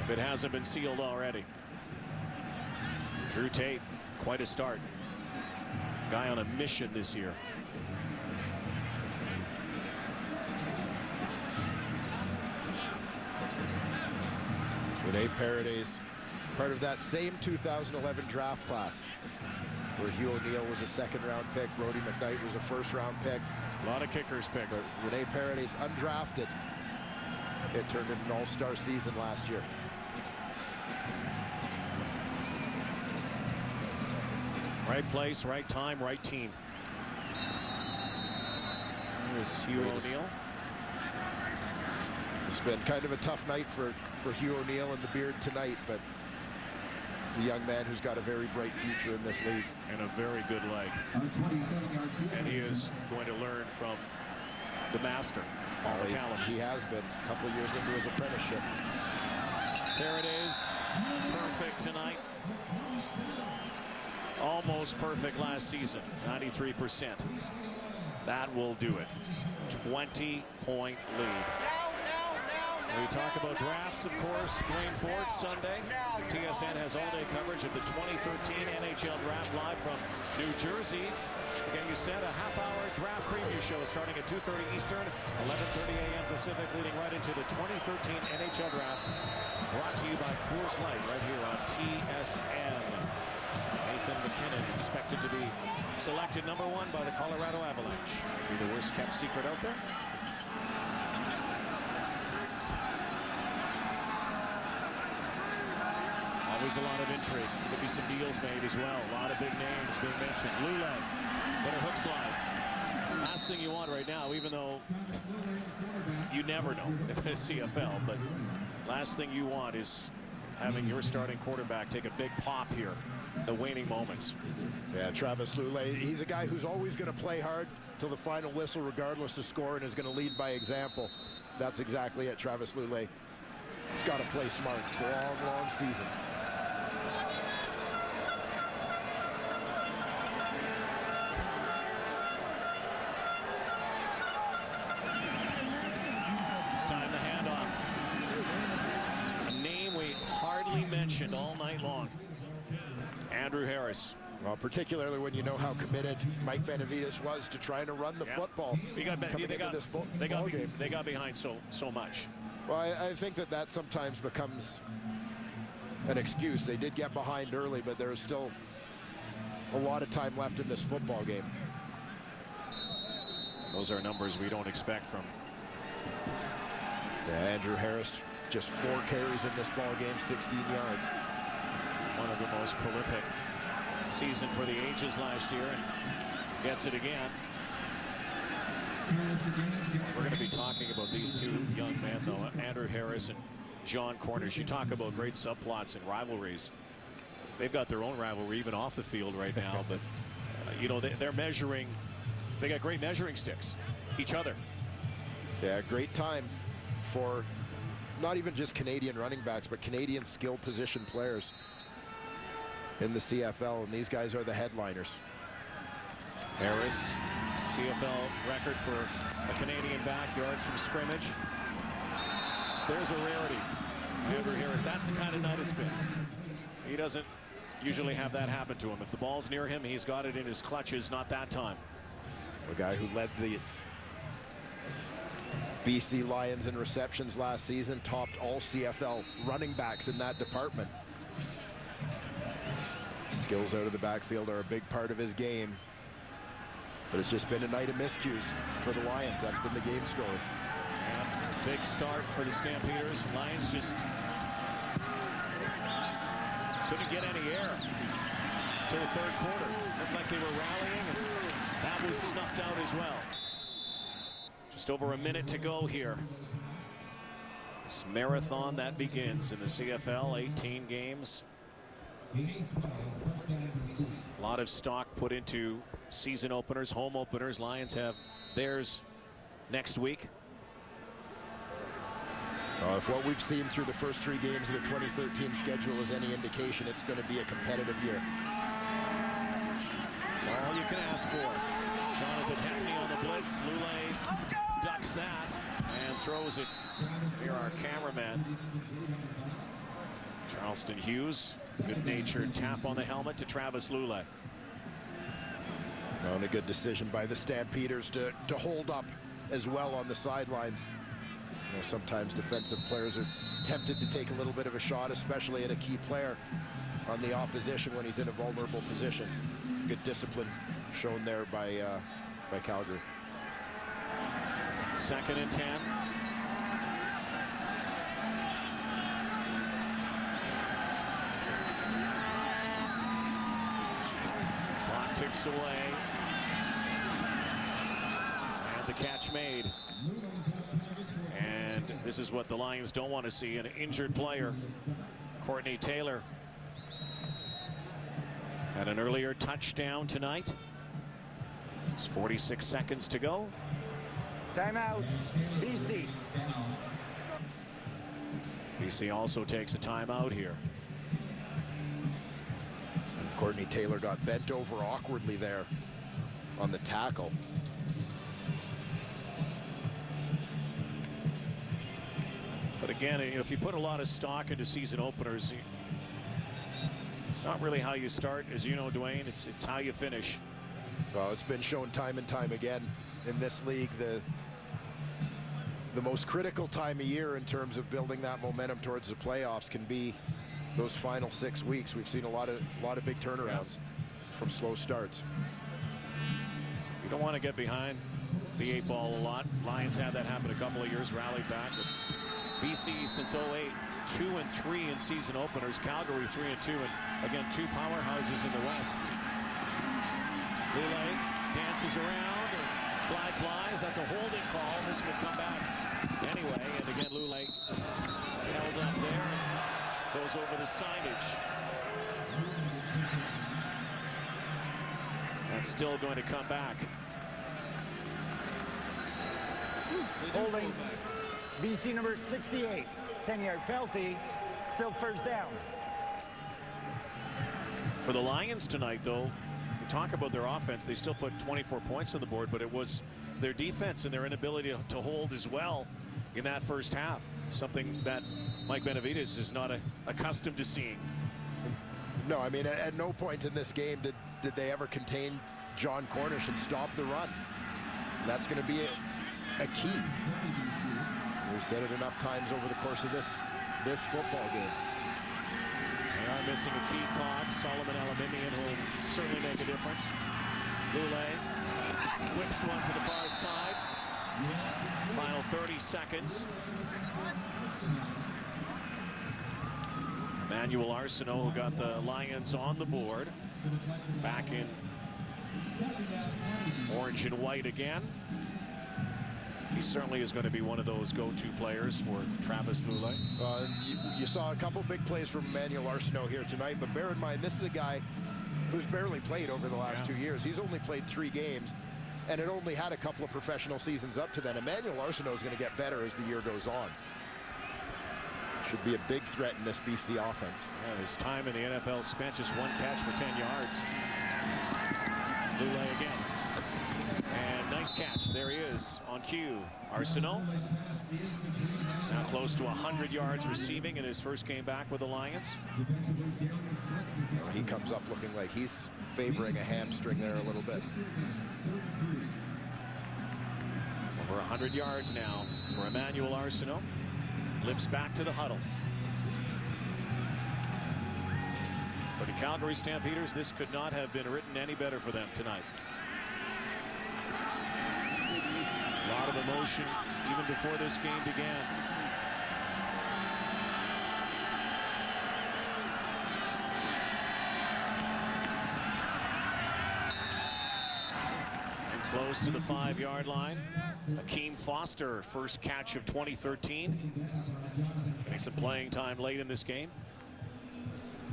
if it hasn't been sealed already. Drew Tate, quite a start. Guy on a mission this year. Rene Paredes, part of that same 2011 draft class where Hugh O'Neill was a second-round pick, Brody McKnight was a first-round pick. A lot of kickers picked. But Rene Paredes, undrafted. It turned into an all-star season last year. Right place, right time, right team. There's Hugh O'Neill. It's been kind of a tough night for Hugh O'Neill and the Beard tonight, but he's a young man who's got a very bright future in this league. And a very good leg. And he is going to learn from the master, Paul McCallum. He has been a couple of years into his apprenticeship. There it is. Perfect tonight. Almost perfect last season, 93%. That will do it. 20-point lead. We talk about drafts, of course. Dwayne Ford Sunday. TSN has all-day coverage of the 2013 NHL Draft live from New Jersey. Again, you said a half-hour draft preview show starting at 2:30 Eastern, 11:30 a.m. Pacific, leading right into the 2013 NHL Draft. Brought to you by Coors Light right here on TSN. Nathan McKinnon expected to be selected #1 by the Colorado Avalanche. Maybe the worst kept secret out there. Always a lot of intrigue. Could be some deals made as well. A lot of big names being mentioned. Lule, better hook slide. Last thing you want right now, even though you never know in the CFL, but last thing you want is having your starting quarterback take a big pop here. The waning moments. Yeah, Travis Lule, he's a guy who's always going to play hard till the final whistle, regardless of score, and is going to lead by example. That's exactly it, Travis Lule. He's got to play smart. It's a long, long season. It's time to hand off. A name we hardly mentioned all night long. Andrew Harris. Well, particularly when you know how committed Mike Benavides was to trying to run the football. They got behind so much. Well, I think that sometimes becomes an excuse. They did get behind early, but there's still a lot of time left in this football game. Those are numbers we don't expect from. Yeah, Andrew Harris, just 4 carries in this ball game, 16 yards. One of the most prolific season for the ages last year, and gets it again. We're going to be talking about these two young men, though, Andrew Harris and John Cornish. You talk about great subplots and rivalries. They've got their own rivalry even off the field right now, but you know, they're measuring. They got great measuring sticks, each other. Yeah, great time for not even just Canadian running backs, but Canadian skilled position players in the CFL, and these guys are the headliners. Harris, CFL record for a Canadian back, yards from scrimmage. There's a rarity. Andrew Harris, that's the kind of night it's been. He doesn't usually have that happen to him. If the ball's near him, he's got it in his clutches, not that time. A guy who led the BC Lions in receptions last season, topped all CFL running backs in that department. Skills out of the backfield are a big part of his game. But it's just been a night of miscues for the Lions. That's been the game story. Yeah, big start for the Stampeders. Lions just couldn't get any air till the third quarter. Looked like they were rallying, and that was snuffed out as well. Just over a minute to go here. This marathon that begins in the CFL, 18 games. A lot of stock put into season openers, home openers. Lions have theirs next week. If what we've seen through the first 3 games of the 2013 schedule is any indication, it's going to be a competitive year. That's all you can ask for. Jonathan Hefney on the blitz. Lule ducks that and throws it near our cameraman. Charleston Hughes, good-natured tap on the helmet to Travis Lule. And a good decision by the Stampeders to hold up as well on the sidelines. You know, sometimes defensive players are tempted to take a little bit of a shot, especially at a key player on the opposition when he's in a vulnerable position. Good discipline shown there by Calgary. 2nd and 10. Clock ticks away. And the catch made. And this is what the Lions don't want to see, an injured player. Courtney Taylor had an earlier touchdown tonight. There's 46 seconds to go. Timeout, BC. BC also takes a timeout here. And Courtney Taylor got bent over awkwardly there on the tackle. But again, if you put a lot of stock into season openers, it's not really how you start, as you know, Dwayne. It's how you finish. Well, it's been shown time and time again in this league, the most critical time of year in terms of building that momentum towards the playoffs can be those final 6 weeks. We've seen a lot of big turnarounds from slow starts. You don't want to get behind the 8 ball a lot. Lions had that happen a couple of years, rallied back. But BC since 08, 2-3 in season openers. Calgary 3-2, and again 2 powerhouses in the West. Lule dances around, and flag flies. That's a holding call. This will come back anyway. And again, Lule just held up there and goes over the signage. That's still going to come back. Holding BC number 68, 10-yard penalty, still first down. For the Lions tonight, though, we talk about their offense. They still put 24 points on the board, but it was their defense and their inability to hold as well in that first half, something that Mike Benavides is not accustomed to seeing. No, I mean, at no point in this game did they ever contain John Cornish and stop the run. That's going to be a key. We've said it enough times over the course of this football game. They are missing a key cog. Solomon Alamimian will certainly make a difference. Lule whips one to the far side. Final 30 seconds. Emmanuel Arsenault, who got the Lions on the board, back in orange and white again. He certainly is going to be one of those go-to players for Travis Lule. You saw a couple big plays from Emmanuel Arsenault here tonight, but bear in mind, this is a guy who's barely played over the last 2 years. He's only played 3 games, and it only had a couple of professional seasons up to then. Emmanuel Arsenault is going to get better as the year goes on. Should be a big threat in this BC offense. Yeah, his time in the NFL spent just 1 catch for 10 yards. Lule again. And nice catch. There he is on cue. Arsenault now close to 100 yards receiving in his first game back with the Lions. He comes up looking like he's favoring a hamstring there a little bit. Over 100 yards now for Emmanuel Arsenault. Limps back to the huddle. For the Calgary Stampeders, this could not have been written any better for them tonight. A lot of emotion even before this game began. And close to the 5-yard line. Akeem Foster, first catch of 2013. Getting some playing time late in this game.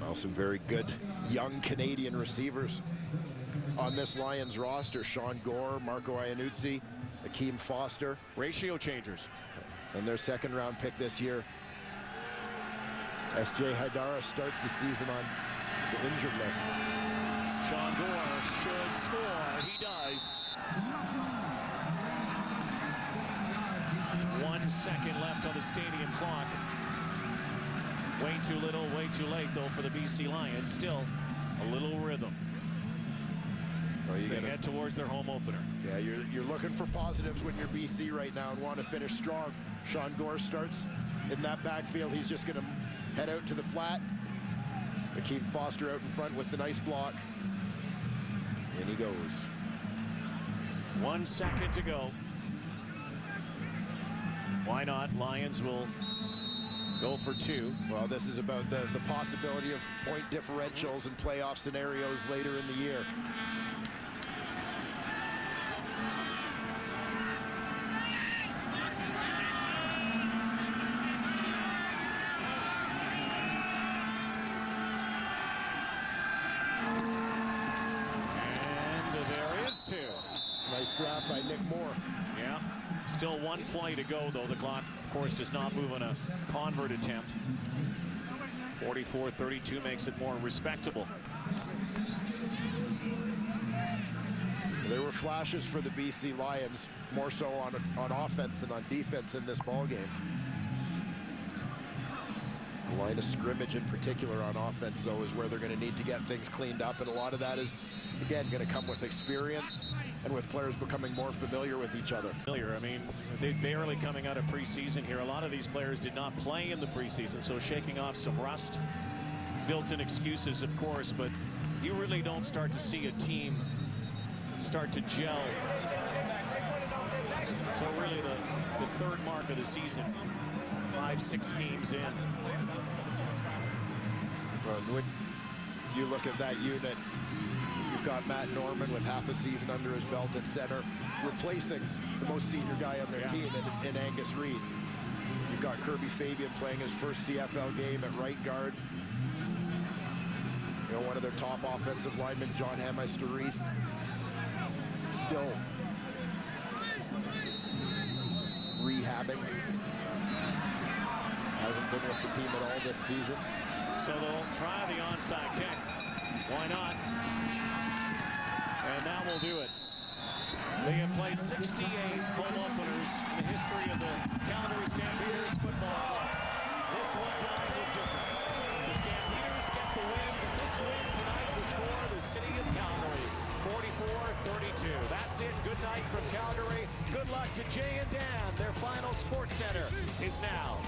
Well, some very good young Canadian receivers on this Lions roster. Sean Gore, Marco Iannuzzi, Akeem Foster. Ratio changers. and their second-round pick this year. S.J. Haidara starts the season on the injured list. Sean Gore should score. He does. 1 second left on the stadium clock. Way too little, way too late, though, for the BC Lions. Still a little rhythm. Well, as they head towards their home opener. Yeah, you're looking for positives when you're BC right now and want to finish strong. Sean Gore starts in that backfield. He's just going to head out to the flat. Akeem Foster out in front with the nice block. And he goes. 1 second to go. Why not? Lions will go for 2. Well, this is about the possibility of point differentials and playoff scenarios later in the year. And there is 2. Nice drop by Nick Moore. Yeah. Still 1 play to go, though. The clock, of course, does not move on a convert attempt. 44-32 makes it more respectable. There were flashes for the BC Lions, more so on offense than on defense in this ball game. The line of scrimmage in particular on offense, though, is where they're going to need to get things cleaned up, and a lot of that is, again, going to come with experience and with players becoming more familiar with each other. I mean, they barely coming out of preseason here. A lot of these players did not play in the preseason, so shaking off some rust. Built-in excuses, of course, but you really don't start to see a team start to gel until really the third mark of the season. 5-6 games in. Well, when you look at that unit, you've got Matt Norman with half a season under his belt at center, replacing the most senior guy on their team in Angus Reid. You've got Kirby Fabian playing his first CFL game at right guard. You know, one of their top offensive linemen, John Hameister-Reese, still rehabbing. Hasn't been with the team at all this season. So they'll try the onside kick. Why not? And that will do it. They have played 68 home openers in the history of the Calgary Stampeders football club. This one time was different. The Stampeders get the win, and this win tonight was for the city of Calgary. 44-32. That's it. Good night from Calgary. Good luck to Jay and Dan. Their final Sports Center is now